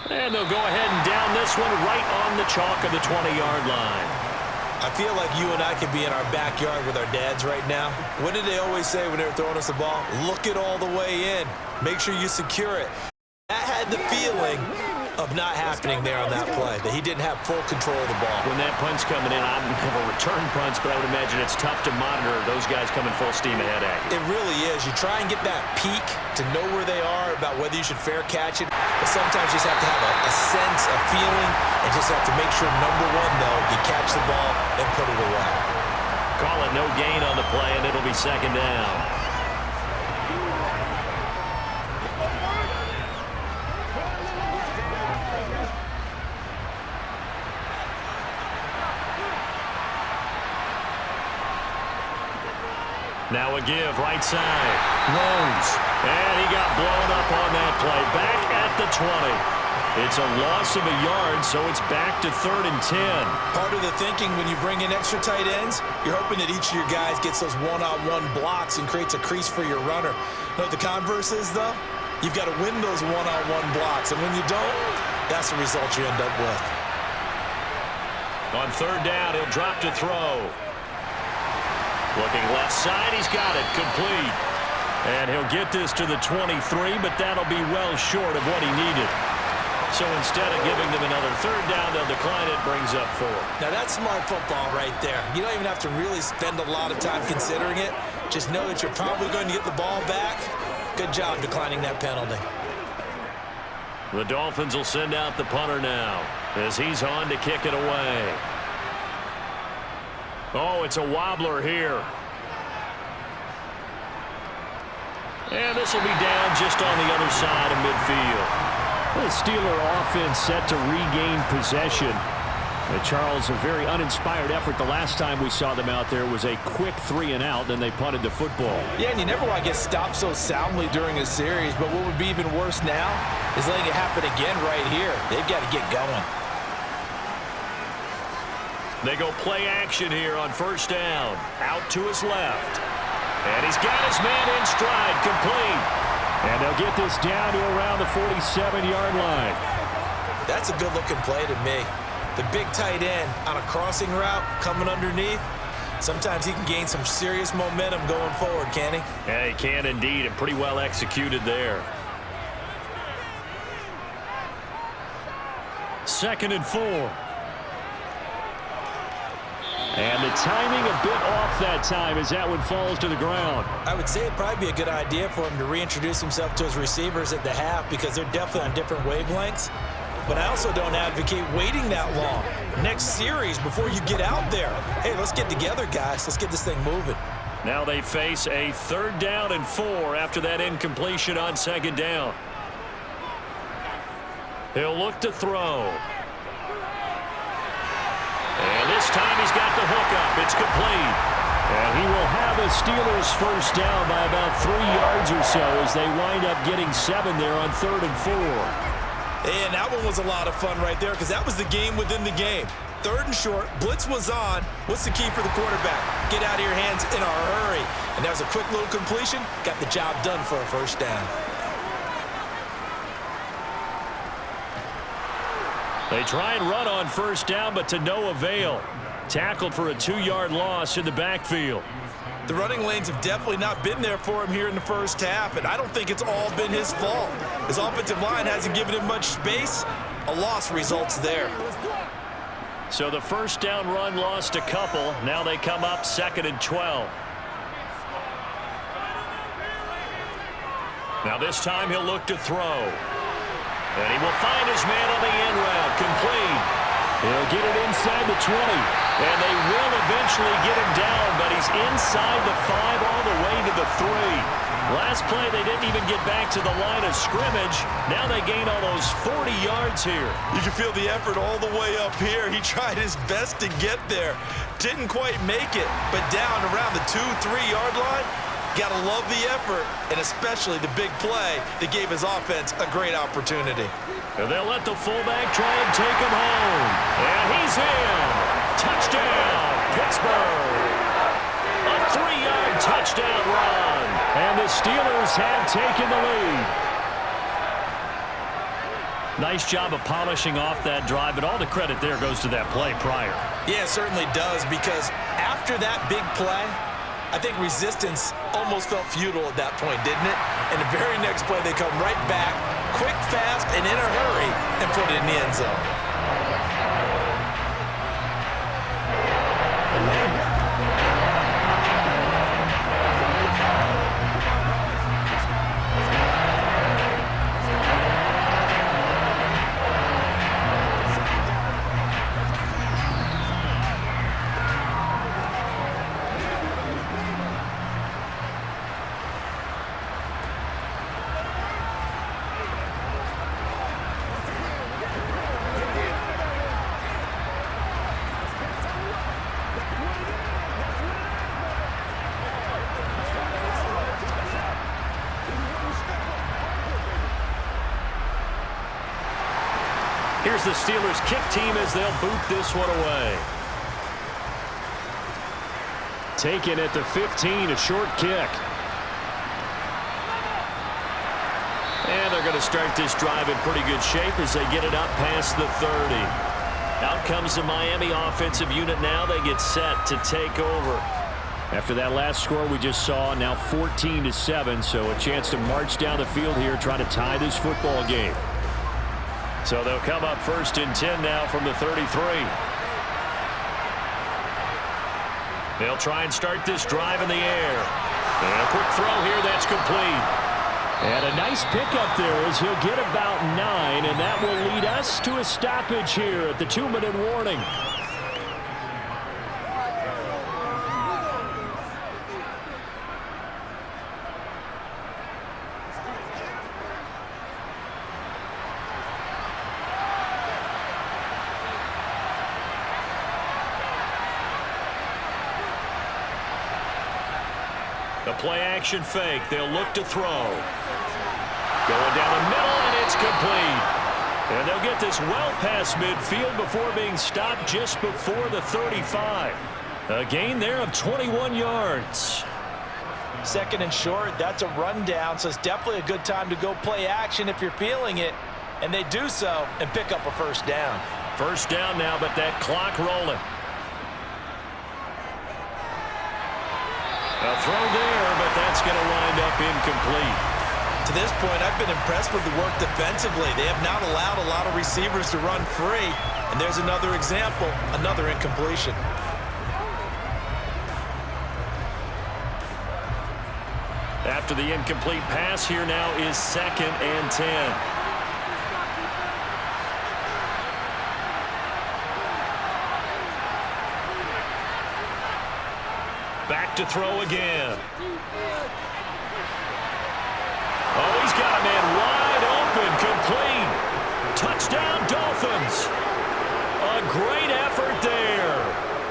And they'll go ahead and down this one right on the chalk of the 20-yard line. I feel like you and I could be in our backyard with our dads right now. What did they always say when they were throwing us the ball? Look it all the way in. Make sure you secure it. That had the feeling of not happening there on that play, that he didn't have full control of the ball. When that punt's coming in, I don't have a return punch, but I would imagine it's tough to monitor those guys coming full steam ahead at you. It really is. You try and get that peek to know where they are, about whether you should fair catch it, but sometimes you just have to have a sense, a feeling, and just have to make sure, number one, though, you catch the ball and put it away. Call it no gain on the play, and it'll be second down. Now a give, right side. Rose. And he got blown up on that play. Back at the 20. It's a loss of a yard, so it's back to 3rd and 10. Part of the thinking when you bring in extra tight ends, you're hoping that each of your guys gets those one-on-one blocks and creates a crease for your runner. You know what the converse is, though? You've got to win those one-on-one blocks, and when you don't, that's the result you end up with. On 3rd down, he'll drop to throw. Looking left side, he's got it, complete. And he'll get this to the 23, but that'll be well short of what he needed. So instead of giving them another 3rd down, they'll decline it, brings up 4. Now that's smart football right there. You don't even have to really spend a lot of time considering it. Just know that you're probably going to get the ball back. Good job declining that penalty. The Dolphins will send out the punter now, as he's on to kick it away. Oh, it's a wobbler here. And this will be down just on the other side of midfield. The Steeler offense set to regain possession. Charles, a very uninspired effort. The last time we saw them out there was a quick 3-and-out, then they punted the football. Yeah, and you never want to get stopped so soundly during a series, but what would be even worse now is letting it happen again right here. They've got to get going. They go play action here on 1st down. Out to his left. And he's got his man in stride, complete. And they'll get this down to around the 47-yard line. That's a good-looking play to me. The big tight end on a crossing route coming underneath. Sometimes he can gain some serious momentum going forward, can he? Yeah, he can indeed, and pretty well executed there. 2nd and 4. And the timing a bit off that time as that one falls to the ground. I would say it'd probably be a good idea for him to reintroduce himself to his receivers at the half because they're definitely on different wavelengths. But I also don't advocate waiting that long. Next series before you get out there. Hey, let's get together, guys. Let's get this thing moving. Now they face a 3rd down and 4 after that incompletion on 2nd down. He'll look to throw. And this time he's got the hook up. It's complete. And he will have a Steelers 1st down by about 3 yards or so as they wind up getting 7 there on 3rd and 4. And that one was a lot of fun right there because that was the game within the game. 3rd and short, blitz was on. What's the key for the quarterback? Get out of your hands in a hurry. And that was a quick little completion. Got the job done for a 1st down. They try and run on 1st down, but to no avail. Tackled for a 2-yard loss in the backfield. The running lanes have definitely not been there for him here in the 1st half, and I don't think it's all been his fault. His offensive line hasn't given him much space. A loss results there. So the 1st down run lost a couple. Now they come up 2nd and 12. Now this time he'll look to throw. And he will find his man on the end route. Complete. He'll get it inside the 20. And they will eventually get him down, but he's inside the 5 all the way to the 3. Last play, they didn't even get back to the line of scrimmage. Now they gain almost 40 yards here. You can feel the effort all the way up here. He tried his best to get there. Didn't quite make it, but down around the 2-3-yard line, gotta love the effort, and especially the big play that gave his offense a great opportunity. And they'll let the fullback try and take him home. And he's in. Touchdown, Pittsburgh. A 3-yard touchdown run. And the Steelers have taken the lead. Nice job of polishing off that drive, but all the credit there goes to that play prior. Yeah, it certainly does, because after that big play, I think resistance almost felt futile at that point, didn't it? And the very next play, they come right back, quick, fast, and in a hurry, and put it in the end zone. Here's the Steelers kick team as they'll boot this one away. Taken at the 15, a short kick. And they're going to start this drive in pretty good shape as they get it up past the 30. Out comes the Miami offensive unit now. They get set to take over. After that last score we just saw, now 14-7, so a chance to march down the field here, trying to tie this football game. So they'll come up 1st and 10 now from the 33. They'll try and start this drive in the air. And a quick throw here that's complete. And a nice pickup there as he'll get about 9, and that will lead us to a stoppage here at the 2-minute warning. The play-action fake. They'll look to throw. Going down the middle, and it's complete. And they'll get this well past midfield before being stopped just before the 35. A gain there of 21 yards. 2nd and short, that's a rundown, so it's definitely a good time to go play action if you're feeling it. And they do so and pick up a 1st down. 1st down now, but that clock rolling. A throw there, but that's going to wind up incomplete. To this point, I've been impressed with the work defensively. They have not allowed a lot of receivers to run free. And there's another example, another incompletion. After the incomplete pass, here now is 2nd and 10. Back to throw again. Oh, he's got a man wide open, complete. Touchdown, Dolphins. A great effort there.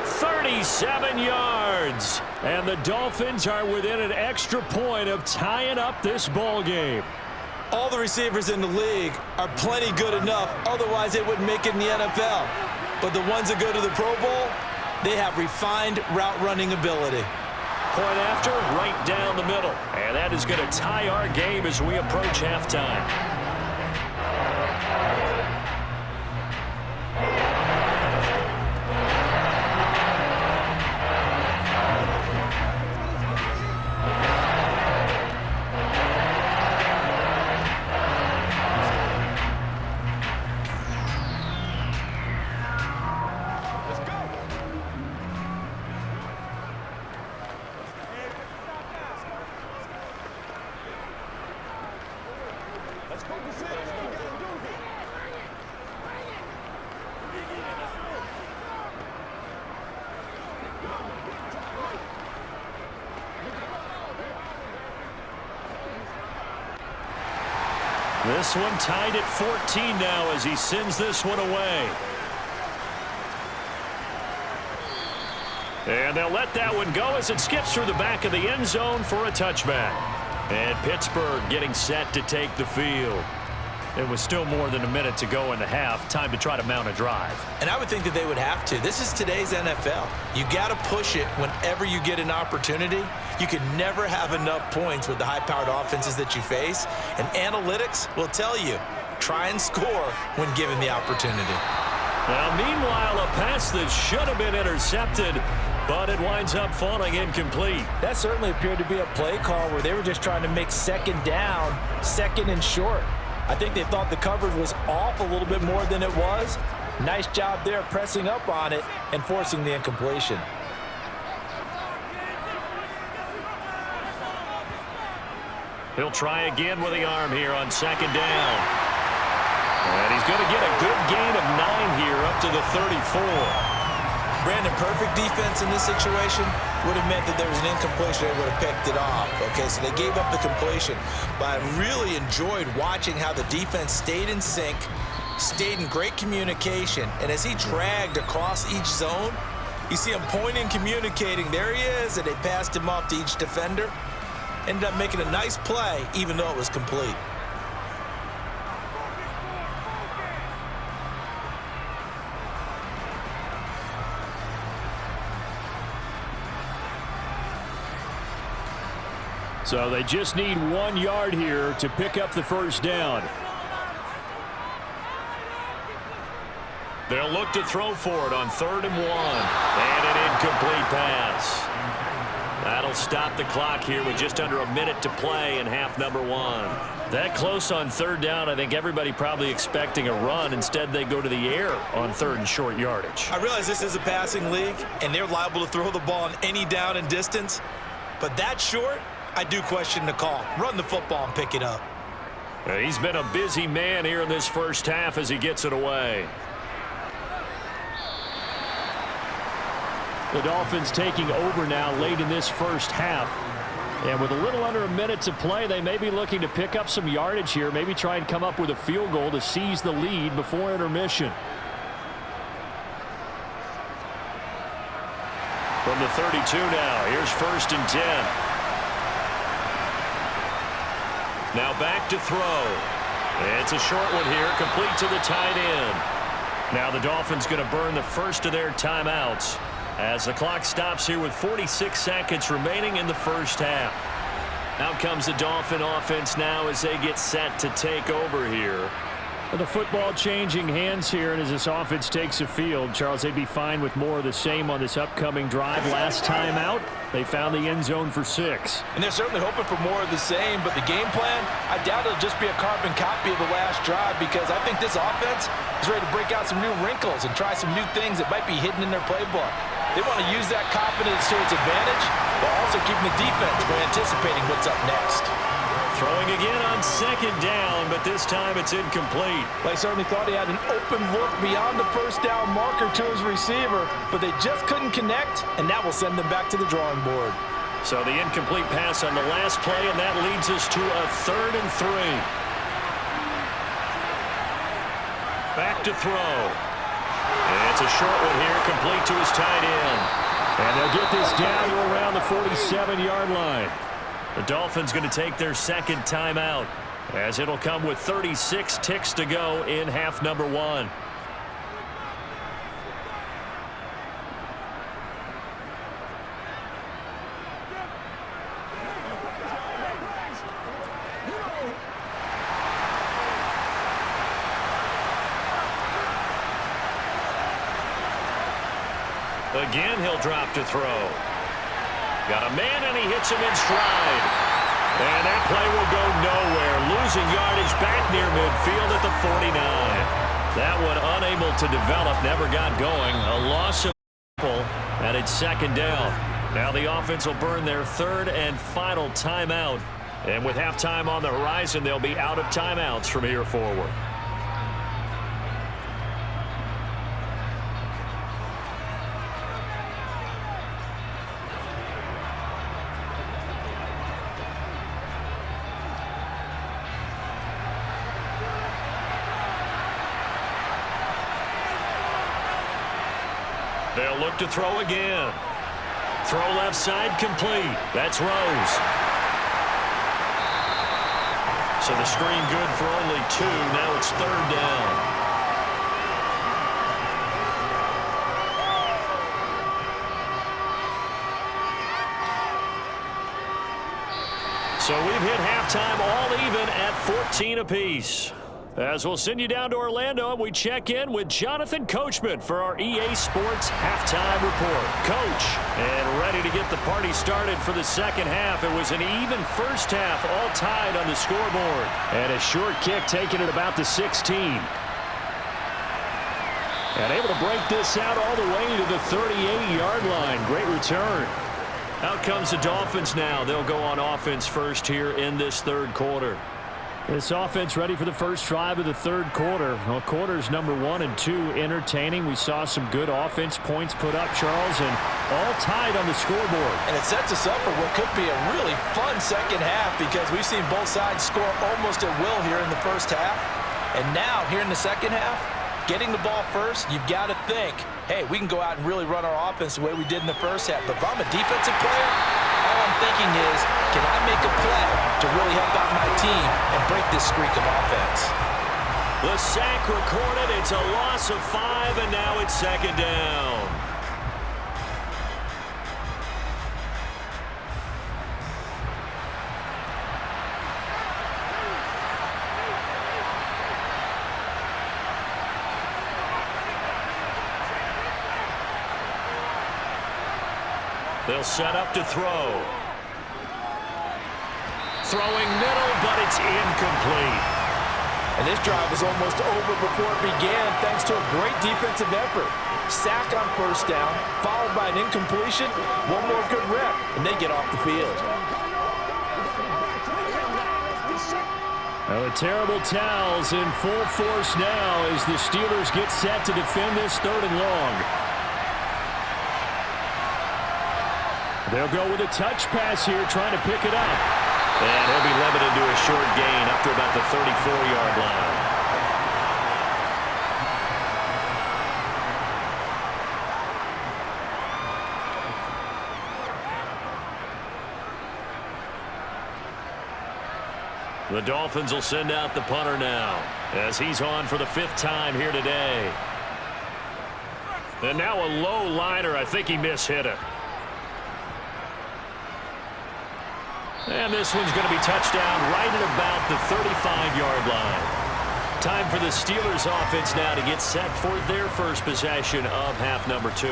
37 yards. And the Dolphins are within an extra point of tying up this ball game. All the receivers in the league are plenty good enough. Otherwise, they wouldn't make it in the NFL. But the ones that go to the Pro Bowl, they have refined route running ability. Point after, right down the middle. And that is going to tie our game as we approach halftime. This one tied at 14 now as he sends this one away. And they'll let that one go as it skips through the back of the end zone for a touchback. And Pittsburgh getting set to take the field. It was still more than a minute to go in the half. Time to try to mount a drive. And I would think that they would have to. This is today's NFL. You got to push it whenever you get an opportunity. You can never have enough points with the high-powered offenses that you face. And analytics will tell you, try and score when given the opportunity. Now, meanwhile, a pass that should have been intercepted, but it winds up falling incomplete. That certainly appeared to be a play call where they were just trying to make second down, second and short. I think they thought the coverage was off a little bit more than it was. Nice job there pressing up on it and forcing the incompletion. He'll try again with the arm here on second down. And he's going to get a good gain of 9 here up to the 34. Brandon, perfect defense in this situation would have meant that there was an incompletion. They would have picked it off. Okay, so they gave up the completion. But I really enjoyed watching how the defense stayed in sync, stayed in great communication. And as he dragged across each zone, you see him pointing, communicating. There he is, and they passed him off to each defender. Ended up making a nice play, even though it was complete. So they just need 1 yard here to pick up the first down. They'll look to throw for it on 3rd and 1. And an incomplete pass. That'll stop the clock here with just under a minute to play in half number 1. That close on 3rd down, I think everybody probably expecting a run. Instead, they go to the air on 3rd and short yardage. I realize this is a passing league, and they're liable to throw the ball on any down and distance. But that short, I do question the call. Run the football and pick it up. He's been a busy man here in this first half as he gets it away. The Dolphins taking over now late in this first half. And with a little under a minute to play, they may be looking to pick up some yardage here, maybe try and come up with a field goal to seize the lead before intermission. From the 32 now, here's 1st and 10. Now back to throw. It's a short one here, complete to the tight end. Now the Dolphins going to burn the first of their timeouts as the clock stops here with 46 seconds remaining in the first half. Out comes the Dolphin offense now as they get set to take over here. The football changing hands here, and as this offense takes the field, Charles, they'd be fine with more of the same on this upcoming drive. Last time out, they found the end zone for 6. And they're certainly hoping for more of the same, but the game plan, I doubt it'll just be a carbon copy of the last drive, because I think this offense is ready to break out some new wrinkles and try some new things that might be hidden in their playbook. They want to use that confidence to its advantage, while also keeping the defense from anticipating what's up next. Throwing again on 2nd down, but this time it's incomplete. They certainly thought he had an open look beyond the first down marker to his receiver, but they just couldn't connect, and that will send them back to the drawing board. So the incomplete pass on the last play, and that leads us to a 3rd and 3. Back to throw. And it's a short one here, complete to his tight end. And they'll get this down to around the 47-yard line. The Dolphins going to take their 2nd timeout, as it'll come with 36 ticks to go in half number 1. Again, he'll drop to throw. Got a man, and he hits him in stride. And that play will go nowhere. Losing yardage back near midfield at the 49. That one unable to develop, never got going. A loss of and it's 2nd down. Now the offense will burn their 3rd and final timeout. And with halftime on the horizon, they'll be out of timeouts from here forward. They'll look to throw again. Throw left side complete. That's Rose. So the screen good for only 2. Now it's 3rd down. So we've hit halftime all even at 14 apiece. As we'll send you down to Orlando, and we check in with Jonathan Coachman for our EA Sports Halftime Report. Coach, and ready to get the party started for the 2nd half. It was an even first half, all tied on the scoreboard. And a short kick taken at about the 16. And able to break this out all the way to the 38-yard line. Great return. Out comes the Dolphins now. They'll go on offense first here in this 3rd quarter. This offense ready for the first drive of the 3rd quarter. Well, quarters number 1 and 2 entertaining. We saw some good offense points put up, Charles, and all tied on the scoreboard. And it sets us up for what could be a really fun 2nd half, because we've seen both sides score almost at will here in the first half. And now, here in the 2nd half, getting the ball first, you've got to think, hey, we can go out and really run our offense the way we did in the first half. But if I'm a defensive player, all I'm thinking is, can I make a play to really help out my team and break this streak of offense? The sack recorded. It's a loss of 5, and now it's 2nd down. They'll set up to throw. Throwing middle, but it's incomplete. And this drive was almost over before it began, thanks to a great defensive effort. Sack on first down, followed by an incompletion, one more good rep, and they get off the field. Well, the terrible towels in full force now as the Steelers get set to defend this 3rd and long. They'll go with a touch pass here, trying to pick it up. And he'll be limited to a short gain up to about the 34-yard line. The Dolphins will send out the punter now, as he's on for the 5th time here today. And now a low liner. I think he mishit it. And this one's going to be touched down right at about the 35-yard line. Time for the Steelers offense now to get set for their first possession of half number 2.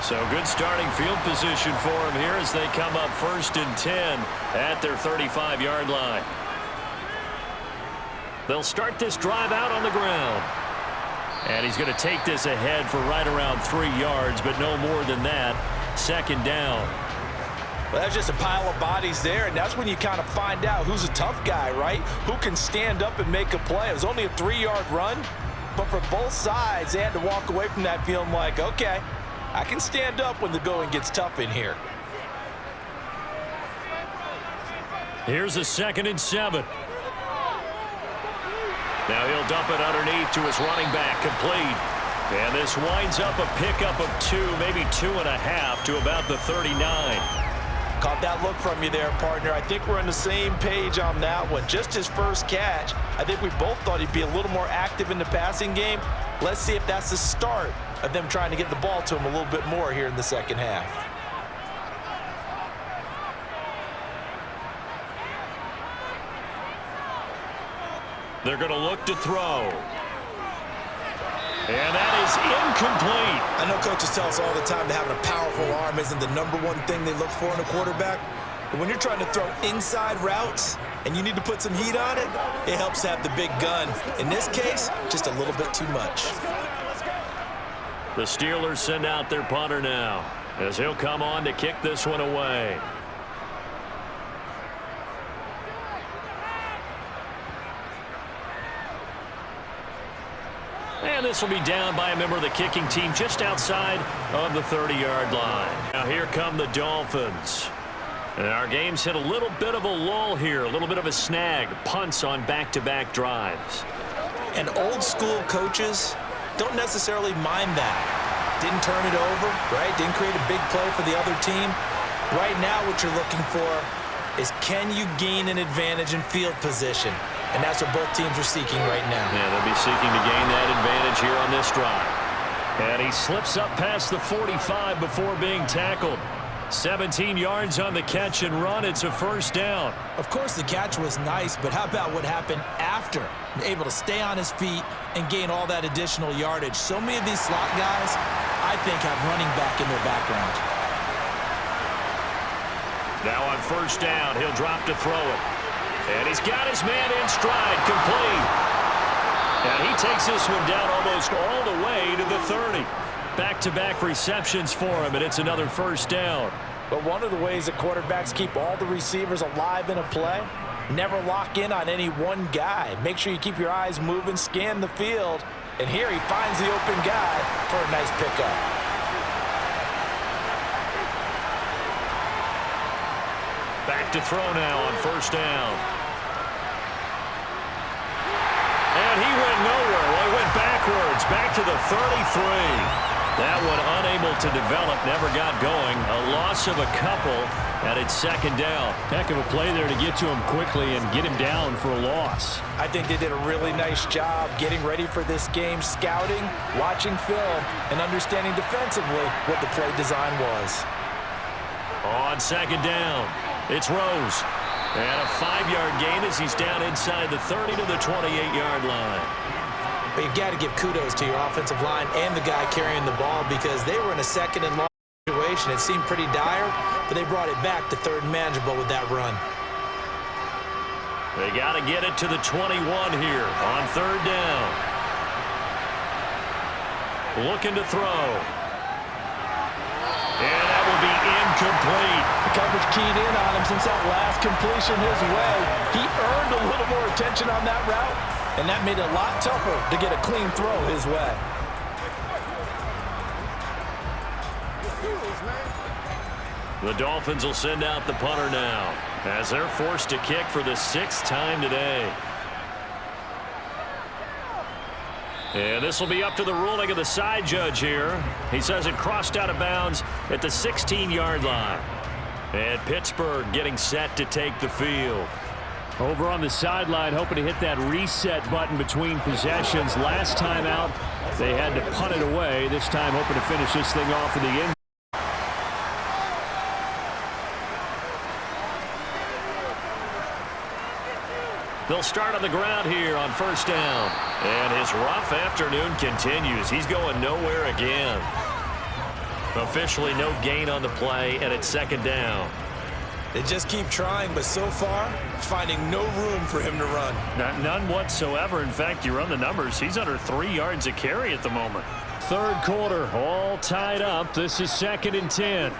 So good starting field position for him here as they come up 1st and 10 at their 35-yard line. They'll start this drive out on the ground. And he's going to take this ahead for right around 3 yards, but no more than that. 2nd down. Well, that's just a pile of bodies there, and that's when you kind of find out who's a tough guy, right? Who can stand up and make a play. It was only a 3-yard run, but for both sides, they had to walk away from that feeling like, okay, I can stand up when the going gets tough in here. Here's a 2nd and 7. Now he'll dump it underneath to his running back, complete. And this winds up a pickup of 2, maybe 2.5 to about the 39. Caught that look from you there, partner. I think we're on the same page on that one. Just his first catch. I think we both thought he'd be a little more active in the passing game. Let's see if that's the start of them trying to get the ball to him a little bit more here in the second half. They're going to look to throw. And that is incomplete. I know coaches tell us all the time that having a powerful arm isn't the #1 thing they look for in a quarterback. But when you're trying to throw inside routes and you need to put some heat on it, it helps have the big gun. In this case, just a little bit too much. The Steelers send out their punter now as he'll come on to kick this one away. And this will be down by a member of the kicking team just outside of the 30-yard line. Now here come the Dolphins. And our game's hit a little bit of a lull here, a little bit of a snag, punts on back-to-back drives. And old school coaches don't necessarily mind that. Didn't turn it over, right? Didn't create a big play for the other team. Right now what you're looking for is, can you gain an advantage in field position? And that's what both teams are seeking right now. Yeah, they'll be seeking to gain that advantage here on this drive. And he slips up past the 45 before being tackled. 17 yards on the catch and run. It's a 1st down. Of course, the catch was nice, but how about what happened after? Able to stay on his feet and gain all that additional yardage. So many of these slot guys, I think, have running back in their background. Now on 1st down, he'll drop to throw it. And he's got his man in stride, complete. And he takes this one down almost all the way to the 30. Back-to-back receptions for him, and it's another 1st down. But one of the ways that quarterbacks keep all the receivers alive in a play, never lock in on any one guy. Make sure you keep your eyes moving, scan the field. And here he finds the open guy for a nice pickup. Back to throw now on 1st down. And he went nowhere. Well, he went backwards, back to the 33. That one unable to develop, never got going. A loss of a couple, and it's 2nd down. Heck of a play there to get to him quickly and get him down for a loss. I think they did a really nice job getting ready for this game, scouting, watching film, and understanding defensively what the play design was. On 2nd down, it's Rose. And a 5-yard gain as he's down inside the 30 to the 28-yard line. But you got to give kudos to your offensive line and the guy carrying the ball, because they were in a 2nd and long situation. It seemed pretty dire, but they brought it back to 3rd and manageable with that run. They got to get it to the 21 here on 3rd down. Looking to throw. And that will be incomplete. The coverage keyed in on him since that last completion his way. He earned a little more attention on that route, and that made it a lot tougher to get a clean throw his way. The Dolphins will send out the punter now as they're forced to kick for the 6th time today. And this will be up to the ruling of the side judge here. He says it crossed out of bounds at the 16-yard line. And Pittsburgh getting set to take the field. Over on the sideline, hoping to hit that reset button between possessions. Last time out, they had to punt it away. This time, hoping to finish this thing off in the end. They'll start on the ground here on first down. And his rough afternoon continues. He's going nowhere again. Officially no gain on the play, and it's second down. They just keep trying, but so far, finding no room for him to run. None whatsoever. In fact, you run the numbers. He's under 3 yards a carry at the moment. Third quarter, all tied up. This is 2nd and 10.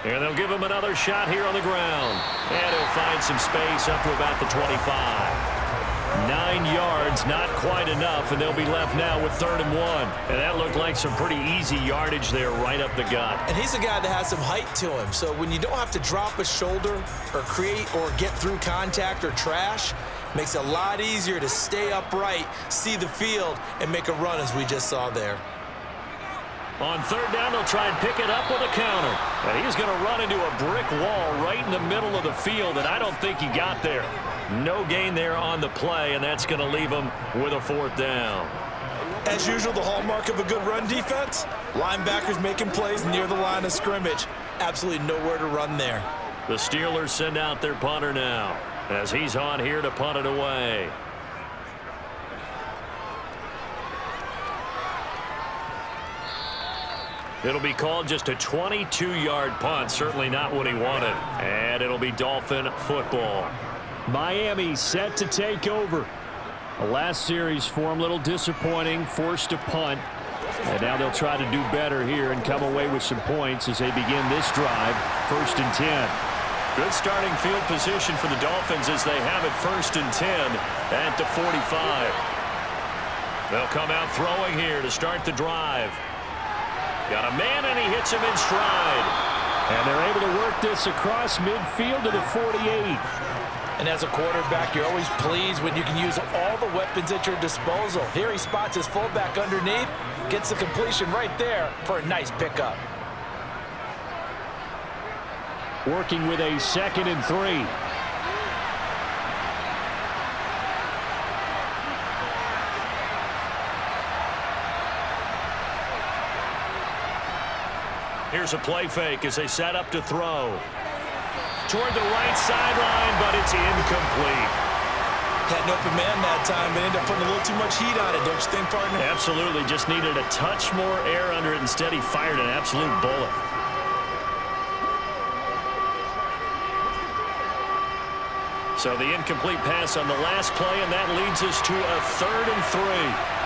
And they'll give him another shot here on the ground. And he'll find some space up to about the 25. 9 yards, not quite enough, and they'll be left now with 3rd and 1. And that looked like some pretty easy yardage there right up the gut. And he's a guy that has some height to him, so when you don't have to drop a shoulder or create or get through contact or trash, makes it a lot easier to stay upright, see the field, and make a run as we just saw there. On 3rd down, they'll try and pick it up with a counter. And he's going to run into a brick wall right in the middle of the field, and I don't think he got there. No gain there on the play, and that's going to leave him with a 4th down. As usual, the hallmark of a good run defense, linebackers making plays near the line of scrimmage. Absolutely nowhere to run there. The Steelers send out their punter now as he's on here to punt it away. It'll be called just a 22-yard punt, certainly not what he wanted. And it'll be Dolphin football. Miami set to take over. The last series for him, a little disappointing, forced to punt. And now they'll try to do better here and come away with some points as they begin this drive. 1st and 10. Good starting field position for the Dolphins as they have it 1st and 10 at the 45. They'll come out throwing here to start the drive. Got a man, and he hits him in stride. And they're able to work this across midfield to the 48. And as a quarterback, you're always pleased when you can use all the weapons at your disposal. Here he spots his fullback underneath, gets the completion right there for a nice pickup. Working with a 2nd and 3. Here's a play fake as they set up to throw. Toward the right sideline, but it's incomplete. Had an open man that time, but ended up putting a little too much heat on it, don't you think, partner? Absolutely. Just needed a touch more air under it. Instead, he fired an absolute bullet. So the incomplete pass on the last play, and that leads us to a 3rd and 3.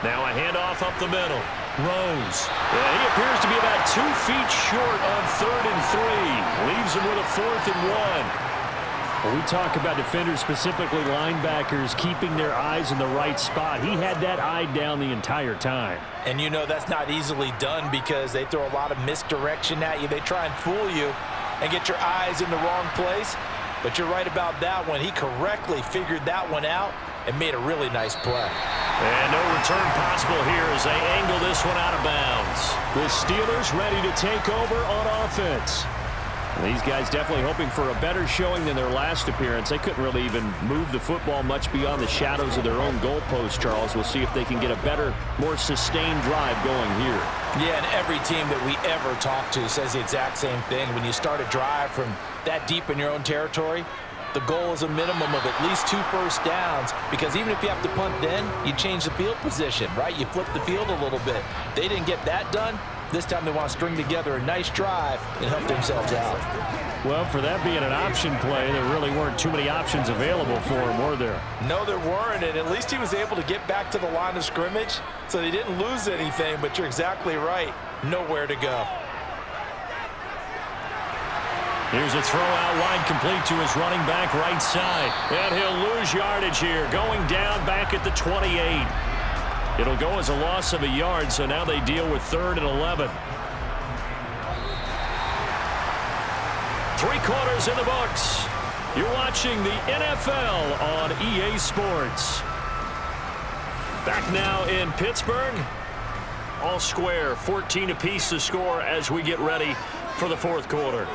Now a handoff up the middle. Rose. He appears to be about 2 feet short on 3rd and 3. Leaves him with a 4th and 1. When we talk about defenders, specifically linebackers, keeping their eyes in the right spot, he had that eye down the entire time. And you know that's not easily done because they throw a lot of misdirection at you. They try and fool you and get your eyes in the wrong place. But you're right about that one. He correctly figured that one out and made a really nice play. And no return possible here as they angle this one out of bounds. The Steelers ready to take over on offense. These guys definitely hoping for a better showing than their last appearance. They couldn't really even move the football much beyond the shadows of their own goalpost, Charles. We'll see if they can get a better, more sustained drive going here. Yeah, and every team that we ever talk to says the exact same thing. When you start a drive from that deep in your own territory, the goal is a minimum of at least 2 first downs, because even if you have to punt then, you change the field position, right? You flip the field a little bit. They didn't get that done. This time they want to string together a nice drive and help themselves out. Well, for that being an option play, there really weren't too many options available for him, were there? No, there weren't, and at least he was able to get back to the line of scrimmage, so they didn't lose anything, but you're exactly right. Nowhere to go. Here's a throw out wide, complete to his running back right side. And he'll lose yardage here, going down back at the 28. It'll go as a loss of a yard, so now they deal with 3rd and 11. 3 quarters in the books. You're watching the NFL on EA Sports. Back now in Pittsburgh. All square, 14 apiece to score as we get ready for the 4th quarter.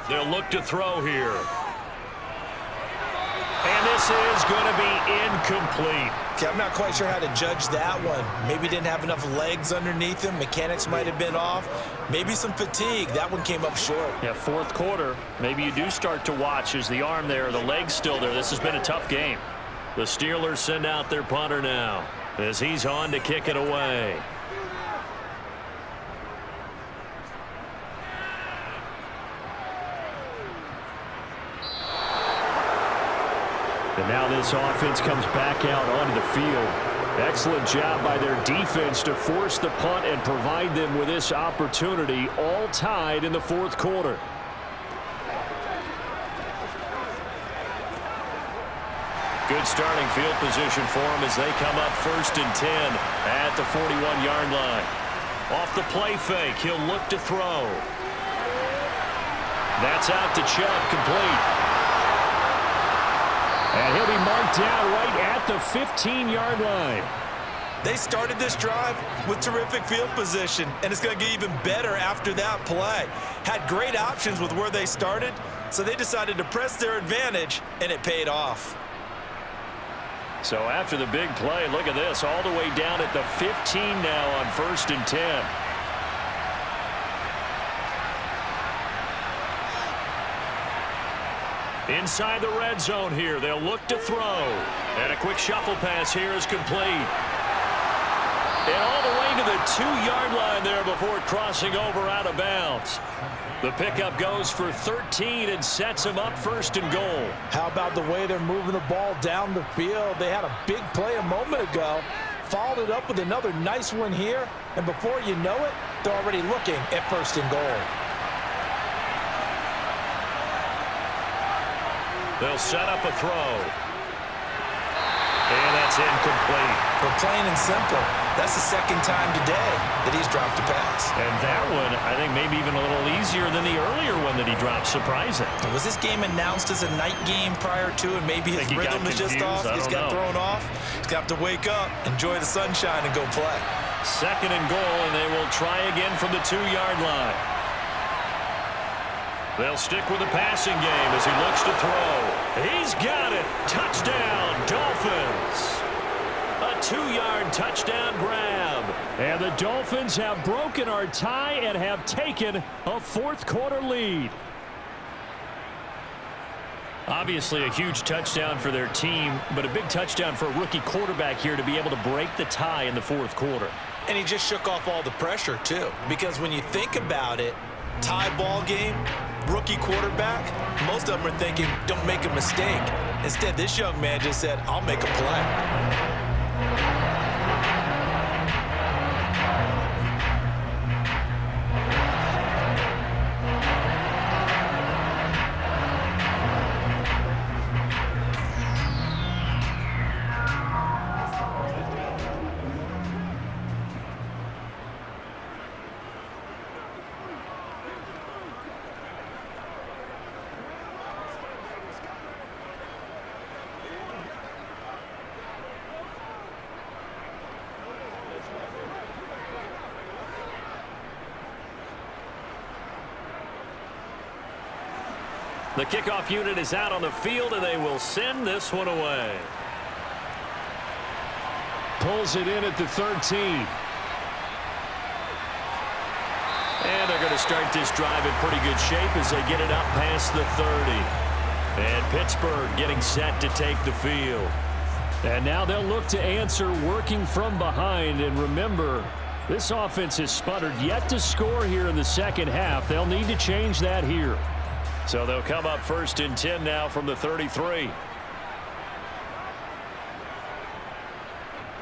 They'll look to throw here. And this is going to be incomplete. Okay, I'm not quite sure how to judge that one. Maybe didn't have enough legs underneath him. Mechanics might have been off. Maybe some fatigue. That one came up short. Yeah, fourth quarter. Maybe you do start to watch as the arm there, the leg's still there. This has been a tough game. The Steelers send out their punter now as he's on to kick it away. And now this offense comes back out onto the field. Excellent job by their defense to force the punt and provide them with this opportunity, all tied in the fourth quarter. Good starting field position for them as they come up 1st and 10 at the 41-yard line. Off the play fake, he'll look to throw. That's out to Chubb, complete. And he'll be marked down right at the 15-yard line. They started this drive with terrific field position, and it's going to get even better after that play. Had great options with where they started, so they decided to press their advantage, and it paid off. So after the big play, look at this, all the way down at the 15 now on 1st and 10. Inside the red zone here, they'll look to throw. And a quick shuffle pass here is complete. And all the way to the 2-yard line there before crossing over out of bounds. The pickup goes for 13 and sets him up 1st and goal. How about the way they're moving the ball down the field? They had a big play a moment ago, followed it up with another nice one here, and before you know it, they're already looking at 1st and goal. They'll set up a throw. And that's incomplete. But plain and simple, that's the second time today that he's dropped a pass. And that one, I think, maybe even a little easier than the earlier one that he dropped. Surprising. Was this game announced as a night game prior to, and maybe his rhythm is just off? He's got thrown off. He's got to wake up, enjoy the sunshine, and go play. 2nd and goal, and they will try again from the 2-yard line. They'll stick with the passing game as he looks to throw. He's got it. Touchdown, Dolphins. A 2-yard touchdown grab. And the Dolphins have broken our tie and have taken a fourth quarter lead. Obviously a huge touchdown for their team, but a big touchdown for a rookie quarterback here to be able to break the tie in the fourth quarter. And he just shook off all the pressure, too. Because when you think about it, tie ball game, rookie quarterback, most of them are thinking, don't make a mistake. Instead, this young man just said, I'll make a play. The kickoff unit is out on the field, and they will send this one away. Pulls it in at the 13. And they're going to start this drive in pretty good shape as they get it up past the 30. And Pittsburgh getting set to take the field. And now they'll look to answer working from behind. And remember, this offense has sputtered yet to score here in the second half. They'll need to change that here. So they'll come up 1st and 10 now from the 33.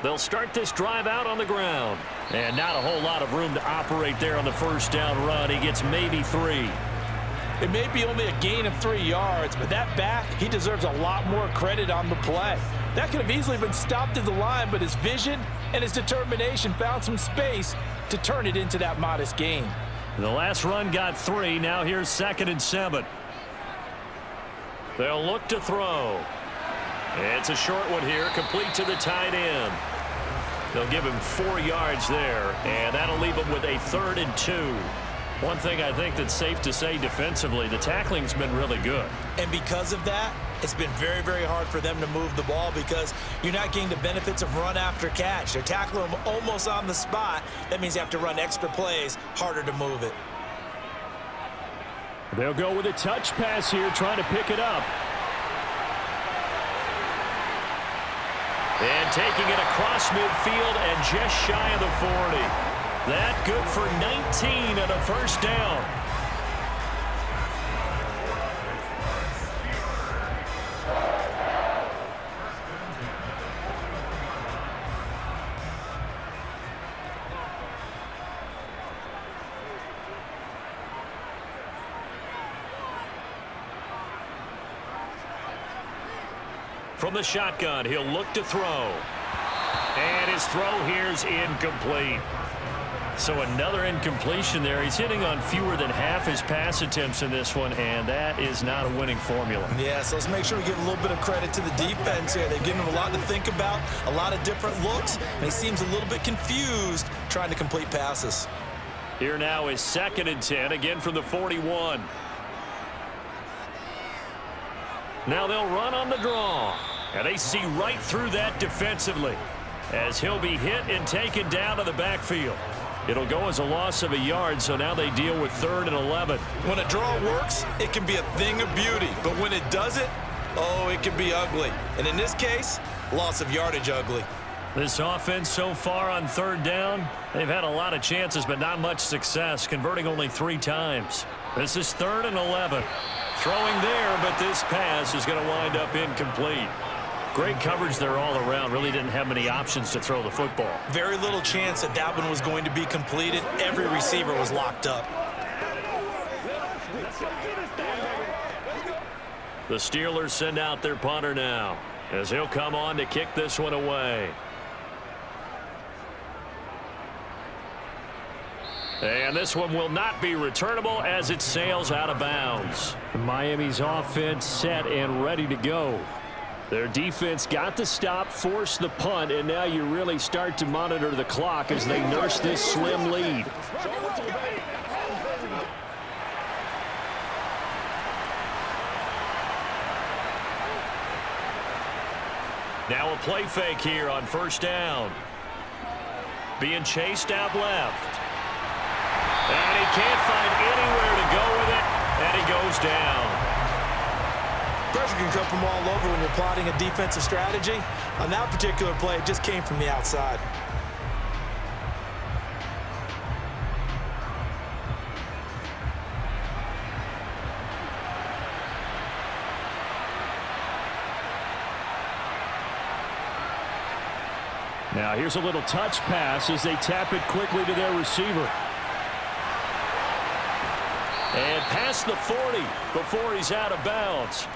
They'll start this drive out on the ground. And not a whole lot of room to operate there on the first down run. He gets maybe 3. It may be only a gain of 3 yards, but that back, he deserves a lot more credit on the play. That could have easily been stopped at the line, but his vision and his determination found some space to turn it into that modest gain. The last run got 3. Now here's 2nd and 7. They'll look to throw. It's a short one here, complete to the tight end. They'll give him 4 yards there, and that'll leave him with a 3rd and 2. One thing I think that's safe to say defensively, the tackling's been really good. And because of that, it's been very, very hard for them to move the ball because you're not getting the benefits of run after catch. They're tackling them almost on the spot. That means you have to run extra plays, harder to move it. They'll go with a touch pass here, trying to pick it up. And taking it across midfield and just shy of the 40. That good for 19 and a first down. From the shotgun, he'll look to throw. And his throw here's incomplete. So another incompletion there. He's hitting on fewer than half his pass attempts in this one, and that is not a winning formula. Yeah, so let's make sure we give a little bit of credit to the defense here. They've given him a lot to think about, a lot of different looks, and he seems a little bit confused trying to complete passes. Here now is 2nd and 10, again from the 41. Now they'll run on the draw. And they see right through that defensively as he'll be hit and taken down to the backfield. It'll go as a loss of a yard, so now they deal with 3rd and 11. When a draw works, it can be a thing of beauty. But when it doesn't, oh, it can be ugly. And in this case, loss of yardage ugly. This offense so far on 3rd down, they've had a lot of chances but not much success, converting only 3 times. This is 3rd and 11. Throwing there, but this pass is going to wind up incomplete. Great coverage there all around. Really didn't have many options to throw the football. Very little chance that that one was going to be completed. Every receiver was locked up. The Steelers send out their punter now as he'll come on to kick this one away. And this one will not be returnable as it sails out of bounds. Miami's offense set and ready to go. Their defense got the stop, forced the punt, and now you really start to monitor the clock as they nurse this slim lead. Now a play fake here on 1st down. Being chased out left. And he can't find anywhere to go with it, and he goes down. Pressure can come from all over when you're plotting a defensive strategy. On that particular play, it just came from the outside. Now here's a little touch pass as they tap it quickly to their receiver. And past the 40 before he's out of bounds.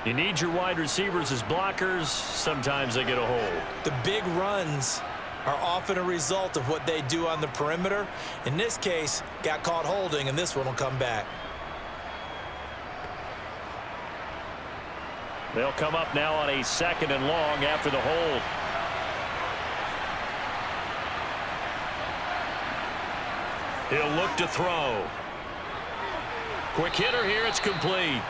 You need your wide receivers as blockers. Sometimes they get a hold. The big runs are often a result of what they do on the perimeter. In this case, got caught holding, and this one will come back. They'll come up now on a 2nd and long after the hold. He'll look to throw. Quick hitter here. It's complete.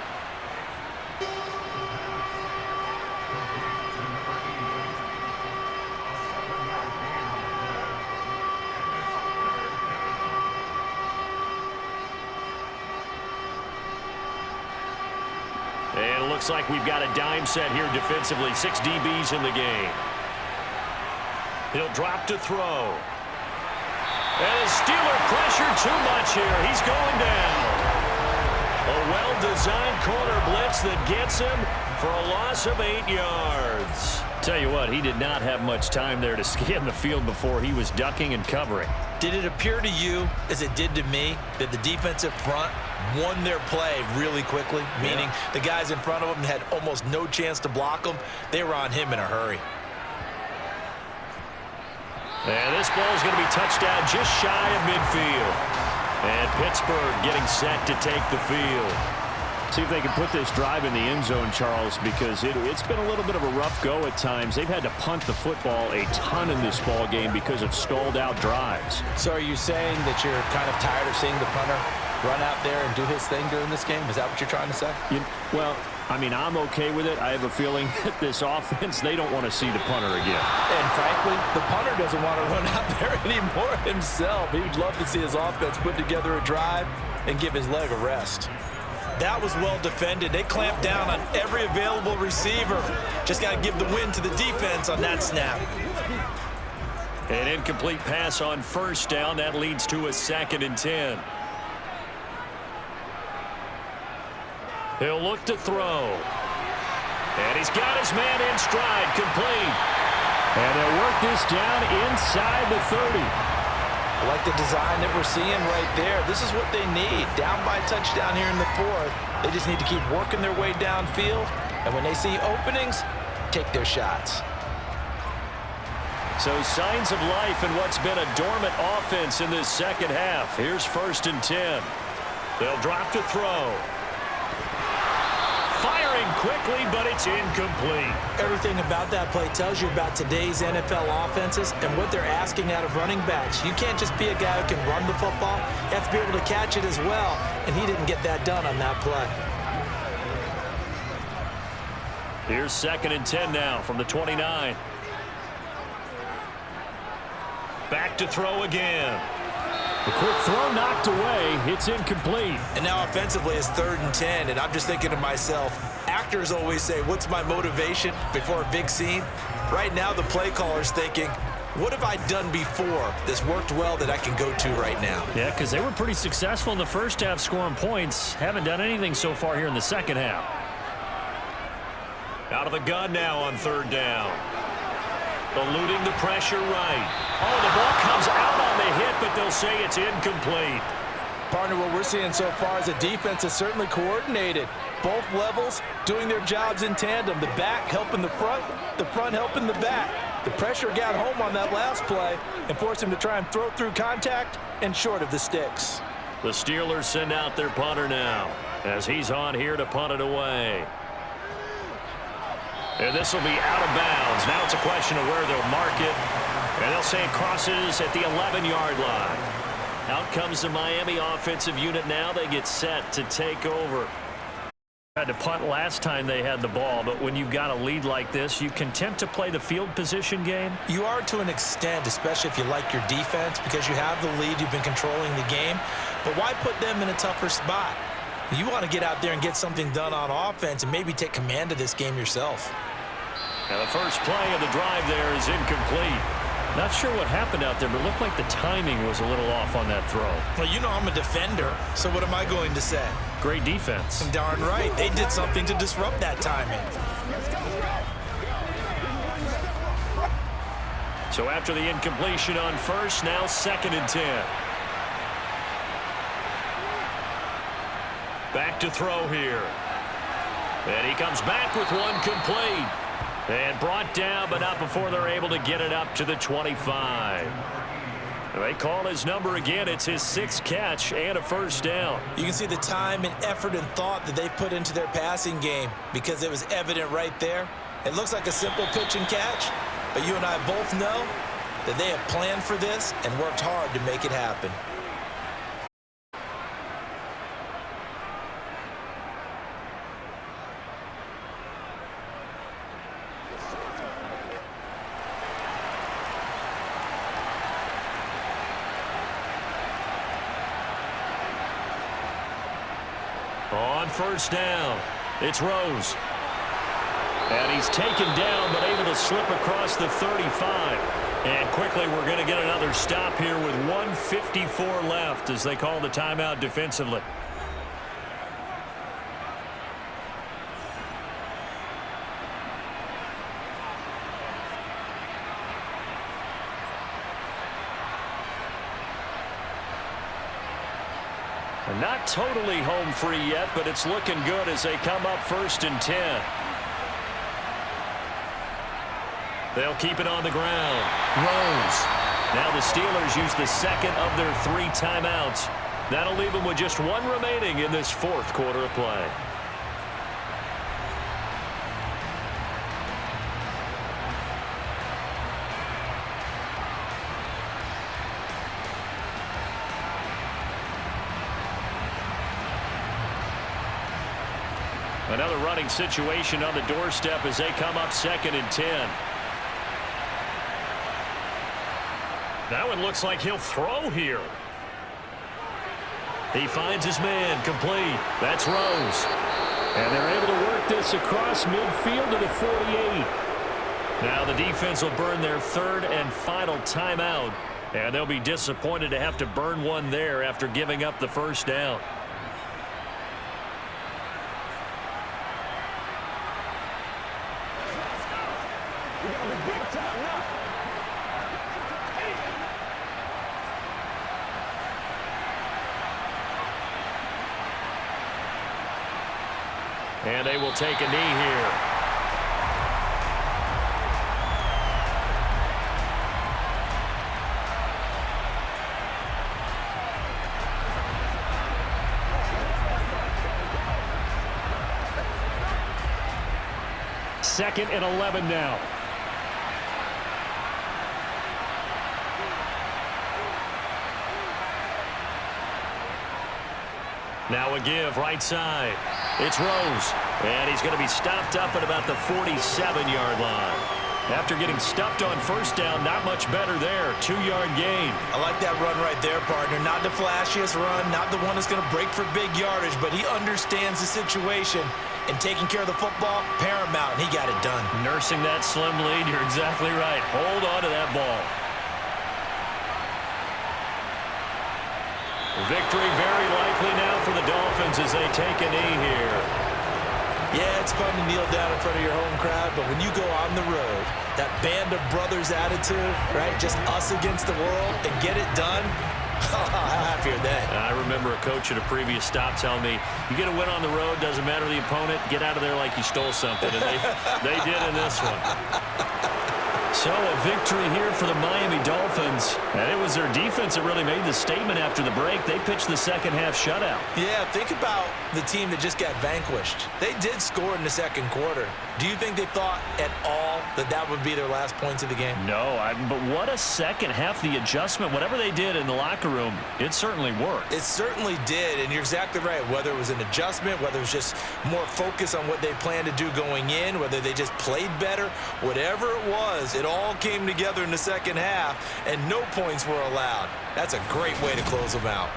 And it looks like we've got a dime set here defensively. 6 DBs in the game. He'll drop to throw. And the Steeler pressure too much here. He's going down. A well-designed corner blitz that gets him for a loss of 8 yards. Tell you what, he did not have much time there to scan the field before he was ducking and covering. Did it appear to you, as it did to me, that the defensive front won their play really quickly? Meaning the guys in front of them had almost no chance to block them. They were on him in a hurry. And this ball is going to be touchdown just shy of midfield. And Pittsburgh getting set to take the field. See if they can put this drive in the end zone, Charles, because it's been a little bit of a rough go at times. They've had to punt the football a ton in this ball game because of stalled out drives. So are you saying that you're kind of tired of seeing the punter run out there and do his thing during this game? Is that what you're trying to say? Well, I mean, I'm okay with it. I have a feeling that this offense, they don't want to see the punter again. And frankly, the punter doesn't want to run out there anymore himself. He'd love to see his offense put together a drive and give his leg a rest. That was well defended. They clamped down on every available receiver. Just got to give the win to the defense on that snap. An incomplete pass on first down. That leads to a 2nd and 10. He'll look to throw. And he's got his man in stride, complete. And they'll work this down inside the 30. I like the design that we're seeing right there. This is what they need. Down by a touchdown here in the 4th. They just need to keep working their way downfield. And when they see openings, take their shots. So signs of life in what's been a dormant offense in this second half. Here's 1st and 10. They'll drop to throw. Firing quickly, but it's incomplete. Everything about that play tells you about today's NFL offenses and what they're asking out of running backs. You can't just be a guy who can run the football. You have to be able to catch it as well, and he didn't get that done on that play. Here's 2nd and 10 now from the 29. Back to throw again. The quick throw knocked away. It's incomplete. And now offensively it's 3rd and 10, and I'm just thinking to myself, actors always say, what's my motivation before a big scene? Right now the play caller's thinking, what have I done before that's worked well that I can go to right now? Yeah, because they were pretty successful in the first half scoring points. Haven't done anything so far here in the second half. Out of the gun now on 3rd down. Eluding the pressure right. Oh, the ball comes out on the hit, but they'll say it's incomplete. Partner, what we're seeing so far is a defense is certainly coordinated. Both levels doing their jobs in tandem. The back helping the front helping the back. The pressure got home on that last play and forced him to try and throw through contact and short of the sticks. The Steelers send out their punter now as he's on here to punt it away. And this will be out of bounds. Now it's a question of where they'll mark it. And they'll say it crosses at the 11-yard line. Out comes the Miami offensive unit now. They get set to take over. Had to punt last time they had the ball, but when you've got a lead like this, you content to play the field position game? You are to an extent, especially if you like your defense, because you have the lead, you've been controlling the game. But why put them in a tougher spot? You want to get out there and get something done on offense and maybe take command of this game yourself. Now the first play of the drive there is incomplete. Not sure what happened out there, but it looked like the timing was a little off on that throw. Well, you know I'm a defender, so what am I going to say? Great defense. Darn right. They did something to disrupt that timing. So after the incompletion on first, now 2nd and 10. Back to throw here. And he comes back with one complete. And brought down, but not before they're able to get it up to the 25. They call his number again. It's his 6th catch and a first down. You can see the time and effort and thought that they put into their passing game because it was evident right there. It looks like a simple pitch and catch, but you and I both know that they have planned for this and worked hard to make it happen. On first down, it's Rose. And he's taken down, but able to slip across the 35. And quickly, we're going to get another stop here with 1:54 left as they call the timeout defensively. Not totally home free yet, but it's looking good as they come up 1st and 10. They'll keep it on the ground. Rose. Now the Steelers use the 2nd of their 3 timeouts. That'll leave them with just 1 remaining in this 4th quarter of play. Another running situation on the doorstep as they come up 2nd and 10. That one looks like he'll throw here. He finds his man, complete. That's Rose. And they're able to work this across midfield to the 48. Now the defense will burn their 3rd and final timeout. And they'll be disappointed to have to burn one there after giving up the first down. We got the big time now. And they will take a knee here. Second and 11 now. Now a give right side. It's Rose. And he's going to be stopped up at about the 47-yard line. After getting stuffed on first down, not much better there. 2-yard gain. I like that run right there, partner. Not the flashiest run, not the one that's going to break for big yardage, but he understands the situation. And taking care of the football, paramount. He got it done. Nursing that slim lead, you're exactly right. Hold on to that ball. Victory very likely now for the Dolphins as they take a knee here. Yeah, it's fun to kneel down in front of your home crowd, but when you go on the road, that band of brothers attitude, right, just us against the world, and get it done, how happy are they? I remember a coach at a previous stop telling me, you get a win on the road, doesn't matter the opponent, get out of there like you stole something. And they did in this one. So a victory here for the Miami Dolphins. And it was their defense that really made the statement after the break. They pitched the second half shutout. Yeah, think about the team that just got vanquished. They did score in the second quarter. Do you think they thought at all that that would be their last points of the game? No, but what a second half. The adjustment, whatever they did in the locker room, it certainly worked. It certainly did, and you're exactly right. Whether it was an adjustment, whether it was just more focus on what they planned to do going in, whether they just played better, whatever it was, it all came together in the second half, and no points were allowed. That's a great way to close them out.